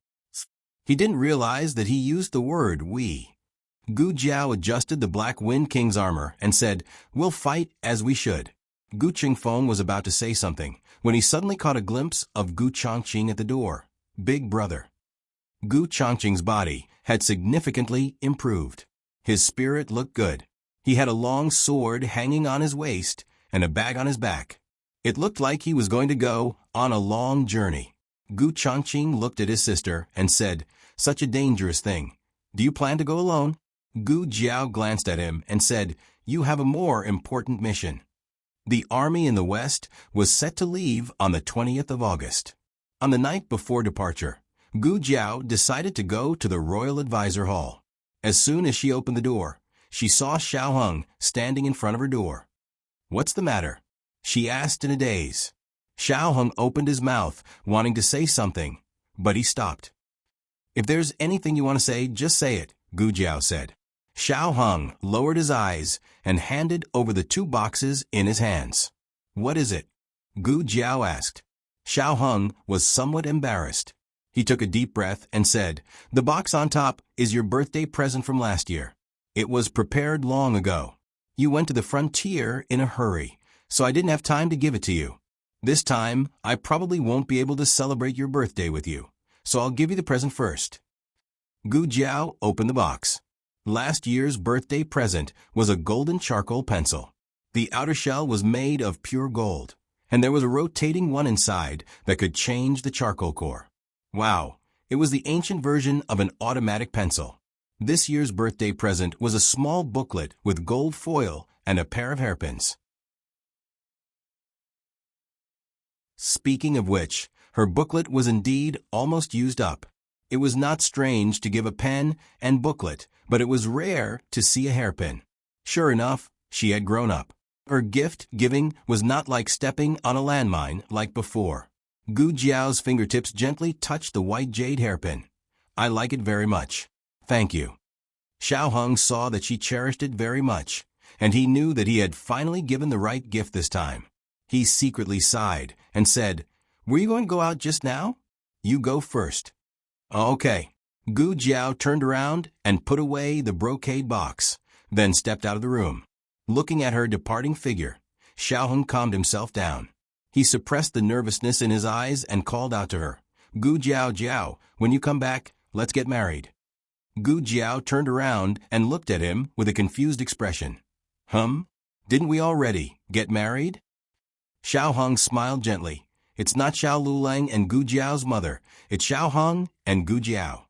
He didn't realize that he used the word we. Gu Jiao adjusted the Black Wind King's armor and said, "We'll fight as we should." Gu Qingfeng was about to say something when he suddenly caught a glimpse of Gu Chongqing at the door. Big brother. Gu Chongqing's body had significantly improved. His spirit looked good. He had a long sword hanging on his waist and a bag on his back. It looked like he was going to go on a long journey. Gu Chongqing looked at his sister and said, "Such a dangerous thing. Do you plan to go alone?" Gu Jiao glanced at him and said, "You have a more important mission." The army in the west was set to leave on the 20th of August. On the night before departure, Gu Jiao decided to go to the Royal Advisor Hall. As soon as she opened the door, she saw Xiao Hung standing in front of her door. "What's the matter?" she asked in a daze. Xiao Hung opened his mouth, wanting to say something, but he stopped. "If there's anything you want to say, just say it," Gu Jiao said. Xiao Hung lowered his eyes and handed over the 2 boxes in his hands. "What is it?" Gu Jiao asked. Xiao Hung was somewhat embarrassed. He took a deep breath and said, "The box on top is your birthday present from last year. It was prepared long ago. You went to the frontier in a hurry, so I didn't have time to give it to you. This time, I probably won't be able to celebrate your birthday with you, so I'll give you the present first." Gu Jiao opened the box. Last year's birthday present was a golden charcoal pencil. The outer shell was made of pure gold, and there was a rotating one inside that could change the charcoal core. Wow, it was the ancient version of an automatic pencil. This year's birthday present was a small booklet with gold foil and a pair of hairpins. Speaking of which, her booklet was indeed almost used up. It was not strange to give a pen and booklet, but it was rare to see a hairpin. Sure enough, she had grown up. Her gift-giving was not like stepping on a landmine like before. Gu Jiao's fingertips gently touched the white jade hairpin. "I like it very much. Thank you." Xiao Hung saw that she cherished it very much, and he knew that he had finally given the right gift this time. He secretly sighed and said, "Were you going to go out just now? You go first." "Okay." Gu Jiao turned around and put away the brocade box, then stepped out of the room. Looking at her departing figure, Xiao Hung calmed himself down. He suppressed the nervousness in his eyes and called out to her, "Gu Jiao Jiao, when you come back, let's get married." Gu Jiao turned around and looked at him with a confused expression. Didn't we already get married?" Xiao Hung smiled gently. "It's not Xiao Lulang and Gu Jiao's mother. It's Xiao Hung and Gu Jiao.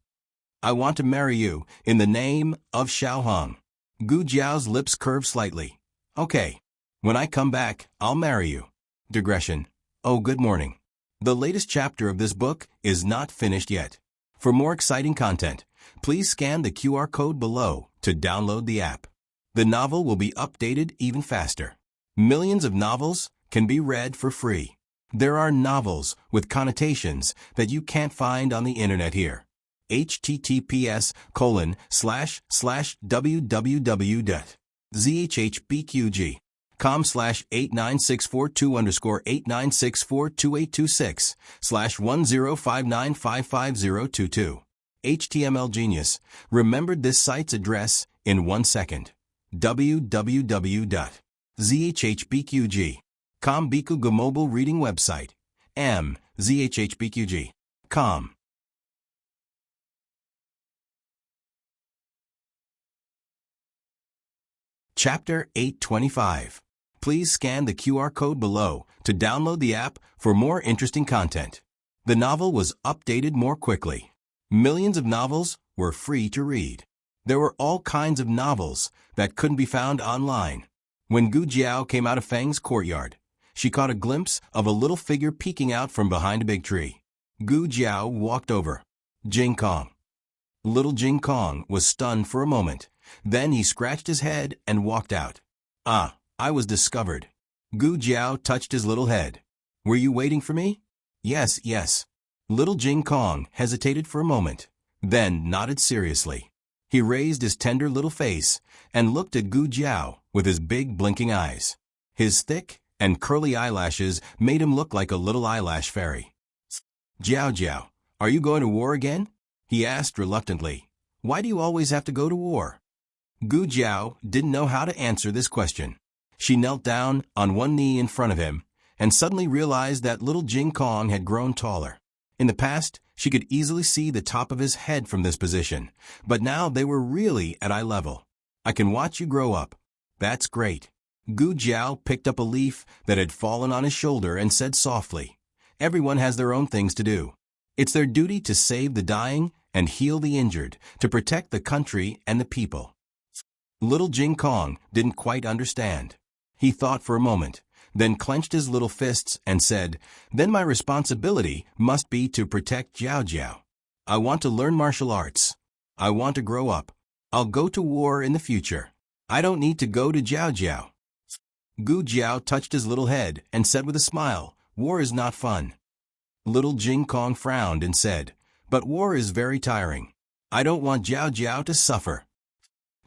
I want to marry you in the name of Xiao Hung." Gu Jiao's lips curved slightly. "Okay. When I come back, I'll marry you." Digression. Oh, good morning. The latest chapter of this book is not finished yet. For more exciting content, please scan the QR code below to download the app. The novel will be updated even faster. Millions of novels can be read for free. There are novels with connotations that you can't find on the internet here. https://www.zhbqg.com/8964-2_89642826/1059555022. HTML Genius remembered this site's address in 1 second. www.zhbqg.com Bikuga mobile reading website. zhbqg.com. Chapter 825. Please scan the QR code below to download the app for more interesting content. The novel was updated more quickly. Millions of novels were free to read. There were all kinds of novels that couldn't be found online. When Gu Jiao came out of Fang's courtyard, she caught a glimpse of a little figure peeking out from behind a big tree. Gu Jiao walked over. Jing Kong. Little Jing Kong was stunned for a moment. Then he scratched his head and walked out. Ah, I was discovered. Gu Jiao touched his little head. Were you waiting for me? Yes, yes. Little Jing Kong hesitated for a moment, then nodded seriously. He raised his tender little face and looked at Gu Jiao with his big blinking eyes. His thick and curly eyelashes made him look like a little eyelash fairy. Jiao Jiao, are you going to war again? He asked reluctantly. Why do you always have to go to war? Gu Jiao didn't know how to answer this question. She knelt down on one knee in front of him and suddenly realized that little Jing Kong had grown taller. In the past, she could easily see the top of his head from this position, but now they were really at eye level. I can watch you grow up. That's great. Gu Jiao picked up a leaf that had fallen on his shoulder and said softly, Everyone has their own things to do. It's their duty to save the dying and heal the injured, to protect the country and the people. Little Jing Kong didn't quite understand. He thought for a moment, then clenched his little fists and said, Then my responsibility must be to protect Jiao Jiao. I want to learn martial arts. I want to grow up. I'll go to war in the future. I don't need to go to Jiao Jiao. Gu Jiao touched his little head and said with a smile, War is not fun. Little Jing Kong frowned and said, But war is very tiring. I don't want Jiao Jiao to suffer.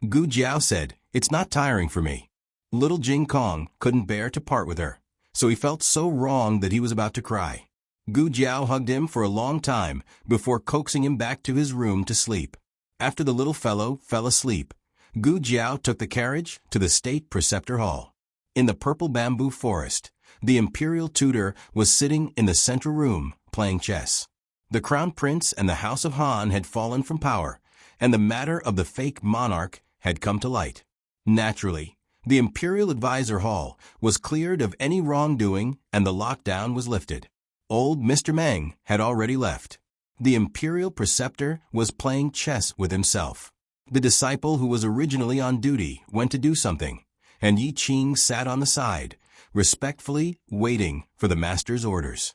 Gu Jiao said, It's not tiring for me. Little Jing Kong couldn't bear to part with her, so he felt so wrong that he was about to cry. Gu Jiao hugged him for a long time before coaxing him back to his room to sleep. After the little fellow fell asleep, Gu Jiao took the carriage to the state preceptor hall. In the purple bamboo forest, the imperial tutor was sitting in the central room playing chess. The crown prince and the house of Han had fallen from power, and the matter of the fake monarch had come to light. Naturally, the Imperial Advisor Hall was cleared of any wrongdoing and the lockdown was lifted. Old Mr. Meng had already left. The Imperial Preceptor was playing chess with himself. The disciple who was originally on duty went to do something, and Yi Qing sat on the side, respectfully waiting for the master's orders.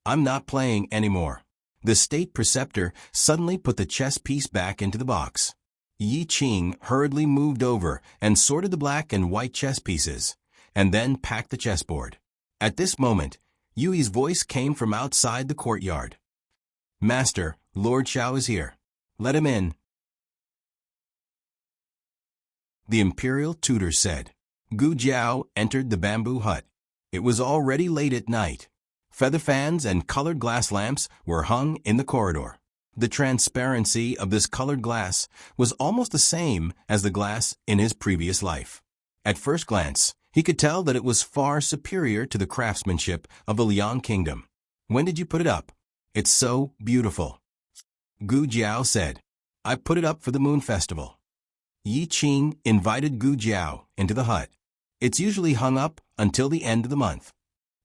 I'm not playing anymore. The state preceptor suddenly put the chess piece back into the box. Yi Qing hurriedly moved over and sorted the black and white chess pieces, and then packed the chessboard. At this moment, Yui's voice came from outside the courtyard. Master, Lord Xiao is here. Let him in. The imperial tutor said. Gu Jiao entered the bamboo hut. It was already late at night. Feather fans and colored glass lamps were hung in the corridor. The transparency of this colored glass was almost the same as the glass in his previous life. At first glance, he could tell that it was far superior to the craftsmanship of the Liang Kingdom. When did you put it up? It's so beautiful. Gu Jiao said, I put it up for the Moon Festival. Yi Qing invited Gu Jiao into the hut. It's usually hung up until the end of the month.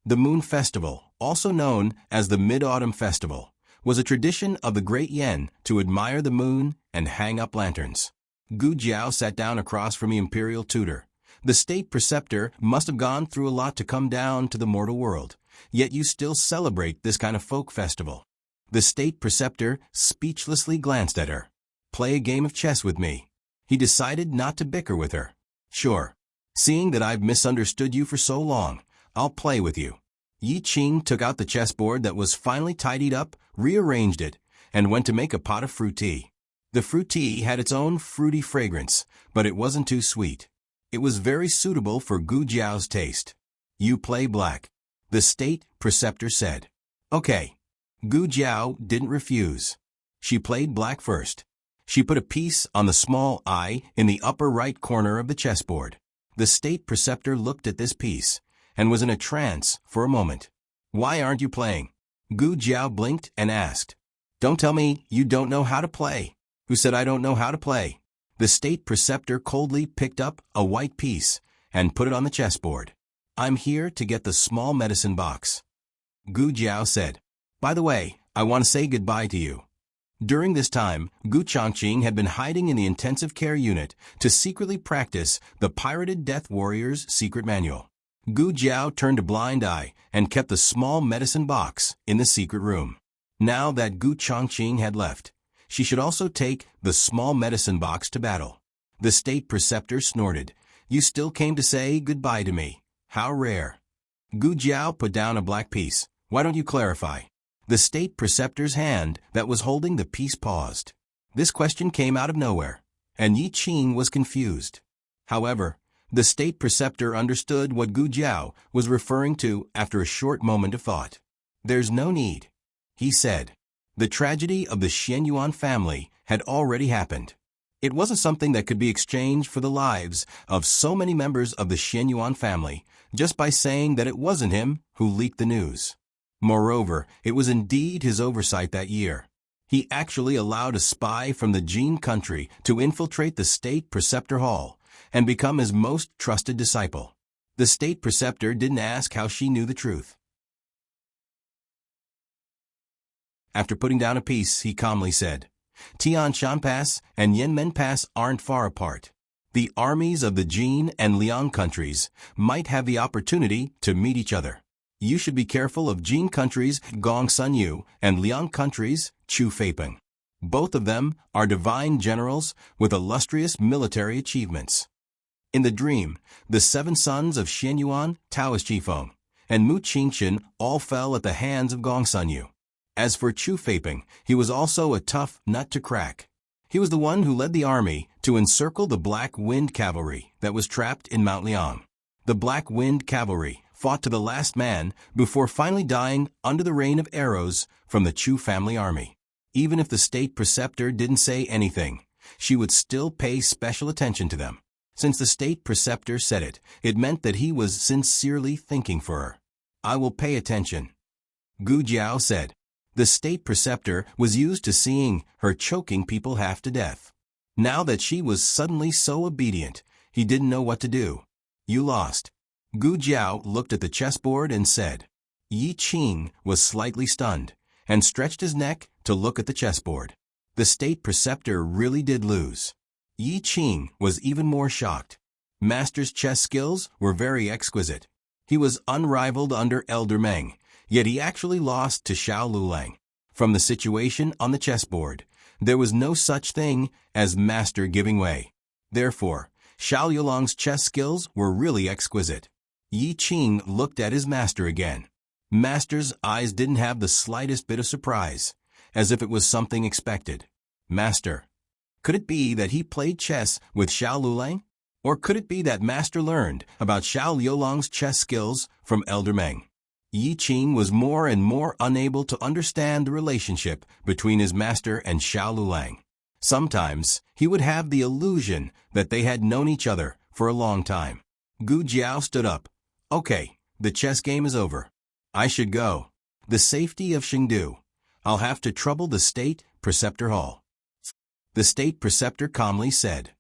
The Moon Festival, also known as the Mid-Autumn Festival, was a tradition of the Great Yen to admire the moon and hang up lanterns. Gu Jiao sat down across from the imperial tutor. The state preceptor must have gone through a lot to come down to the mortal world, yet you still celebrate this kind of folk festival. The state preceptor speechlessly glanced at her. Play a game of chess with me. He decided not to bicker with her. Sure. Seeing that I've misunderstood you for so long, I'll play with you. Yi Qing took out the chessboard that was finally tidied up, rearranged it, and went to make a pot of fruit tea. The fruit tea had its own fruity fragrance, but it wasn't too sweet. It was very suitable for Gu Jiao's taste. You play black, the state preceptor said. Okay. Gu Jiao didn't refuse. She played black first. She put a piece on the small eye in the upper right corner of the chessboard. The state preceptor looked at this piece and was in a trance for a moment. Why aren't you playing? Gu Jiao blinked and asked. Don't tell me you don't know how to play. Who said I don't know how to play? The state preceptor coldly picked up a white piece and put it on the chessboard. I'm here to get the small medicine box. Gu Jiao said. By the way, I want to say goodbye to you. During this time, Gu Chongqing had been hiding in the intensive care unit to secretly practice the pirated Death Warrior's secret manual. Gu Jiao turned a blind eye and kept the small medicine box in the secret room. Now that Gu Chongqing had left, she should also take the small medicine box to battle. The state preceptor snorted. "You still came to say goodbye to me. How rare." Gu Jiao put down a black piece. "Why don't you clarify?" The state preceptor's hand that was holding the piece paused. This question came out of nowhere, and Yi Qing was confused. However, the state preceptor understood what Gu Jiao was referring to after a short moment of thought. "There's no need," he said. The tragedy of the Xianyuan family had already happened. It wasn't something that could be exchanged for the lives of so many members of the Xianyuan family just by saying that it wasn't him who leaked the news. Moreover, it was indeed his oversight that year. He actually allowed a spy from the Jin country to infiltrate the state preceptor hall and become his most trusted disciple. The state preceptor didn't ask how she knew the truth. After putting down a piece, he calmly said, "Tian Shan Pass and Yanmen Pass aren't far apart. The armies of the Jin and Liang countries might have the opportunity to meet each other. You should be careful of Jin country's Gong Sun Yu and Liang country's Chu Feipeng. Both of them are divine generals with illustrious military achievements." In the dream, the 7 sons of Xianyuan, Taoist Jifeng, and Mu Qingchen all fell at the hands of Gong Sun Yu. As for Chu Feipeng, he was also a tough nut to crack. He was the one who led the army to encircle the Black Wind Cavalry that was trapped in Mount Liang. The Black Wind Cavalry fought to the last man before finally dying under the rain of arrows from the Chu family army. Even if the state preceptor didn't say anything, she would still pay special attention to them. Since the state preceptor said it, it meant that he was sincerely thinking for her. "I will pay attention," Gu Jiao said. The state preceptor was used to seeing her choking people half to death. Now that she was suddenly so obedient, he didn't know what to do. "You lost." Gu Jiao looked at the chessboard and said. Yi Qing was slightly stunned and stretched his neck to look at the chessboard. The state preceptor really did lose. Yi Qing was even more shocked. Master's chess skills were very exquisite. He was unrivaled under Elder Meng, yet he actually lost to Xiao Lulang. From the situation on the chessboard, there was no such thing as master giving way. Therefore, Xiao Lulang's chess skills were really exquisite. Yi Qing looked at his master again. Master's eyes didn't have the slightest bit of surprise, as if it was something expected. "Master." Could it be that he played chess with Xiao Lulang? Or could it be that Master learned about Xiao Lulang's chess skills from Elder Meng? Yi Qing was more and more unable to understand the relationship between his master and Xiao Lulang. Sometimes, he would have the illusion that they had known each other for a long time. Gu Jiao stood up. "Okay, the chess game is over. I should go. The safety of Xingdu. I'll have to trouble the state preceptor hall." The state preceptor calmly said,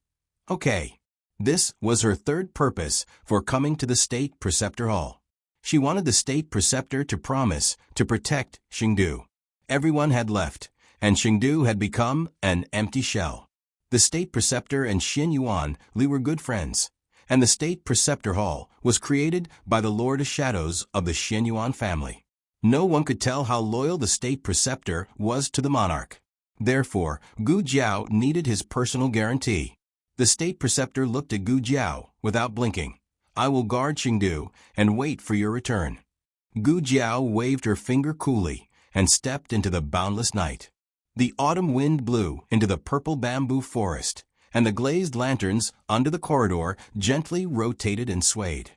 "Okay." This was her third purpose for coming to the state preceptor hall. She wanted the state preceptor to promise to protect Xingdu. Everyone had left, and Xingdu had become an empty shell. The state preceptor and Xianyuan Li were good friends, and the state preceptor hall was created by the Lord of Shadows of the Xianyuan family. No one could tell how loyal the state preceptor was to the monarch. Therefore, Gu Jiao needed his personal guarantee. The state preceptor looked at Gu Jiao without blinking. "I will guard Xingdu and wait for your return." Gu Jiao waved her finger coolly and stepped into the boundless night. The autumn wind blew into the purple bamboo forest, and the glazed lanterns under the corridor gently rotated and swayed.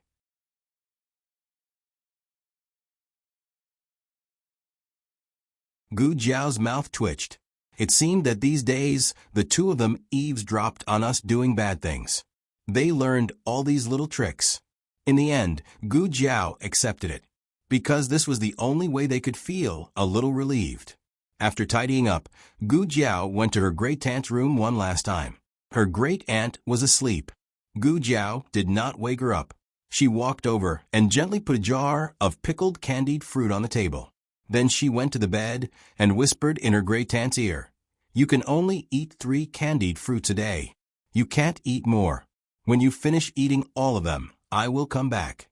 Gu Jiao's mouth twitched. It seemed that these days the two of them eavesdropped on us doing bad things. They learned all these little tricks. In the end, Gu Jiao accepted it, because this was the only way they could feel a little relieved. After tidying up, Gu Jiao went to her great-aunt's room one last time. Her great-aunt was asleep. Gu Jiao did not wake her up. She walked over and gently put a jar of pickled candied fruit on the table. Then she went to the bed and whispered in her great-aunt's ear, You can only eat 3 candied fruits a day. You can't eat more. When you finish eating all of them, I will come back.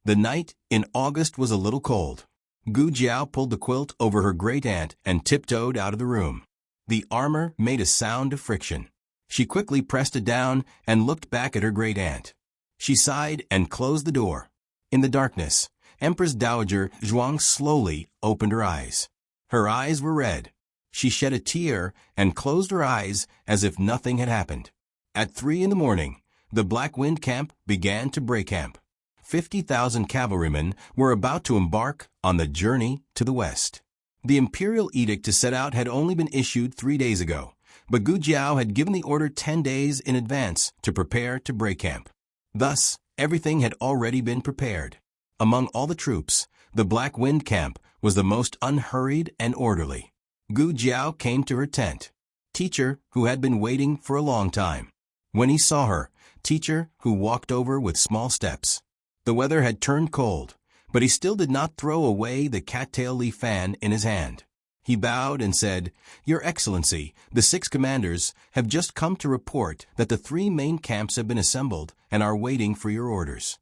The night in August was a little cold. Gu Jiao pulled the quilt over her great-aunt and tiptoed out of the room. The armor made a sound of friction. She quickly pressed it down and looked back at her great-aunt. She sighed and closed the door. In the darkness, Empress Dowager Zhuang slowly opened her eyes. Her eyes were red. She shed a tear and closed her eyes as if nothing had happened. At 3 in the morning, the Black Wind camp began to break camp. 50,000 cavalrymen were about to embark on the journey to the west. The imperial edict to set out had only been issued 3 days ago, but Gu Jiao had given the order 10 days in advance to prepare to break camp. Thus, everything had already been prepared. Among all the troops, the Black Wind camp was the most unhurried and orderly. Gu Jiao came to her tent. Teacher, who had been waiting for a long time. When he saw her, Teacher, who walked over with small steps. The weather had turned cold, but he still did not throw away the cattail leaf fan in his hand. He bowed and said, "Your Excellency, the 6 commanders have just come to report that the 3 main camps have been assembled and are waiting for your orders."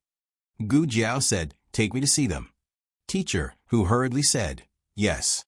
Gu Jiao said, "Take me to see them." Teacher, who hurriedly said, "Yes."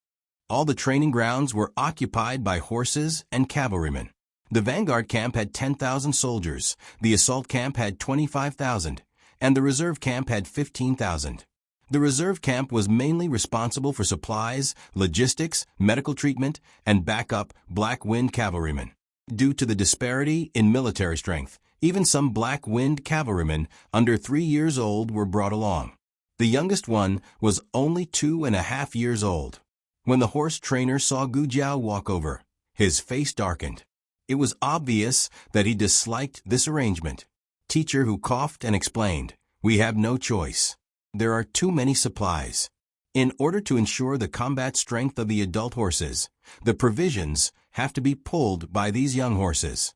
All the training grounds were occupied by horses and cavalrymen. The vanguard camp had 10,000 soldiers, the assault camp had 25,000, and the reserve camp had 15,000. The reserve camp was mainly responsible for supplies, logistics, medical treatment, and backup Black Wind cavalrymen. Due to the disparity in military strength, even some Black Wind cavalrymen under 3 years old were brought along. The youngest one was only 2.5 years old. When the horse trainer saw Gu Jiao walk over, his face darkened. It was obvious that he disliked this arrangement. Teacher, who coughed and explained, "We have no choice. There are too many supplies. In order to ensure the combat strength of the adult horses, the provisions have to be pulled by these young horses."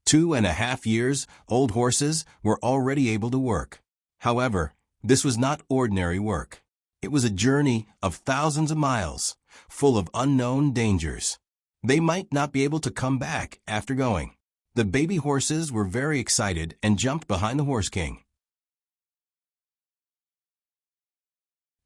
2.5 years old horses were already able to work. However, this was not ordinary work. It was a journey of thousands of miles, full of unknown dangers. They might not be able to come back after going. The baby horses were very excited and jumped behind the horse king.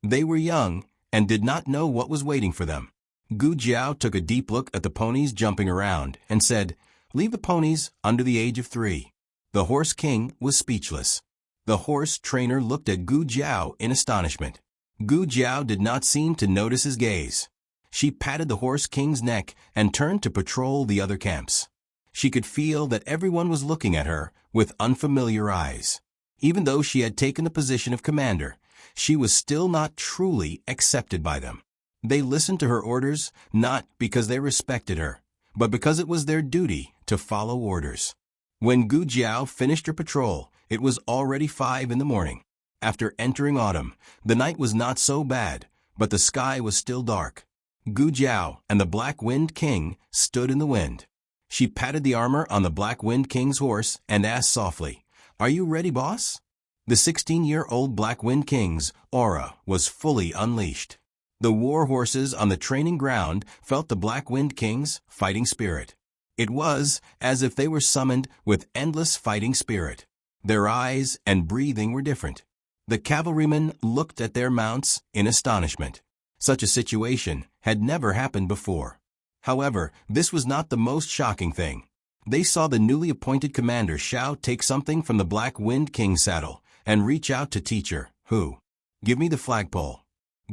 They were young and did not know what was waiting for them. Gu Jiao took a deep look at the ponies jumping around and said, "Leave the ponies under the age of 3. The horse king was speechless. The horse trainer looked at Gu Jiao in astonishment. Gu Jiao did not seem to notice his gaze. She patted the horse king's neck and turned to patrol the other camps. She could feel that everyone was looking at her with unfamiliar eyes. Even though she had taken the position of commander, she was still not truly accepted by them. They listened to her orders not because they respected her, but because it was their duty to follow orders. When Gu Jiao finished her patrol, it was already 5 in the morning. After entering autumn, the night was not so bad, but the sky was still dark. Gu Jiao and the Black Wind King stood in the wind. She patted the armor on the Black Wind King's horse and asked softly, "Are you ready, boss?" The 16-year-old Black Wind King's aura was fully unleashed. The war horses on the training ground felt the Black Wind King's fighting spirit. It was as if they were summoned with endless fighting spirit. Their eyes and breathing were different. The cavalrymen looked at their mounts in astonishment. Such a situation had never happened before. However, this was not the most shocking thing. They saw the newly appointed commander Xiao take something from the Black Wind King's saddle and reach out to Teacher, who, "Give me the flagpole."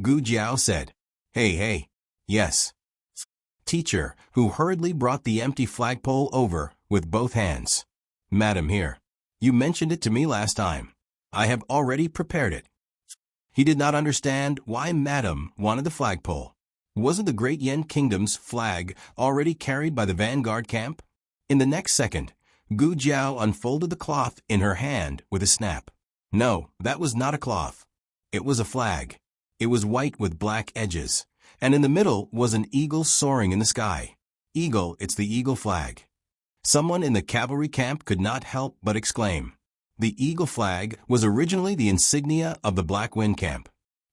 Gu Jiao said, Hey. Yes." Teacher, who hurriedly brought the empty flagpole over with both hands. "Madam, here. You mentioned it to me last time. I have already prepared it." He did not understand why Madam wanted the flagpole. Wasn't the Great Yen Kingdom's flag already carried by the vanguard camp? In the next second, Gu Jiao unfolded the cloth in her hand with a snap. No, that was not a cloth. It was a flag. It was white with black edges, and in the middle was an eagle soaring in the sky. Eagle, it's the eagle flag. Someone in the cavalry camp could not help but exclaim. The eagle flag was originally the insignia of the Black Wind camp.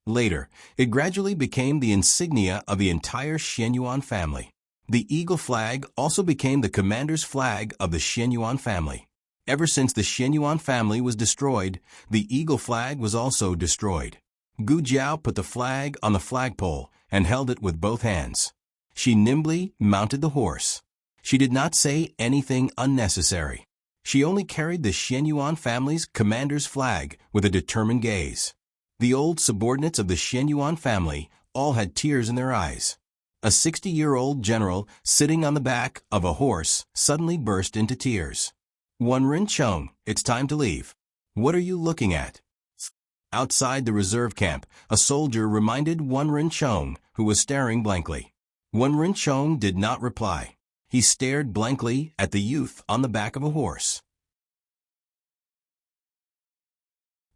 Later, it gradually became the insignia of the entire Xianyuan family. The eagle flag also became the commander's flag of the Xianyuan family. Ever since the Xianyuan family was destroyed, the eagle flag was also destroyed. Gu Jiao put the flag on the flagpole and held it with both hands. She nimbly mounted the horse. She did not say anything unnecessary. She only carried the Xianyuan family's commander's flag with a determined gaze. The old subordinates of the Xianyuan family all had tears in their eyes. A 60-year-old general sitting on the back of a horse suddenly burst into tears. Wenren Cheng, it's time to leave. What are you looking at? Outside the reserve camp, a soldier reminded Wenren Cheng, who was staring blankly. Wenren Cheng did not reply. He stared blankly at the youth on the back of a horse.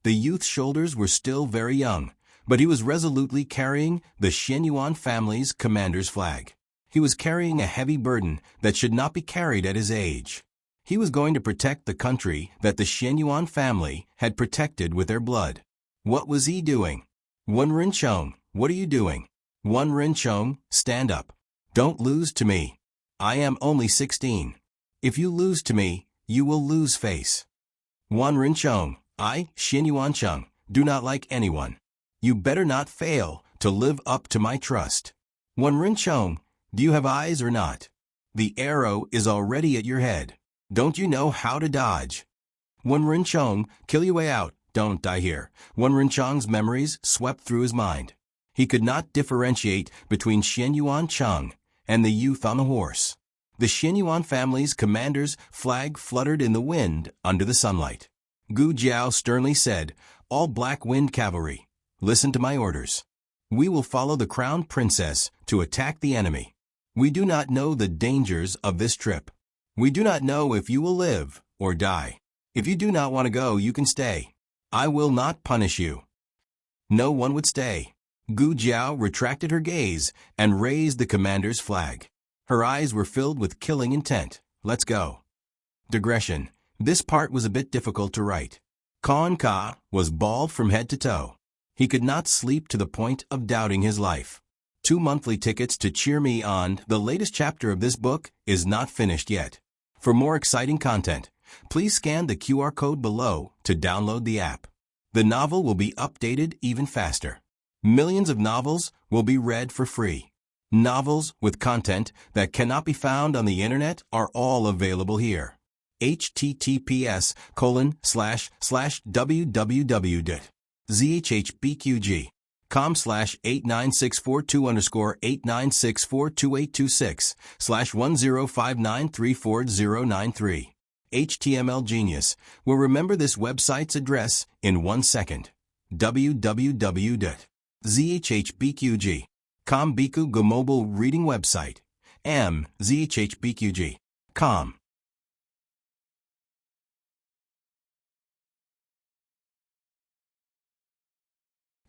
The youth's shoulders were still very young, but he was resolutely carrying the Xianyuan family's commander's flag. He was carrying a heavy burden that should not be carried at his age. He was going to protect the country that the Xianyuan family had protected with their blood. What was he doing? Wenren Cheng, what are you doing? Wenren Cheng, stand up. Don't lose to me. I am only 16. If you lose to me, you will lose face. Wenren Cheng, I, Xianyuan Cheng, do not like anyone. You better not fail to live up to my trust. Wenren Cheng, do you have eyes or not? The arrow is already at your head. Don't you know how to dodge? Wenren Cheng, kill your way out, don't die here. Wenren Cheng's memories swept through his mind. He could not differentiate between Xianyuan Cheng and the youth on the horse. The Xianyuan family's commander's flag fluttered in the wind under the sunlight. Gu Jiao sternly said, "All Black Wind Cavalry, listen to my orders. We will follow the crown princess to attack the enemy. We do not know the dangers of this trip. We do not know if you will live or die. If you do not want to go, you can stay. I will not punish you." No one would stay. Gu Jiao retracted her gaze and raised the commander's flag. Her eyes were filled with killing intent. Let's go. Digression. This part was a bit difficult to write. Khan Ka was bald from head to toe. He could not sleep to the point of doubting his life. 2 monthly tickets to cheer me on. The latest chapter of this book is not finished yet. For more exciting content, please scan the QR code below to download the app. The novel will be updated even faster. Millions of novels will be read for free. Novels with content that cannot be found on the internet are all available here. https://www.zhbqg.com/89642826/10593493. HTML Genius will remember this website's address in 1 second. www.zhbqg.com Biku Go mobile reading website. zhbqg.com.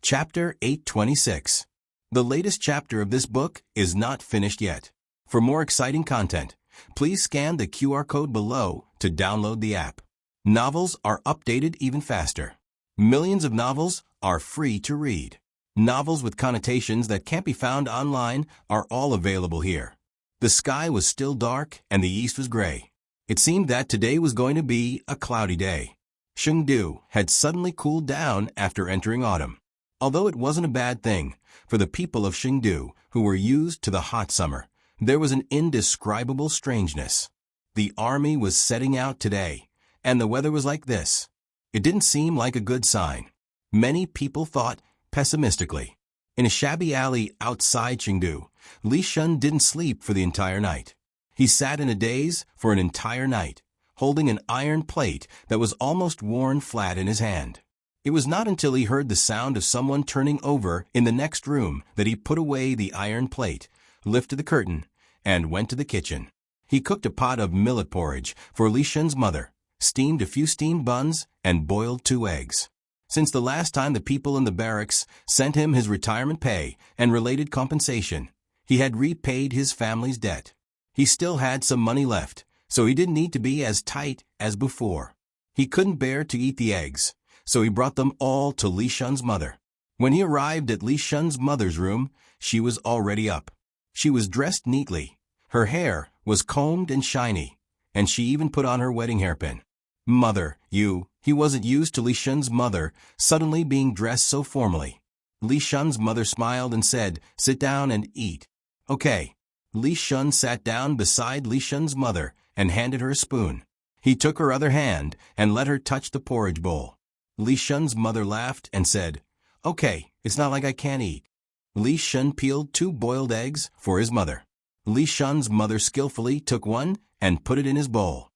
Chapter 826. The latest chapter of this book is not finished yet. For more exciting content, please scan the QR code below to download the app. Novels are updated even faster. Millions of novels are free to read. Novels with connotations that can't be found online are all available here. The sky was still dark and the east was gray. It seemed that today was going to be a cloudy day. Chengdu had suddenly cooled down after entering autumn. Although it wasn't a bad thing, for the people of Chengdu, who were used to the hot summer, there was an indescribable strangeness. The army was setting out today, and the weather was like this. It didn't seem like a good sign. Many people thought pessimistically. In a shabby alley outside Chengdu, Li Shun didn't sleep for the entire night. He sat in a daze for an entire night, holding an iron plate that was almost worn flat in his hand. It was not until he heard the sound of someone turning over in the next room that he put away the iron plate, lifted the curtain, and went to the kitchen. He cooked a pot of millet porridge for Li Shun's mother, steamed a few steamed buns, and boiled 2 eggs. Since the last time the people in the barracks sent him his retirement pay and related compensation, he had repaid his family's debt. He still had some money left, so he didn't need to be as tight as before. He couldn't bear to eat the eggs, so he brought them all to Li Shun's mother. When he arrived at Li Shun's mother's room, she was already up. She was dressed neatly. Her hair was combed and shiny, and she even put on her wedding hairpin. Mother, he wasn't used to Li Shun's mother suddenly being dressed so formally. Li Shun's mother smiled and said, "Sit down and eat." "Okay." Li Shun sat down beside Li Shun's mother and handed her a spoon. He took her other hand and let her touch the porridge bowl. Li Shun's mother laughed and said, "Okay, it's not like I can't eat." Li Shun peeled 2 boiled eggs for his mother. Li Shun's mother skillfully took one and put it in his bowl.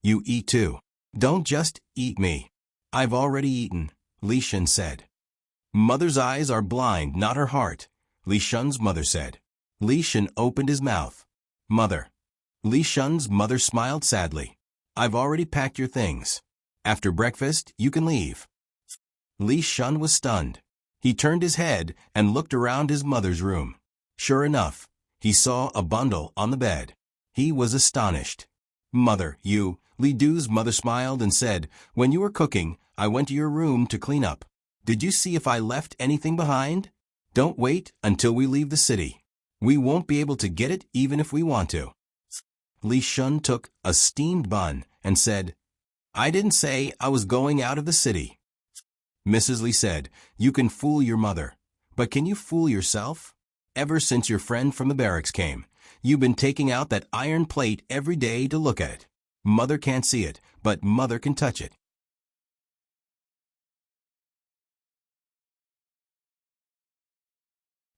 "You eat too. Don't just eat me." "I've already eaten," Li Shun said. "Mother's eyes are blind, not her heart," Li Shun's mother said. Li Shun opened his mouth. "Mother." Li Shun's mother smiled sadly. "I've already packed your things. After breakfast, you can leave." Li Shun was stunned. He turned his head and looked around his mother's room. Sure enough, he saw a bundle on the bed. He was astonished. "Mother, Li Du's mother smiled and said, "When you were cooking, I went to your room to clean up. Did you see if I left anything behind? Don't wait until we leave the city. We won't be able to get it even if we want to." Li Shun took a steamed bun and said, "I didn't say I was going out of the city." Mrs. Li said, "You can fool your mother, but can you fool yourself? Ever since your friend from the barracks came, you've been taking out that iron plate every day to look at it. Mother can't see it, but mother can touch it."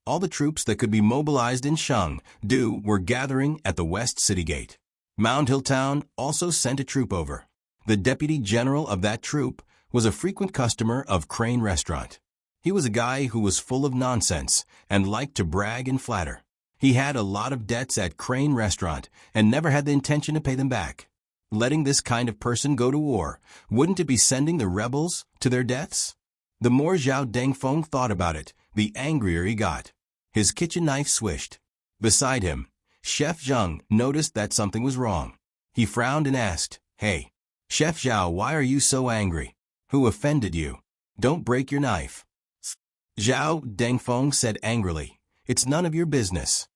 All the troops that could be mobilized in Shang-du were gathering at the West City Gate. Mound Hill Town also sent a troop over. The deputy general of that troop was a frequent customer of Crane Restaurant. He was a guy who was full of nonsense and liked to brag and flatter. He had a lot of debts at Crane Restaurant and never had the intention to pay them back. Letting this kind of person go to war, wouldn't it be sending the rebels to their deaths? The more Zhao Dengfeng thought about it, the angrier he got. His kitchen knife swished. Beside him, Chef Zheng noticed that something was wrong. He frowned and asked, "Hey, Chef Zhao, why are you so angry? Who offended you? Don't break your knife." Zhao Dengfeng said angrily, "It's none of your business."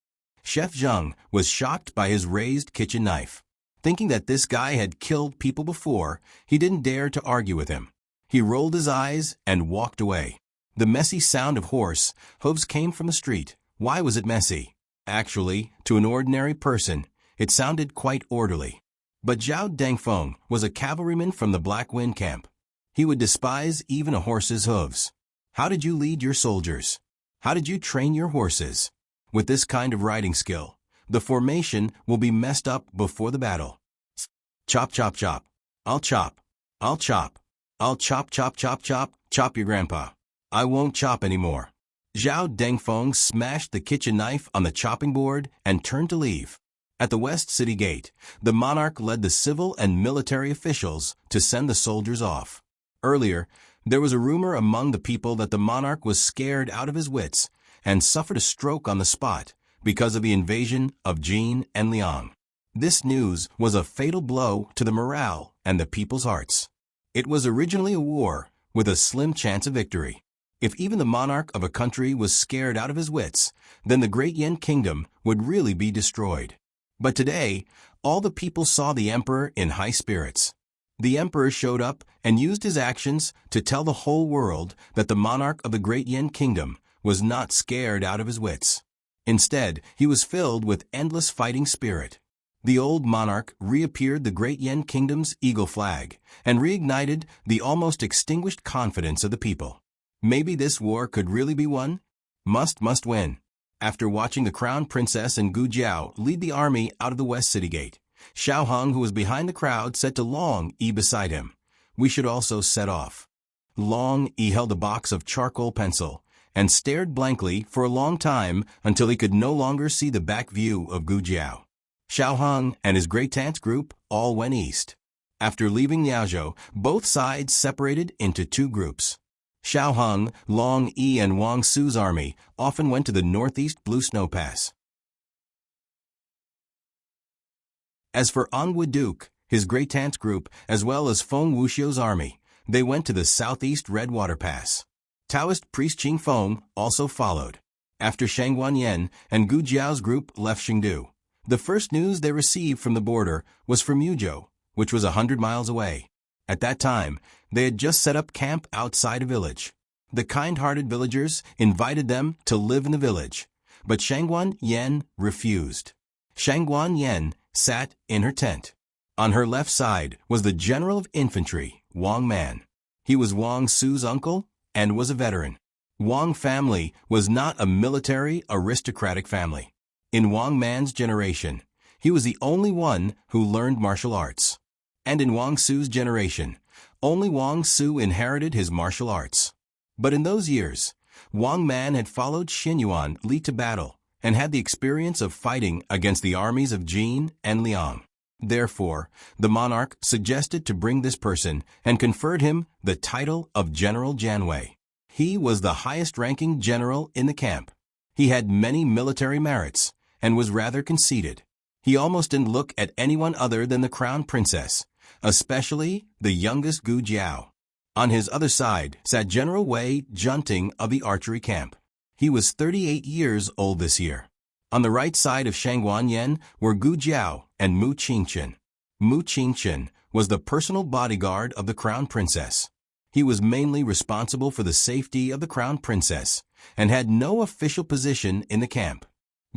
Chef Zheng was shocked by his raised kitchen knife. Thinking that this guy had killed people before, he didn't dare to argue with him. He rolled his eyes and walked away. The messy sound of horse hooves came from the street. Why was it messy? Actually, to an ordinary person, it sounded quite orderly. But Zhao Dengfeng was a cavalryman from the Black Wind camp. He would despise even a horse's hooves. How did you lead your soldiers? How did you train your horses? With this kind of riding skill, the formation will be messed up before the battle. Chop, chop, chop. I'll chop. I'll chop. I'll chop, chop, chop, chop, chop your grandpa. I won't chop anymore. Zhao Dengfeng smashed the kitchen knife on the chopping board and turned to leave. At the West City Gate, the monarch led the civil and military officials to send the soldiers off. Earlier, there was a rumor among the people that the monarch was scared out of his wits and suffered a stroke on the spot because of the invasion of Jin and Liang. This news was a fatal blow to the morale and the people's hearts. It was originally a war with a slim chance of victory. If even the monarch of a country was scared out of his wits, then the Great Yen Kingdom would really be destroyed. But today, all the people saw the emperor in high spirits. The emperor showed up and used his actions to tell the whole world that the monarch of the Great Yen Kingdom was not scared out of his wits. Instead, he was filled with endless fighting spirit. The old monarch reappeared the Great Yen Kingdom's eagle flag and reignited the almost extinguished confidence of the people. Maybe this war could really be won? Must win. After watching the crown princess and Gu Jiao lead the army out of the West City Gate, Xiao Heng, who was behind the crowd, said to Long Yi beside him, "We should also set off." Long Yi held a box of charcoal pencil and stared blankly for a long time until he could no longer see the back view of Gu Jiao. Xiao Heng and his great aunt's group all went east. After leaving Liaozhou, both sides separated into 2 groups. Xiao Heng, Long Yi, and Wang Su's army often went to the northeast Blue Snow Pass. As for Anwu Duke, his great aunt's group, as well as Feng Wuxiu's army, they went to the southeast Red Water Pass. Taoist priest Qing Feng also followed. After Shang Guanyan and Gu Jiao's group left Chengdu, The first news they received from the border was from Yuzhou, which was 100 miles away. At that time, they had just set up camp outside a village. The kind-hearted villagers invited them to live in the village, but Shangguan Yan refused. Shangguan Yan sat in her tent. On her left side was the general of infantry, Wang Man. He was Wang Su's uncle and was a veteran. Wang family was not a military aristocratic family. In Wang Man's generation, he was the only one who learned martial arts. And in Wang Su's generation, only Wang Su inherited his martial arts. But in those years, Wang Man had followed Xinyuan Li to battle and had the experience of fighting against the armies of Jin and Liang. Therefore, the monarch suggested to bring this person and conferred him the title of General Janwei. He was the highest-ranking general in the camp. He had many military merits and was rather conceited. He almost didn't look at anyone other than the crown princess, especially the youngest Gu Jiao. On his other side sat General Wei Junting of the archery camp. He was 38 years old this year. On the right side of Shangguan Yan were Gu Jiao and Mu Qingchen. Mu Qingchen was the personal bodyguard of the crown princess. He was mainly responsible for the safety of the crown princess and had no official position in the camp.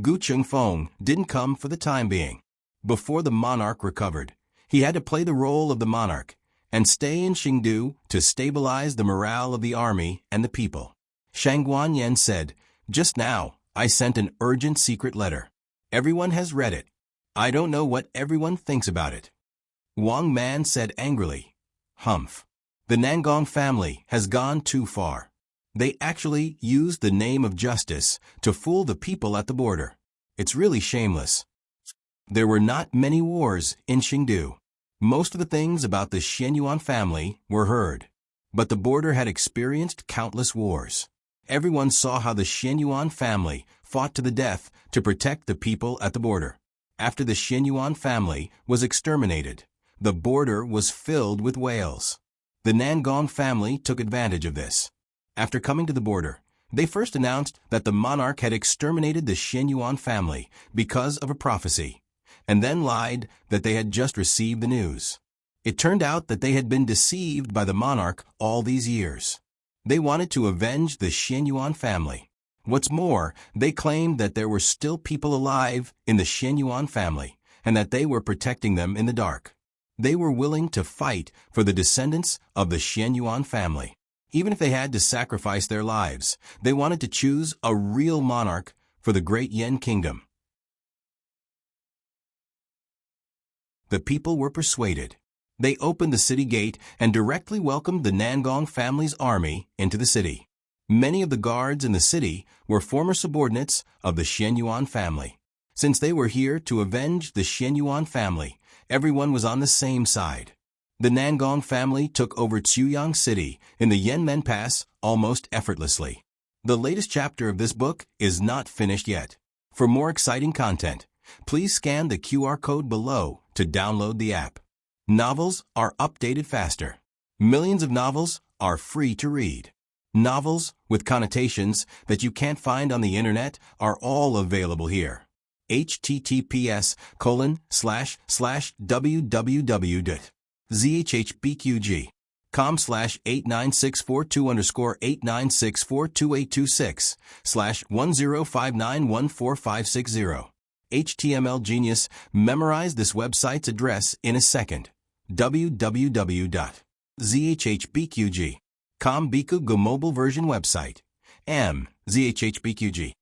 Gu Chengfeng didn't come for the time being. Before the monarch recovered, he had to play the role of the monarch and stay in Qingdu to stabilize the morale of the army and the people. Shangguan Yan said, "Just now, I sent an urgent secret letter. Everyone has read it. I don't know what everyone thinks about it." Wang Man said angrily, "Humph. The Nangong family has gone too far. They actually used the name of justice to fool the people at the border. It's really shameless." There were not many wars in Qingdu. Most of the things about the Xianyuan family were heard, but the border had experienced countless wars. Everyone saw how the Xianyuan family fought to the death to protect the people at the border. After the Xianyuan family was exterminated, the border was filled with whales. The Nangong family took advantage of this. After coming to the border, they first announced that the monarch had exterminated the Xianyuan family because of a prophecy, and then lied that they had just received the news. It turned out that they had been deceived by the monarch all these years. They wanted to avenge the Xianyuan family. What's more, they claimed that there were still people alive in the Xianyuan family and that they were protecting them in the dark. They were willing to fight for the descendants of the Xianyuan family. Even if they had to sacrifice their lives, they wanted to choose a real monarch for the great Yan kingdom. The people were persuaded. They opened the city gate and directly welcomed the Nangong family's army into the city. Many of the guards in the city were former subordinates of the Xianyuan family. Since they were here to avenge the Xianyuan family, everyone was on the same side. The Nangong family took over Chuyang City in the Yanmen Pass almost effortlessly. The latest chapter of this book is not finished yet. For more exciting content, please scan the QR code below to download the app. Novels are updated faster. Millions of novels are free to read. Novels with connotations that you can't find on the internet are all available here. https://www.zhhbqg.com/8964/89642826/10591450. HTML Genius memorized this website's address in a second. www.zhhbqg.com Biku Go mobile version website. zhhbqg.com.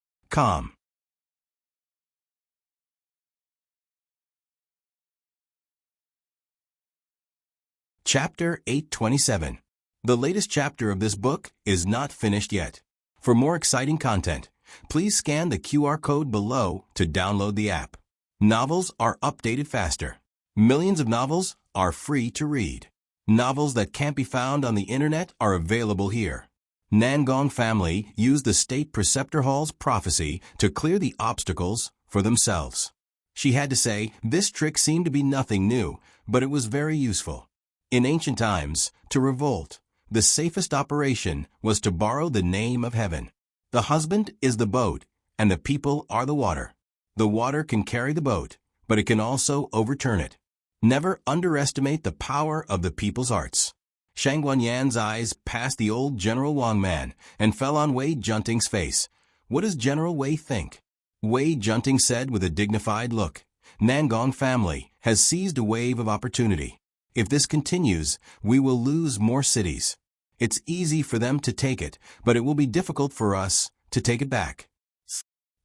Chapter 827. The latest chapter of this book is not finished yet. For more exciting content, please scan the QR code below to download the app. Novels are updated faster. Millions of novels are free to read. Novels that can't be found on the internet are available here. Nangong family used the state preceptor hall's prophecy to clear the obstacles for themselves. She had to say, this trick seemed to be nothing new, but it was very useful. In ancient times, to revolt, the safest operation was to borrow the name of heaven. The husband is the boat, and the people are the water. The water can carry the boat, but it can also overturn it. Never underestimate the power of the people's hearts. Shang Guanyan's eyes passed the old General Wang man and fell on Wei Junting's face. What does General Wei think? Wei Junting said with a dignified look, Nangong family has seized a wave of opportunity. If this continues, we will lose more cities. It's easy for them to take it, but it will be difficult for us to take it back.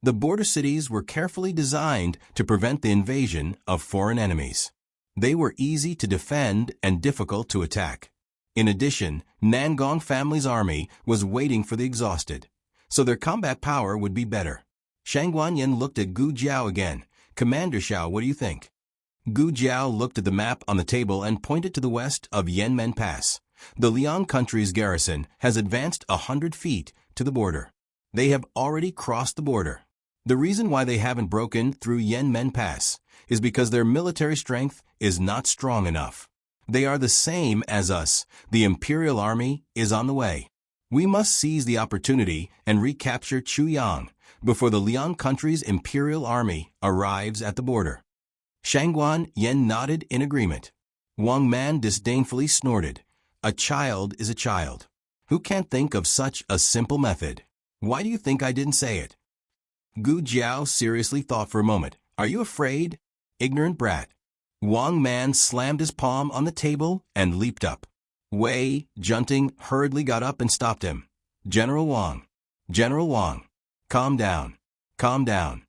The border cities were carefully designed to prevent the invasion of foreign enemies. They were easy to defend and difficult to attack. In addition, Nangong family's army was waiting for the exhausted, so their combat power would be better. Shang Guanyan looked at Gu Jiao again. Commander Xiao, what do you think? Gu Jiao looked at the map on the table and pointed to the west of Yanmen Pass. The Liang country's garrison has advanced 100 feet to the border. They have already crossed the border. The reason why they haven't broken through Yanmen Pass is because their military strength is not strong enough. They are the same as us. The Imperial Army is on the way. We must seize the opportunity and recapture Chuyang before the Liang country's Imperial Army arrives at the border. Shang Guanyan nodded in agreement. Wang Man disdainfully snorted. A child is a child. Who can't think of such a simple method? Why do you think I didn't say it? Gu Jiao seriously thought for a moment. Are you afraid? Ignorant brat. Wang Man slammed his palm on the table and leaped up. Wei Junting hurriedly got up and stopped him. General Wang. General Wang. Calm down. Calm down.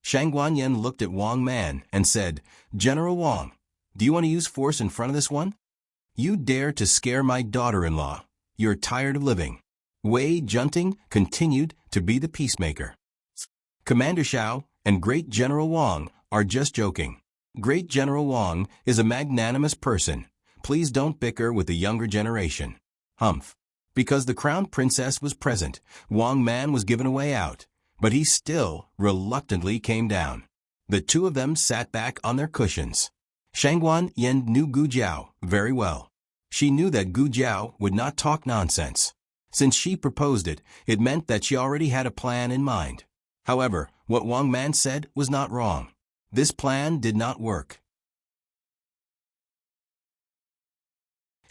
Shang Guanyan looked at Wang Man and said, General Wang, do you want to use force in front of this one? You dare to scare my daughter-in-law. You're tired of living. Wei Junting continued to be the peacemaker. Commander Xiao and Great General Wang are just joking. Great General Wang is a magnanimous person. Please don't bicker with the younger generation. Humph. Because the crown princess was present, Wang Man was given a way out, but he still reluctantly came down. The two of them sat back on their cushions. Shang Guanyan knew Gu Jiao very well. She knew that Gu Jiao would not talk nonsense. Since she proposed it, it meant that she already had a plan in mind. However, what Wang Man said was not wrong. This plan did not work.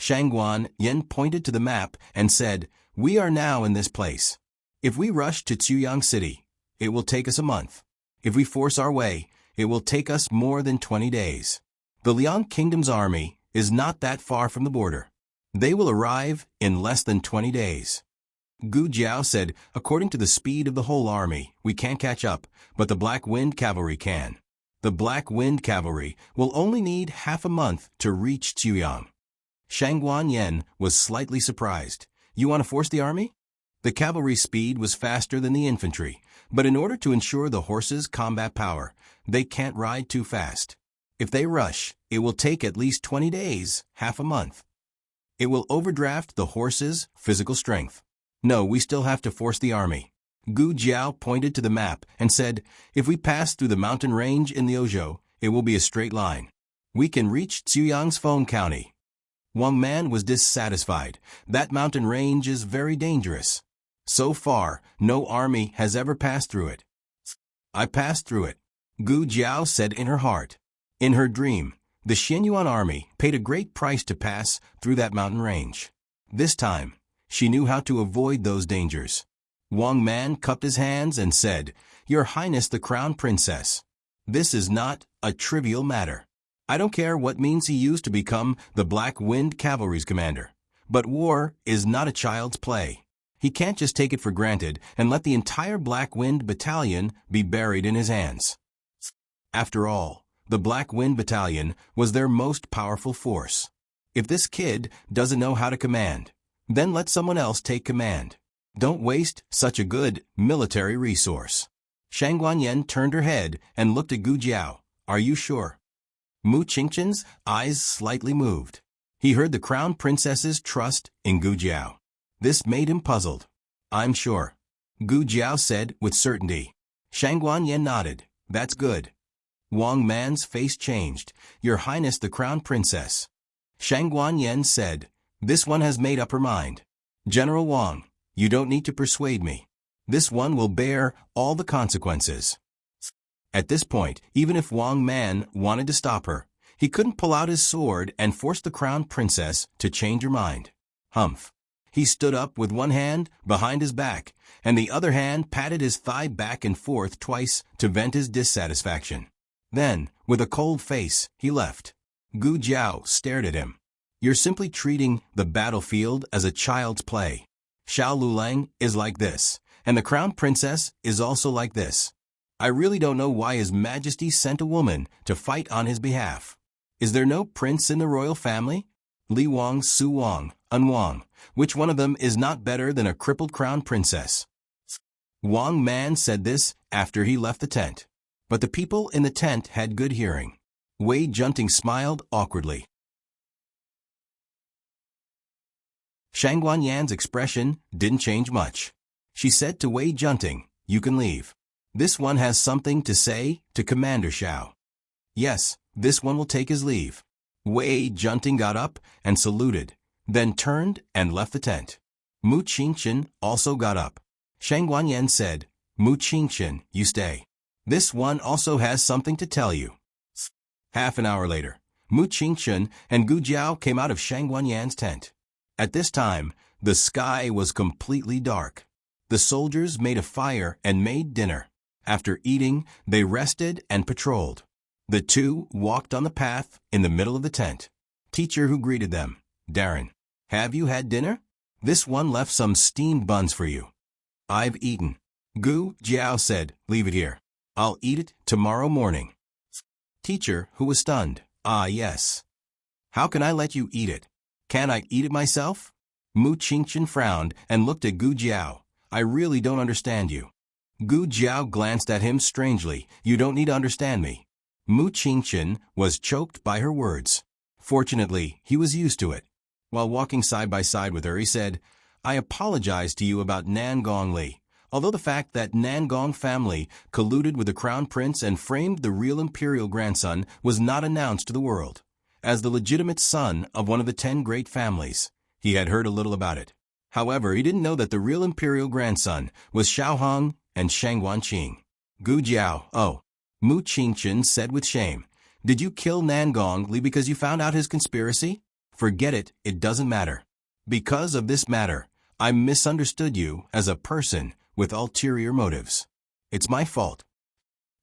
Shang Guanyan pointed to the map and said, We are now in this place. If we rush to Chuyang City, it will take us a month. If we force our way, it will take us more than 20 days. The Liang Kingdom's army is not that far from the border. They will arrive in less than 20 days. Gu Jiao said, According to the speed of the whole army, we can't catch up, but the Black Wind Cavalry can. The Black Wind Cavalry will only need half a month to reach Chuyang. Shang Guanyan was slightly surprised. You want to force the army? The cavalry's speed was faster than the infantry, but in order to ensure the horses' combat power, they can't ride too fast. If they rush, it will take at least 20 days, half a month. It will overdraft the horses' physical strength. No, we still have to force the army. Gu Jiao pointed to the map and said, If we pass through the mountain range in the Ozhou, it will be a straight line. We can reach Chuyang's Feng County. Wang Man was dissatisfied. That mountain range is very dangerous. So far, no army has ever passed through it. I passed through it, Gu Jiao said in her heart. In her dream, the Xianyuan army paid a great price to pass through that mountain range. This time, she knew how to avoid those dangers. Wang Man cupped his hands and said, Your Highness the Crown Princess, this is not a trivial matter. I don't care what means he used to become the Black Wind Cavalry's commander. But war is not a child's play. He can't just take it for granted and let the entire Black Wind Battalion be buried in his hands. After all, the Black Wind Battalion was their most powerful force. If this kid doesn't know how to command, then let someone else take command. Don't waste such a good military resource. Shang Guanyan turned her head and looked at Gu Jiao. Are you sure? Mu Qingchen's eyes slightly moved. He heard the crown princess's trust in Gu Jiao. This made him puzzled. I'm sure, Gu Jiao said with certainty. Shang Guanyan nodded. That's good. Wang Man's face changed. Your Highness the Crown Princess. Shang Guanyan said, This one has made up her mind. General Wang, you don't need to persuade me. This one will bear all the consequences. At this point, even if Wang Man wanted to stop her, he couldn't pull out his sword and force the crown princess to change her mind. Humph. He stood up with one hand behind his back, and the other hand patted his thigh back and forth twice to vent his dissatisfaction. Then, with a cold face, he left. Gu Jiao stared at him. You're simply treating the battlefield as a child's play. Xiao Lulang is like this, and the crown princess is also like this. I really don't know why His Majesty sent a woman to fight on his behalf. Is there no prince in the royal family? Li Wang, Su Wang, Un Wang. Which one of them is not better than a crippled crown princess? Wang Man said this after he left the tent. But the people in the tent had good hearing. Wei Junting smiled awkwardly. Shang Guanyan's expression didn't change much. She said to Wei Junting, "You can leave. This one has something to say to Commander Xiao." "Yes, this one will take his leave." Wei Junting got up and saluted, then turned and left the tent. Mu Qingchen also got up. Shang Guanyan said, "Mu Qingchen, you stay. This one also has something to tell you." Half an hour later, Mu Qingchen and Gu Jiao came out of Shang Guanyan's tent. At this time, the sky was completely dark. The soldiers made a fire and made dinner. After eating, they rested and patrolled. The two walked on the path in the middle of the tent. Teacher who greeted them, "Darren, have you had dinner? This one left some steamed buns for you." "I've eaten." Gu Jiao said, "Leave it here. I'll eat it tomorrow morning." Teacher, who was stunned, "Ah, yes. How can I let you eat it? Can I eat it myself?" Mu Qingchen frowned and looked at Gu Jiao. "I really don't understand you." Gu Jiao glanced at him strangely. "You don't need to understand me." Mu Qingchen was choked by her words. Fortunately, he was used to it. While walking side by side with her, he said, "I apologize to you about Nangong Li. Although the fact that Nangong family colluded with the crown prince and framed the real imperial grandson was not announced to the world. As the legitimate son of one of the 10 great families, he had heard a little about it. However, he didn't know that the real imperial grandson was Xiao Hong and Shang Guanqing." Gu Jiao, "Oh." Mu Qingchen said with shame, "Did you kill Nangong Li because you found out his conspiracy? Forget it, it doesn't matter. Because of this matter, I misunderstood you as a person with ulterior motives. It's my fault."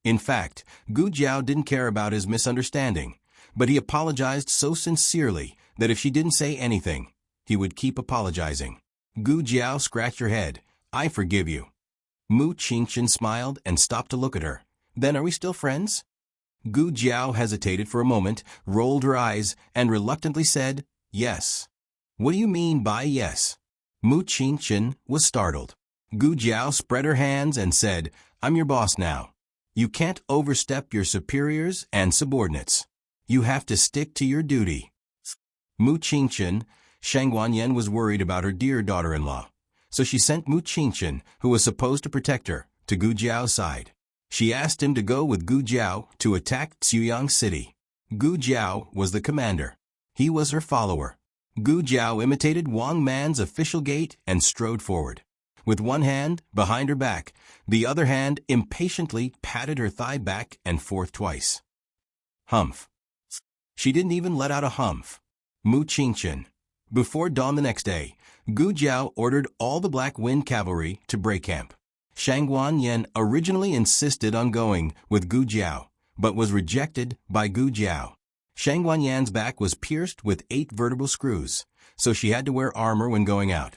In fact, Gu Jiao didn't care about his misunderstanding, but he apologized so sincerely that if she didn't say anything, he would keep apologizing. Gu Jiao scratched her head. "I forgive you." Mu Qingchen smiled and stopped to look at her. "Then are we still friends?" Gu Jiao hesitated for a moment, rolled her eyes, and reluctantly said, "Yes." "What do you mean by yes?" Mu Qingchen was startled. Gu Jiao spread her hands and said, "I'm your boss now. You can't overstep your superiors and subordinates. You have to stick to your duty." Mu Qingchen, Shang Guanyan was worried about her dear daughter-in-law. So she sent Mu Qingchen, who was supposed to protect her, to Gu Jiao's side. She asked him to go with Gu Jiao to attack Xuyang City. Gu Jiao was the commander. He was her follower. Gu Jiao imitated Wang Man's official gait and strode forward. With one hand behind her back, the other hand impatiently patted her thigh back and forth twice. Humph. She didn't even let out a humph. Mu Qingchen. Before dawn the next day, Gu Jiao ordered all the Black Wind cavalry to break camp. Shang Guanyan originally insisted on going with Gu Jiao, but was rejected by Gu Jiao. Shang Guanyan's back was pierced with 8 vertebral screws, so she had to wear armor when going out.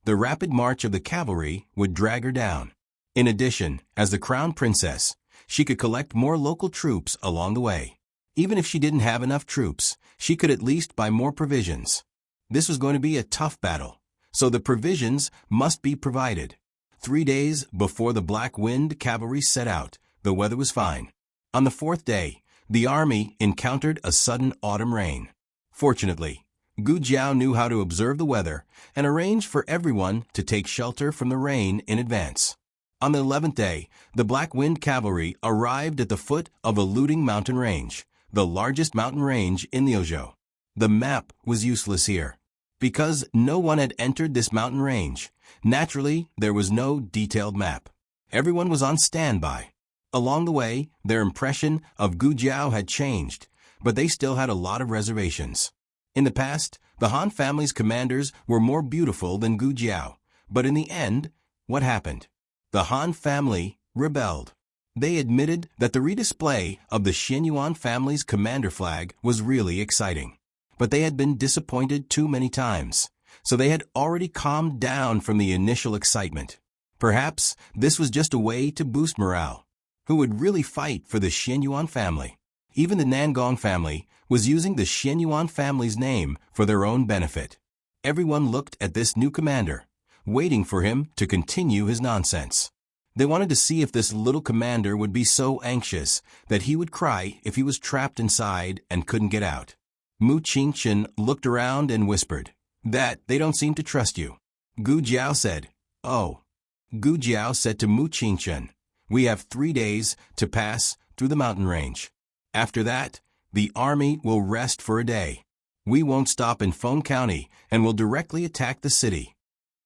The rapid march of the cavalry would drag her down. In addition, as the crown princess, she could collect more local troops along the way. Even if she didn't have enough troops, she could at least buy more provisions. This was going to be a tough battle, so the provisions must be provided. 3 days before the Black Wind cavalry set out, the weather was fine. On the 4th day, the army encountered a sudden autumn rain. Fortunately, Gu Jiao knew how to observe the weather and arrange for everyone to take shelter from the rain in advance. On the 11th day, the Black Wind cavalry arrived at the foot of a Looting mountain range, the largest mountain range in the Ozhou. The map was useless here. Because no one had entered this mountain range, naturally, there was no detailed map. Everyone was on standby. Along the way, their impression of Gujiao had changed, but they still had a lot of reservations. In the past, the Han family's commanders were more beautiful than Gujiao, but in the end, what happened? The Han family rebelled. They admitted that the redisplay of the Xianyuan family's commander flag was really exciting. But they had been disappointed too many times, so they had already calmed down from the initial excitement. Perhaps this was just a way to boost morale. Who would really fight for the Xianyuan family? Even the Nangong family was using the Xianyuan family's name for their own benefit. Everyone looked at this new commander, waiting for him to continue his nonsense. They wanted to see if this little commander would be so anxious that he would cry if he was trapped inside and couldn't get out. Mu Qingchen looked around and whispered, "That they don't seem to trust you." Gu Jiao said, "Oh." Gu Jiao said to Mu Qingchen, "We have 3 days to pass through the mountain range. After that, the army will rest for a day. We won't stop in Feng County and will directly attack the city."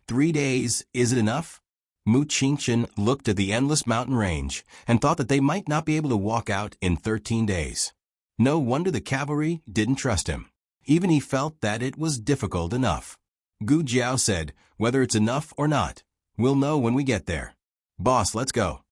3 days, is it enough? Mu Qingchen looked at the endless mountain range and thought that they might not be able to walk out in 13 days. No wonder the cavalry didn't trust him. Even he felt that it was difficult enough. Gu Jiao said, "Whether it's enough or not, we'll know when we get there. Boss, let's go."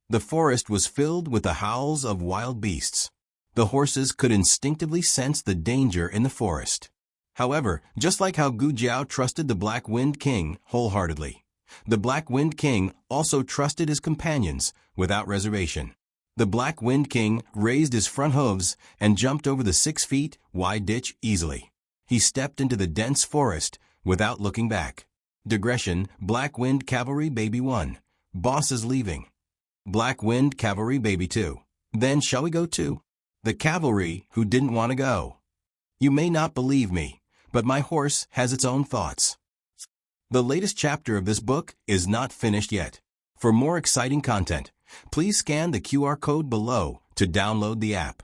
The forest was filled with the howls of wild beasts. The horses could instinctively sense the danger in the forest. However, just like how Gu Jiao trusted the Black Wind King wholeheartedly, the Black Wind King also trusted his companions without reservation. The Black Wind King raised his front hooves and jumped over the 6 feet wide ditch easily. He stepped into the dense forest without looking back. Digression, Black Wind Cavalry Baby 1. Boss is leaving. Black Wind Cavalry Baby 2. Then shall we go too? The cavalry who didn't want to go. You may not believe me, but my horse has its own thoughts. The latest chapter of this book is not finished yet. For more exciting content, please scan the QR code below to download the app.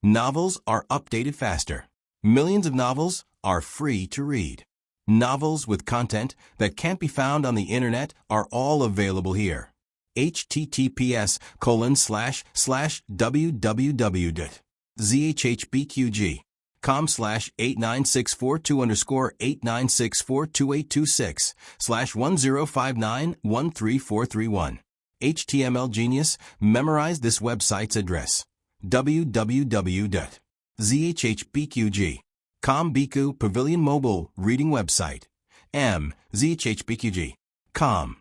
Novels are updated faster. Millions of novels are free to read. Novels with content that can't be found on the internet are all available here. https://www.zhbqg.com/8964-2_8926/1059-13431. HTML Genius memorized this website's address. www.zhbqg.com Biku Pavilion Mobile Reading Website. zhbqg.com.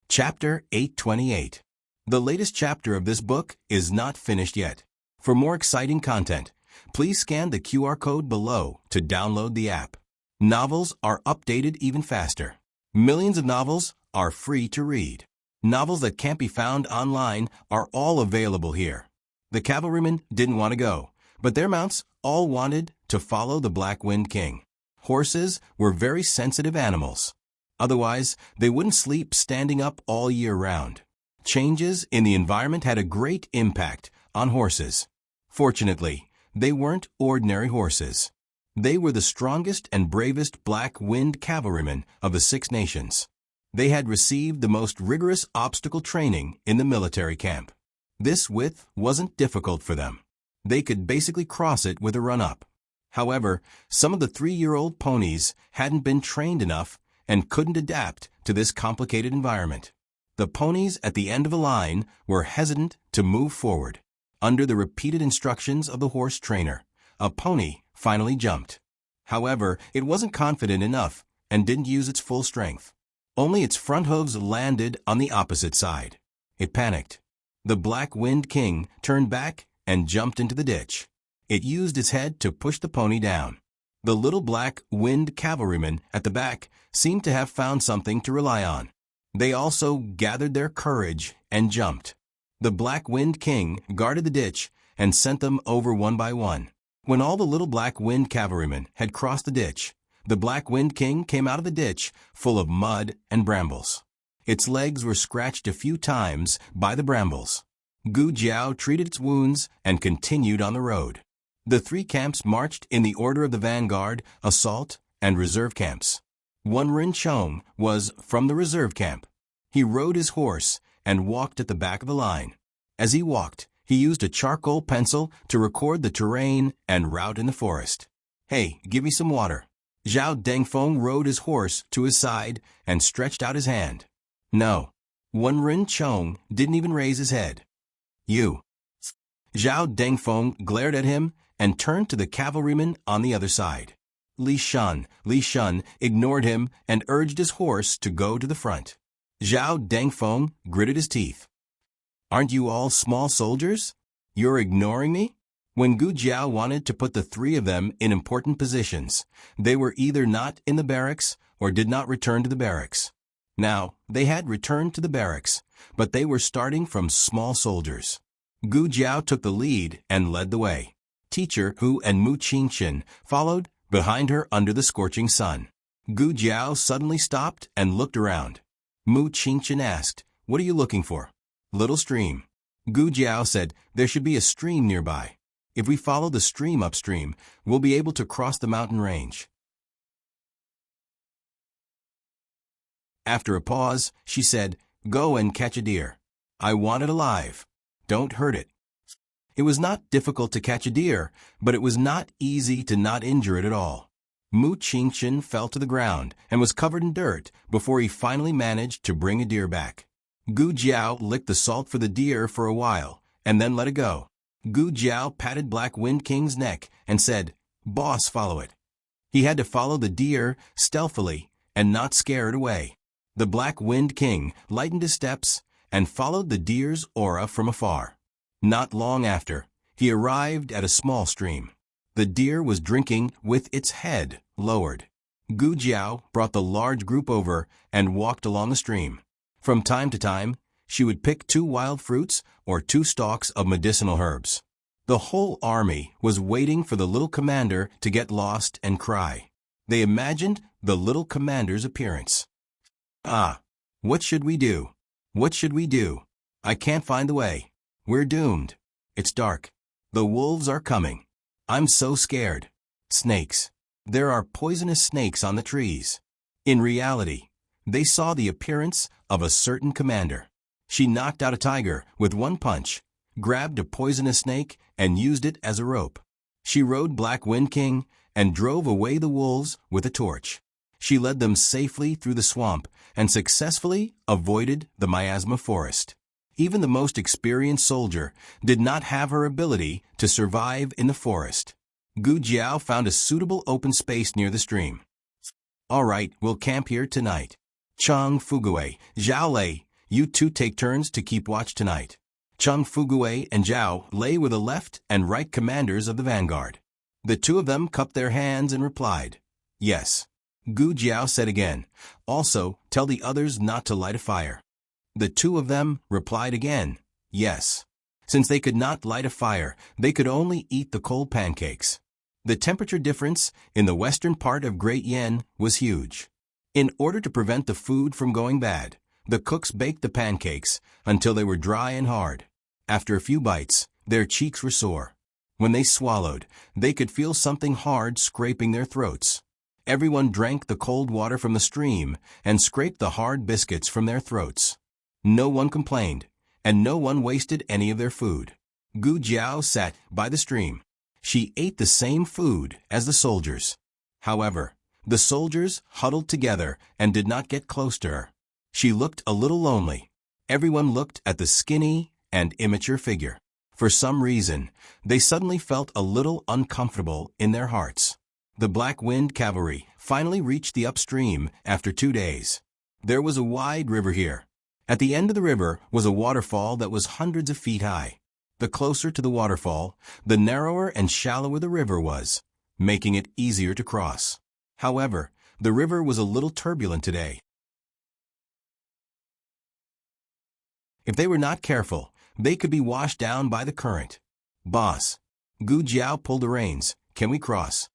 Chapter 828. The latest chapter of this book is not finished yet. For more exciting content, please scan the QR code below to download the app. Novels are updated even faster. Millions of novels are free to read. Novels that can't be found online are all available here. The cavalrymen didn't want to go, but their mounts all wanted to follow the Black Wind King. Horses were very sensitive animals. Otherwise, they wouldn't sleep standing up all year round. Changes in the environment had a great impact on horses. Fortunately, they weren't ordinary horses. They were the strongest and bravest Black Wind cavalrymen of the 6 nations. They had received the most rigorous obstacle training in the military camp. This width wasn't difficult for them. They could basically cross it with a run-up. However, some of the 3-year-old ponies hadn't been trained enough and couldn't adapt to this complicated environment. The ponies at the end of a line were hesitant to move forward. Under the repeated instructions of the horse trainer, a pony finally jumped. However, it wasn't confident enough and didn't use its full strength. Only its front hooves landed on the opposite side. It panicked. The Black Wind King turned back and jumped into the ditch. It used its head to push the pony down. The little Black Wind cavalrymen at the back seemed to have found something to rely on. They also gathered their courage and jumped. The Black Wind King guarded the ditch and sent them over one by one. When all the little Black Wind cavalrymen had crossed the ditch, the Black Wind King came out of the ditch full of mud and brambles. Its legs were scratched a few times by the brambles. Gu Jiao treated its wounds and continued on the road. The three camps marched in the order of the vanguard, assault, and reserve camps. Wen Rinchong was from the reserve camp. He rode his horse and walked at the back of the line. As he walked, he used a charcoal pencil to record the terrain and route in the forest. "Hey, give me some water." Zhao Dengfeng rode his horse to his side and stretched out his hand. No. Wen Rinchong didn't even raise his head. "You." Zhao Dengfeng glared at him and turned to the cavalryman on the other side. Li Shun ignored him and urged his horse to go to the front. Zhao Dengfeng gritted his teeth. "Aren't you all small soldiers? You're ignoring me?" When Gu Jiao wanted to put the three of them in important positions, they were either not in the barracks or did not return to the barracks. Now, they had returned to the barracks, but they were starting from small soldiers. Gu Jiao took the lead and led the way. Teacher Hu and Mu Qingchen followed behind her under the scorching sun. Gu Jiao suddenly stopped and looked around. Mu Qingchen asked, "What are you looking for?" "Little stream." Gu Jiao said, "There should be a stream nearby. If we follow the stream upstream, we'll be able to cross the mountain range." After a pause, she said, "Go and catch a deer. I want it alive. Don't hurt it." It was not difficult to catch a deer, but it was not easy to not injure it at all. Mu Qingchen fell to the ground and was covered in dirt before he finally managed to bring a deer back. Gu Jiao licked the salt for the deer for a while and then let it go. Gu Jiao patted Black Wind King's neck and said, "Boss, follow it." He had to follow the deer stealthily and not scare it away. The Black Wind King lightened his steps and followed the deer's aura from afar. Not long after, he arrived at a small stream. The deer was drinking with its head lowered. Gu Jiao brought the large group over and walked along the stream. From time to time, she would pick 2 wild fruits or 2 stalks of medicinal herbs. The whole army was waiting for the little commander to get lost and cry. They imagined the little commander's appearance. "Ah, what should we do? What should we do? I can't find the way. We're doomed. It's dark. The wolves are coming. I'm so scared. Snakes. There are poisonous snakes on the trees." In reality, they saw the appearance of a certain commander. She knocked out a tiger with 1 punch, grabbed a poisonous snake, and used it as a rope. She rode Black Wind King and drove away the wolves with a torch. She led them safely through the swamp and successfully avoided the miasma forest. Even the most experienced soldier did not have her ability to survive in the forest. Gu Jiao found a suitable open space near the stream. "All right, we'll camp here tonight. Chang Fugue, Zhao Lei, you two take turns to keep watch tonight." Chang Fugue and Zhao Lei were the left and right commanders of the vanguard. The two of them cupped their hands and replied, "Yes." Gu Jiao said again, "Also, tell the others not to light a fire." The two of them replied again, "Yes." Since they could not light a fire, they could only eat the cold pancakes. The temperature difference in the western part of Great Yen was huge. In order to prevent the food from going bad, the cooks baked the pancakes until they were dry and hard. After a few bites, their cheeks were sore. When they swallowed, they could feel something hard scraping their throats. Everyone drank the cold water from the stream and scraped the hard biscuits from their throats. No one complained, and no one wasted any of their food. Gu Jiao sat by the stream. She ate the same food as the soldiers. However, the soldiers huddled together and did not get close to her. She looked a little lonely. Everyone looked at the skinny and immature figure. For some reason, they suddenly felt a little uncomfortable in their hearts. The Black Wind Cavalry finally reached the upstream after 2 days. There was a wide river here. At the end of the river was a waterfall that was hundreds of feet high. The closer to the waterfall, the narrower and shallower the river was, making it easier to cross. However, the river was a little turbulent today. If they were not careful, they could be washed down by the current. "Boss." Gu Jiao pulled the reins. "Can we cross?"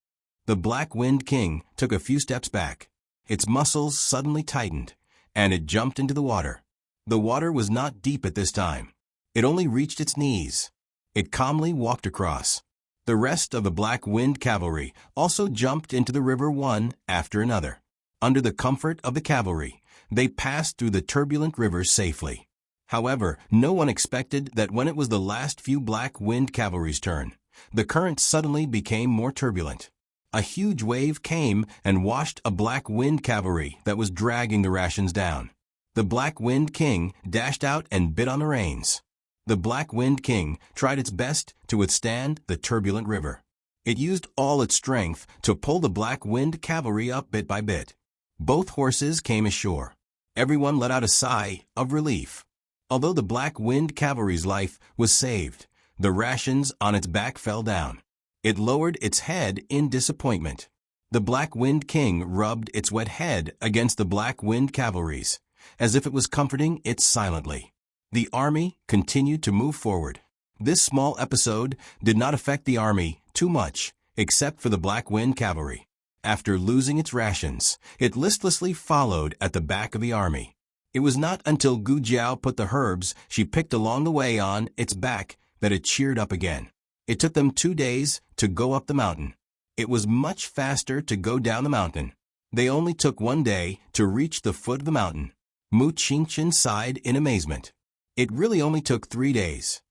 The Black Wind King took a few steps back. Its muscles suddenly tightened, and it jumped into the water. The water was not deep at this time. It only reached its knees. It calmly walked across. The rest of the Black Wind Cavalry also jumped into the river one after another. Under the comfort of the cavalry, they passed through the turbulent river safely. However, no one expected that when it was the last few Black Wind Cavalry's turn, the current suddenly became more turbulent. A huge wave came and washed a Black Wind Cavalry that was dragging the rations down. The Black Wind King dashed out and bit on the reins. The Black Wind King tried its best to withstand the turbulent river. It used all its strength to pull the Black Wind Cavalry up bit by bit. Both horses came ashore. Everyone let out a sigh of relief. Although the Black Wind Cavalry's life was saved, the rations on its back fell down. It lowered its head in disappointment. The Black Wind King rubbed its wet head against the Black Wind Cavalry's, as if it was comforting it silently. The army continued to move forward. This small episode did not affect the army too much, except for the Black Wind Cavalry. After losing its rations, it listlessly followed at the back of the army. It was not until Gu Jiao put the herbs she picked along the way on its back that it cheered up again. It took them 2 days to go up the mountain. It was much faster to go down the mountain. They only took 1 day to reach the foot of the mountain. Mu Qingchen sighed in amazement. It really only took 3 days.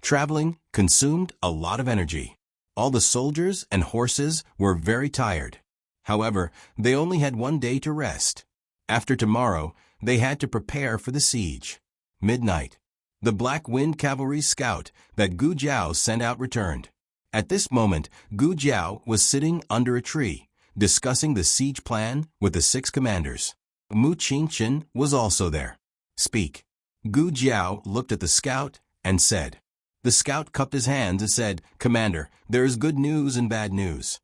Traveling consumed a lot of energy. All the soldiers and horses were very tired. However, they only had 1 day to rest. After tomorrow, they had to prepare for the siege. Midnight. The Black Wind Cavalry's scout that Gu Jiao sent out returned. At this moment, Gu Jiao was sitting under a tree, discussing the siege plan with the 6 commanders. Mu Qingchen was also there. Speak. Gu Jiao looked at the scout and said. The scout cupped his hands and said, Commander, there is good news and bad news.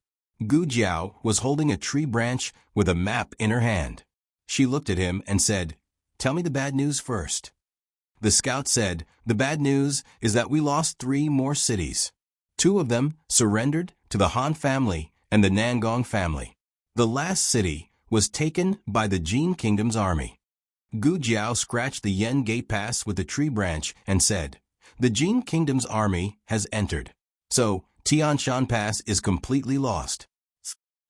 Gu Jiao was holding a tree branch with a map in her hand. She looked at him and said, Tell me the bad news first. The scout said, The bad news is that we lost 3 more cities. 2 of them surrendered to the Han family and the Nangong family. The last city was taken by the Jin Kingdom's army. Gu Jiao scratched the Yen Gate Pass with the tree branch and said, The Jin Kingdom's army has entered. So, Tianshan Pass is completely lost.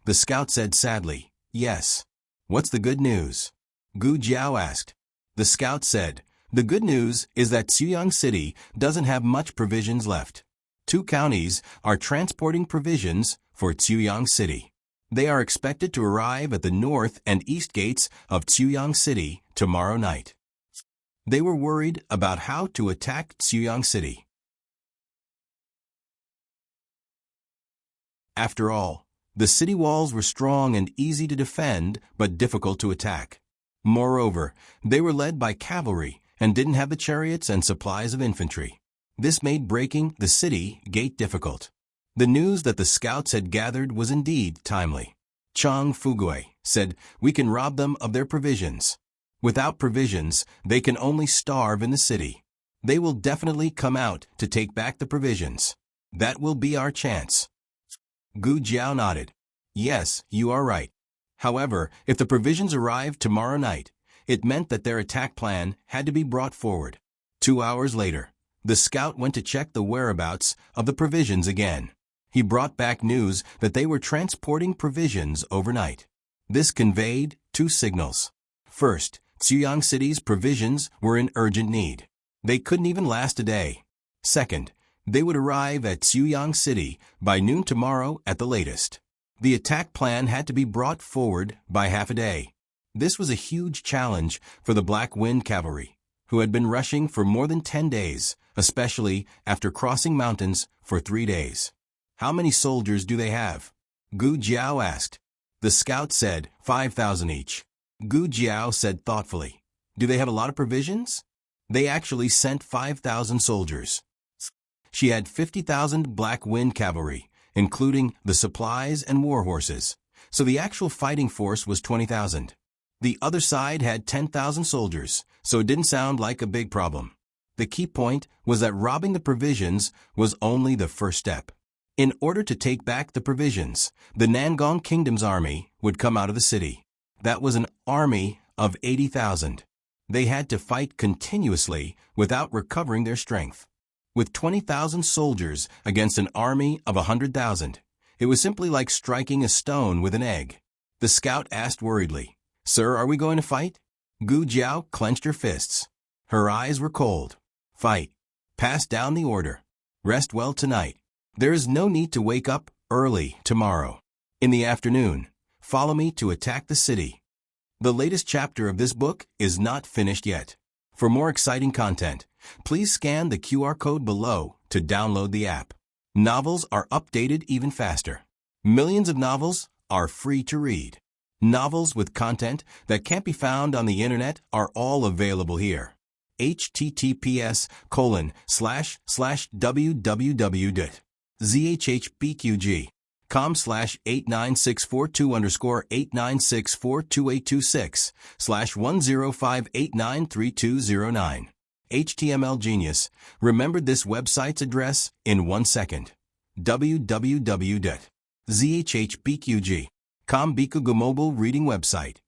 The scout said sadly, Yes. What's the good news? Gu Jiao asked. The scout said, The good news is that Xuyang City doesn't have much provisions left. 2 counties are transporting provisions for Xuyang City. They are expected to arrive at the north and east gates of Xuyang City tomorrow night. They were worried about how to attack Xuyang City. After all, the city walls were strong and easy to defend, but difficult to attack. Moreover, they were led by cavalry and didn't have the chariots and supplies of infantry. This made breaking the city gate difficult. The news that the scouts had gathered was indeed timely. Chang Fugui said, We can rob them of their provisions. Without provisions, they can only starve in the city. They will definitely come out to take back the provisions. That will be our chance. Gu Jiao nodded. Yes, you are right. However, if the provisions arrived tomorrow night, it meant that their attack plan had to be brought forward. 2 hours later, the scout went to check the whereabouts of the provisions again. He brought back news that they were transporting provisions overnight. This conveyed 2 signals. First, Xuyang City's provisions were in urgent need. They couldn't even last a day. Second, they would arrive at Xuyang City by noon tomorrow at the latest. The attack plan had to be brought forward by half a day. This was a huge challenge for the Black Wind Cavalry, who had been rushing for more than 10 days, especially after crossing mountains for 3 days. How many soldiers do they have? Gu Jiao asked. The scout said, 5,000 each. Gu Jiao said thoughtfully, Do they have a lot of provisions? They actually sent 5,000 soldiers. She had 50,000 Black Wind Cavalry, including the supplies and war horses, so the actual fighting force was 20,000. The other side had 10,000 soldiers, so it didn't sound like a big problem. The key point was that robbing the provisions was only the first step. In order to take back the provisions, the Nangong Kingdom's army would come out of the city. That was an army of 80,000. They had to fight continuously without recovering their strength. With 20,000 soldiers against an army of 100,000, it was simply like striking a stone with an egg. The scout asked worriedly, "Sir, are we going to fight?" Gu Jiao clenched her fists. Her eyes were cold. "Fight. Pass down the order. Rest well tonight. There is no need to wake up early tomorrow. In the afternoon, follow me to attack the city." The latest chapter of this book is not finished yet. For more exciting content, please scan the QR code below to download the app. Novels are updated even faster. Millions of novels are free to read. Novels with content that can't be found on the internet are all available here. https://www.zhbqg.com/8964/226/105893209. HTML Genius remembered this website's address in 1 second. www.zhbqg.com Bikugu mobile reading website.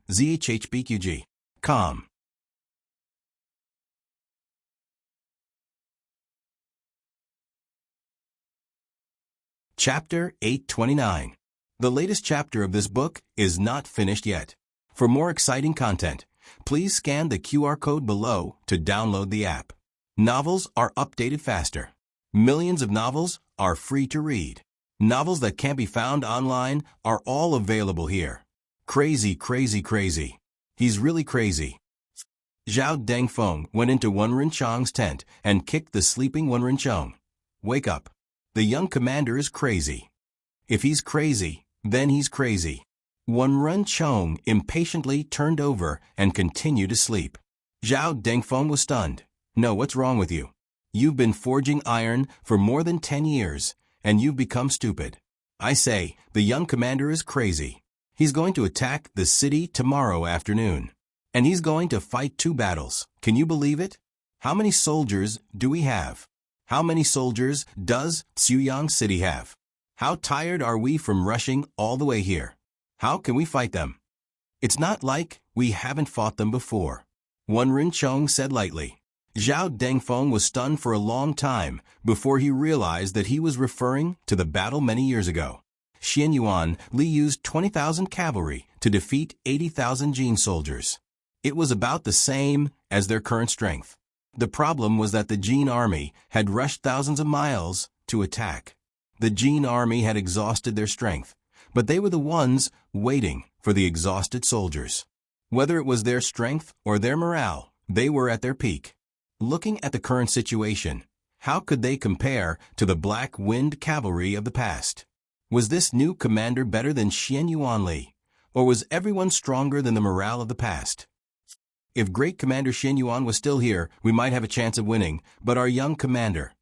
zhbqg.com. Chapter 829. The latest chapter of this book is not finished yet. For more exciting content, please scan the QR code below to download the app. Novels are updated faster. Millions of novels are free to read. Novels that can't be found online are all available here. Crazy, crazy, crazy. He's really crazy. Zhao Dengfeng went into Wen Renchong's tent and kicked the sleeping Wen Renchong. "Wake up. The young commander is crazy. If he's crazy, then he's crazy." Wen Renchong impatiently turned over and continued to sleep. Zhao Dengfeng was stunned. "No, what's wrong with you? You've been forging iron for more than 10 years, and you've become stupid. I say, the young commander is crazy. He's going to attack the city tomorrow afternoon. And he's going to fight 2 battles. Can you believe it? How many soldiers do we have? How many soldiers does Xuyang City have? How tired are we from rushing all the way here? How can we fight them? It's not like we haven't fought them before," Wen Renchong said lightly. Zhao Dengfeng was stunned for a long time before he realized that he was referring to the battle many years ago. Xian Yuan Li used 20,000 cavalry to defeat 80,000 Jin soldiers. It was about the same as their current strength. The problem was that the Jin army had rushed thousands of miles to attack. The Jin army had exhausted their strength, but they were the ones waiting for the exhausted soldiers. Whether it was their strength or their morale, they were at their peak. Looking at the current situation, how could they compare to the Black Wind cavalry of the past? Was this new commander better than Xian Yuan Li, or was everyone stronger than the morale of the past? If great Commander Xian Yuan was still here, we might have a chance of winning, but our young commander...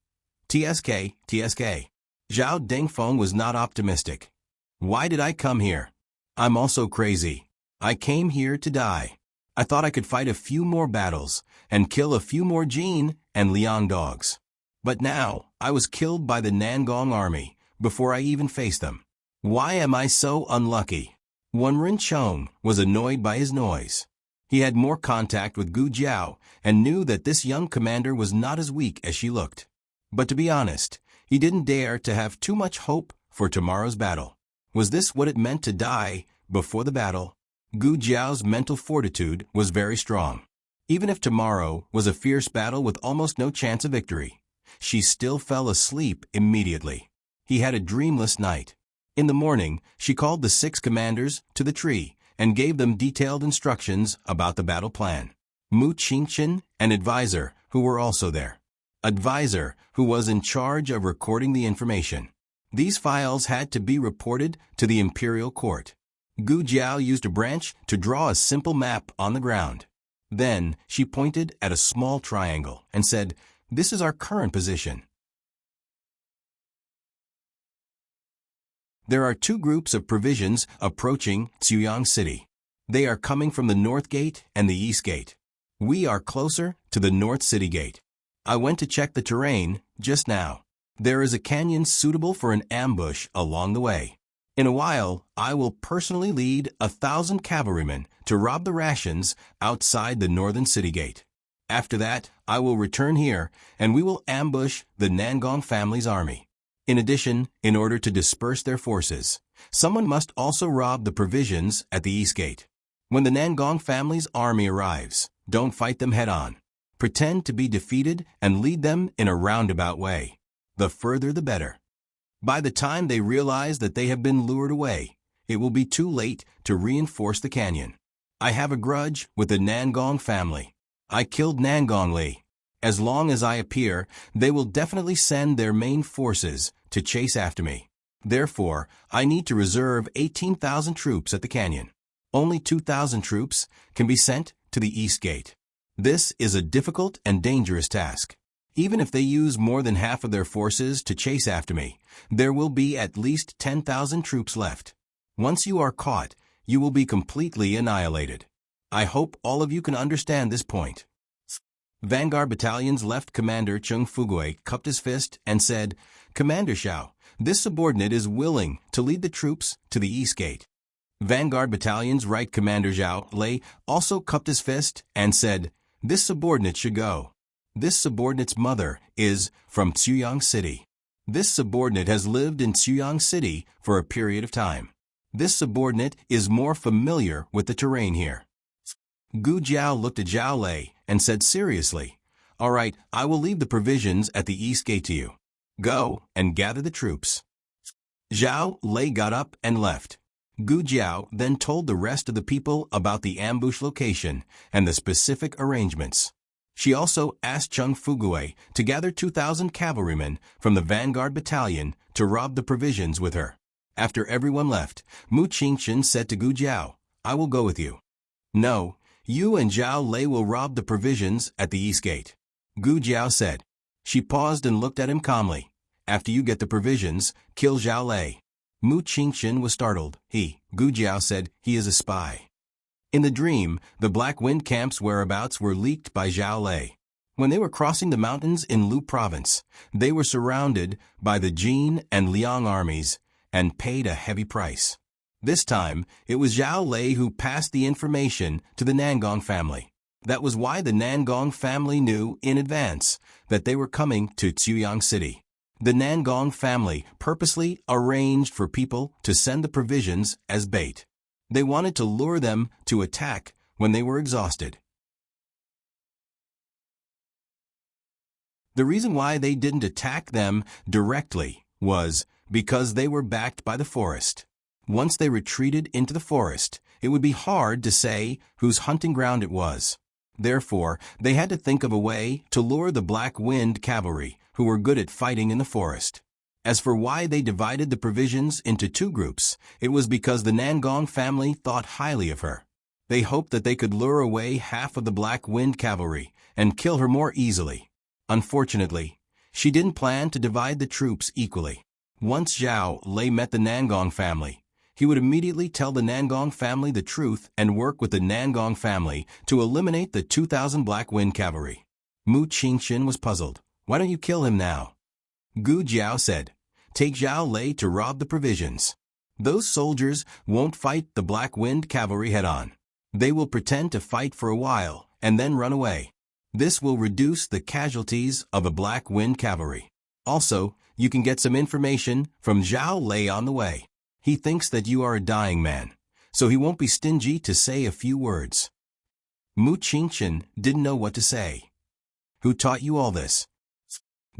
TSK. Zhao Dengfeng was not optimistic. "Why did I come here? I'm also crazy. I came here to die. I thought I could fight a few more battles and kill a few more Jin and Liang dogs. But now I was killed by the Nangong army before I even faced them. Why am I so unlucky?" Wen Renchong was annoyed by his noise. He had more contact with Gu Jiao and knew that this young commander was not as weak as she looked. But to be honest, he didn't dare to have too much hope for tomorrow's battle. Was this what it meant to die before the battle? Gu Jiao's mental fortitude was very strong. Even if tomorrow was a fierce battle with almost no chance of victory, she still fell asleep immediately. He had a dreamless night. In the morning, she called the 6 commanders to the tree and gave them detailed instructions about the battle plan. Mu Qingchen, an advisor, who were also there. Advisor, who was in charge of recording the information. These files had to be reported to the imperial court. Gu Jiao used a branch to draw a simple map on the ground. Then she pointed at a small triangle and said, "This is our current position. There are 2 groups of provisions approaching Xuyang City. They are coming from the North Gate and the East Gate. We are closer to the North City Gate. I went to check the terrain just now. There is a canyon suitable for an ambush along the way. In a while, I will personally lead 1,000 cavalrymen to rob the rations outside the northern city gate. After that, I will return here, and we will ambush the Nangong family's army. In addition, in order to disperse their forces, someone must also rob the provisions at the east gate. When the Nangong family's army arrives, don't fight them head-on. Pretend to be defeated and lead them in a roundabout way. The further the better. By the time they realize that they have been lured away, it will be too late to reinforce the canyon. I have a grudge with the Nangong family. I killed Nangong Li. As long as I appear, they will definitely send their main forces to chase after me. Therefore, I need to reserve 18,000 troops at the canyon. Only 2,000 troops can be sent to the east gate. This is a difficult and dangerous task. Even if they use more than half of their forces to chase after me, there will be at least 10,000 troops left. Once you are caught, you will be completely annihilated. I hope all of you can understand this point. Vanguard Battalion's left commander Chung Fugui cupped his fist and said, "Commander Xiao, this subordinate is willing to lead the troops to the east gate." Vanguard Battalion's right commander Zhao Lei also cupped his fist and said, "This subordinate should go." This subordinate's mother is from Tsuyang City. This subordinate has lived in Tsuyang City for a period of time. This subordinate is more familiar with the terrain here. Gu Jiao looked at Zhao Lei and said seriously, "All right, I will leave the provisions at the east gate to you. Go and gather the troops." Zhao Lei got up and left. Gu Jiao then told the rest of the people about the ambush location and the specific arrangements. She also asked Chung Fugui to gather 2,000 cavalrymen from the Vanguard Battalion to rob the provisions with her. After everyone left, Mu Qingchen said to Gu Jiao, "I will go with you." "No, you and Zhao Lei will rob the provisions at the east gate," Gu Jiao said. She paused and looked at him calmly. "After you get the provisions, kill Zhao Lei." Mu Qingchen was startled. Gu Jiao said, "He is a spy." In the dream, the Black Wind Camp's whereabouts were leaked by Zhao Lei. When they were crossing the mountains in Lu Province, they were surrounded by the Jin and Liang armies and paid a heavy price. This time, it was Zhao Lei who passed the information to the Nangong family. That was why the Nangong family knew in advance that they were coming to Tsuyang City. The Nangong family purposely arranged for people to send the provisions as bait. They wanted to lure them to attack when they were exhausted. The reason why they didn't attack them directly was because they were backed by the forest. Once they retreated into the forest, it would be hard to say whose hunting ground it was. Therefore, they had to think of a way to lure the Black Wind cavalry, who were good at fighting in the forest. As for why they divided the provisions into two groups, it was because the Nangong family thought highly of her. They hoped that they could lure away half of the Black Wind cavalry and kill her more easily. Unfortunately, she didn't plan to divide the troops equally. Once Zhao Lei met the Nangong family, he would immediately tell the Nangong family the truth and work with the Nangong family to eliminate the 2,000 Black Wind cavalry. Mu Qingchen was puzzled. "Why don't you kill him now?" Gu Jiao said, "Take Zhao Lei to rob the provisions. Those soldiers won't fight the Black Wind cavalry head-on. They will pretend to fight for a while and then run away. This will reduce the casualties of the Black Wind cavalry. Also, you can get some information from Zhao Lei on the way. He thinks that you are a dying man, so he won't be stingy to say a few words." Mu Qingchen didn't know what to say. "Who taught you all this?"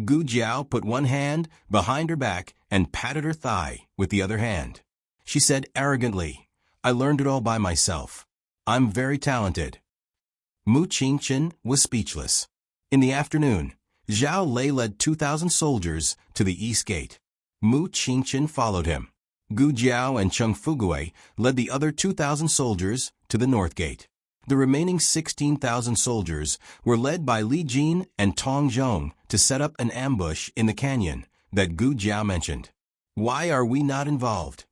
Gu Jiao put one hand behind her back and patted her thigh with the other hand. She said arrogantly, "I learned it all by myself. I'm very talented." Mu Qingchen was speechless. In the afternoon, Zhao Lei led 2,000 soldiers to the east gate. Mu Qingchen followed him. Gu Jiao and Chung Fugui led the other 2,000 soldiers to the north gate. The remaining 16,000 soldiers were led by Li Jin and Tong Zhong to set up an ambush in the canyon that Gu Jiao mentioned. "Why are we not involved?"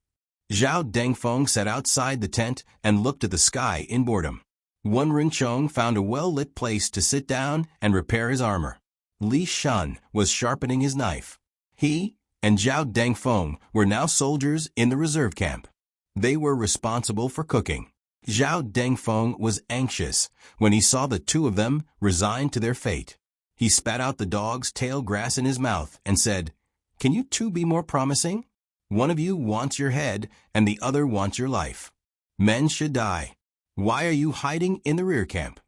Zhao Dengfeng sat outside the tent and looked at the sky in boredom. Wen Rinchong found a well-lit place to sit down and repair his armor. Li Shun was sharpening his knife. He and Zhao Dengfeng were now soldiers in the reserve camp. They were responsible for cooking. Zhao Dengfeng was anxious when he saw the two of them resigned to their fate. He spat out the dog's tail grass in his mouth and said, "Can you two be more promising? One of you wants your head and the other wants your life. Men should die. Why are you hiding in the rear camp?"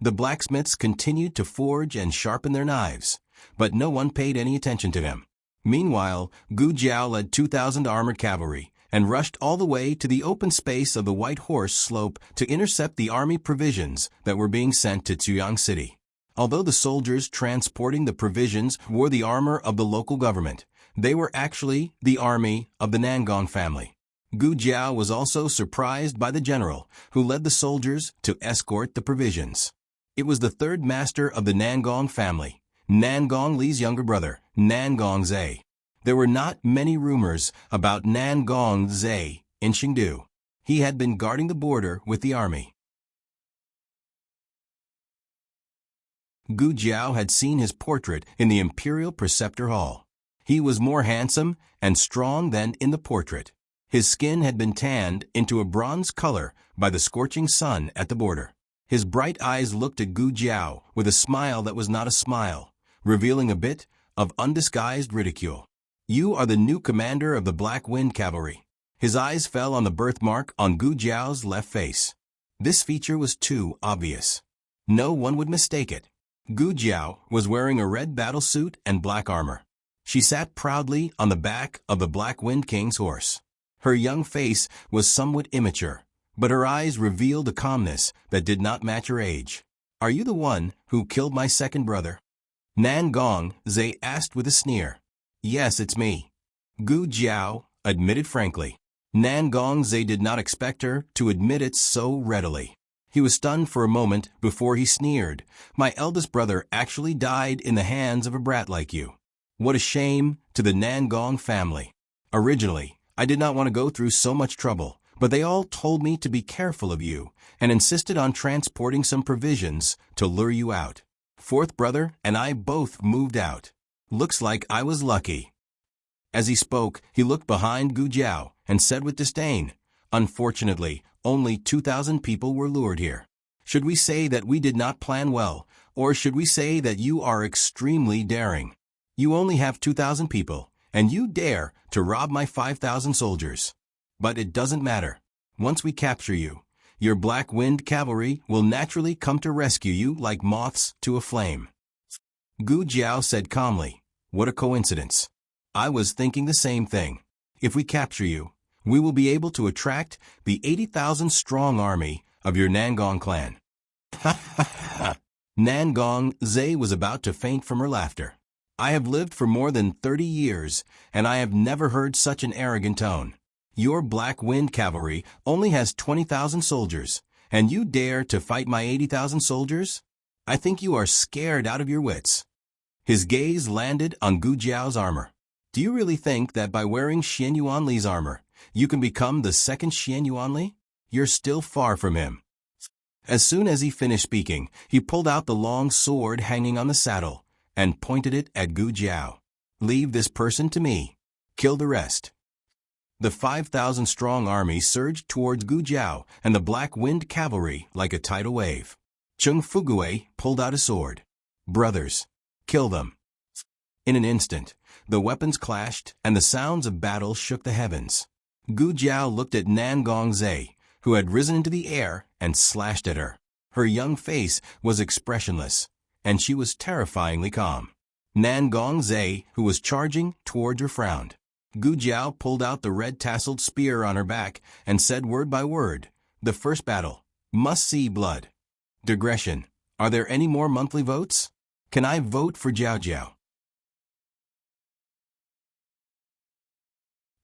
The blacksmiths continued to forge and sharpen their knives, but no one paid any attention to them. Meanwhile, Gu Jiao led 2,000 armored cavalry and rushed all the way to the open space of the White Horse Slope to intercept the army provisions that were being sent to Tuyang City. Although the soldiers transporting the provisions wore the armor of the local government, they were actually the army of the Nangong family. Gu Jiao was also surprised by the general who led the soldiers to escort the provisions. It was the third master of the Nangong family, Nangong Li's younger brother, Nangong Zai. There were not many rumors about Nangong Zai in Chengdu. He had been guarding the border with the army. Gu Jiao had seen his portrait in the Imperial Preceptor Hall. He was more handsome and strong than in the portrait. His skin had been tanned into a bronze color by the scorching sun at the border. His bright eyes looked at Gu Jiao with a smile that was not a smile, revealing a bit of undisguised ridicule. "You are the new commander of the Black Wind Cavalry." His eyes fell on the birthmark on Gu Jiao's left face. This feature was too obvious. No one would mistake it. Gu Jiao was wearing a red battle suit and black armor. She sat proudly on the back of the Black Wind King's horse. Her young face was somewhat immature, but her eyes revealed a calmness that did not match her age. "Are you the one who killed my second brother?" Nangong Zai asked with a sneer. "Yes, it's me," Gu Jiao admitted frankly. Nangong Zai did not expect her to admit it so readily. He was stunned for a moment before he sneered. "My eldest brother actually died in the hands of a brat like you. What a shame to the Nangong family. Originally, I did not want to go through so much trouble, but they all told me to be careful of you and insisted on transporting some provisions to lure you out. Fourth brother and I both moved out. Looks like I was lucky." As he spoke, he looked behind Gu Jiao and said with disdain, "Unfortunately, only 2,000 people were lured here. Should we say that we did not plan well, or should we say that you are extremely daring? You only have 2,000 people, and you dare to rob my 5,000 soldiers. But it doesn't matter. Once we capture you, your Black Wind Cavalry will naturally come to rescue you like moths to a flame." Gu Jiao said calmly, "What a coincidence. I was thinking the same thing. If we capture you, we will be able to attract the 80,000-strong army of your Nangong clan." Nangong Zai was about to faint from her laughter. "I have lived for more than 30 years, and I have never heard such an arrogant tone. Your Black Wind Cavalry only has 20,000 soldiers, and you dare to fight my 80,000 soldiers? I think you are scared out of your wits." His gaze landed on Gu Jiao's armor. "Do you really think that by wearing Xian Yuanli's armor, you can become the second Xian Yuanli? You're still far from him." As soon as he finished speaking, he pulled out the long sword hanging on the saddle and pointed it at Gu Jiao. "Leave this person to me. Kill the rest." The 5,000-strong army surged towards Gu Jiao and the Black Wind Cavalry like a tidal wave. Chung Fugue pulled out a sword. "Brothers, kill them." In an instant, the weapons clashed and the sounds of battle shook the heavens. Gu Jiao looked at Nangong Zai, who had risen into the air and slashed at her. Her young face was expressionless, and she was terrifyingly calm. Nangong Zai, who was charging towards her, frowned. Gu Jiao pulled out the red-tasseled spear on her back and said word by word, "The first battle. Must see blood. Digression. Are there any more monthly votes? Can I vote for Jiao Jiao?"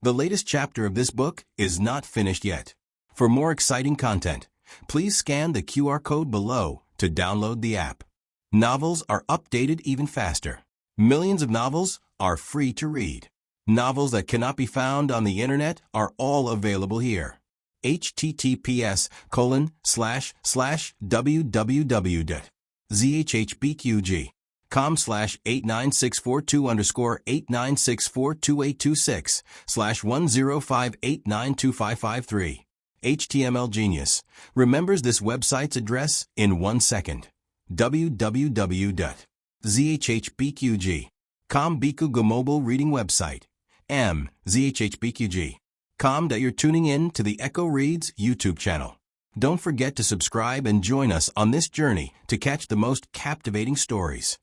The latest chapter of this book is not finished yet. For more exciting content, please scan the QR code below to download the app. Novels are updated even faster. Millions of novels are free to read. Novels that cannot be found on the internet are all available here. https://www.zhhbqg com/8964_89642826/105892553. HTML Genius remembers this website's address in 1 second. www.zhhbqg.com Bikugo mobile reading website. zhhbqg.com. You're tuning in to the Echo Reads YouTube channel. Don't forget to subscribe and join us on this journey to catch the most captivating stories.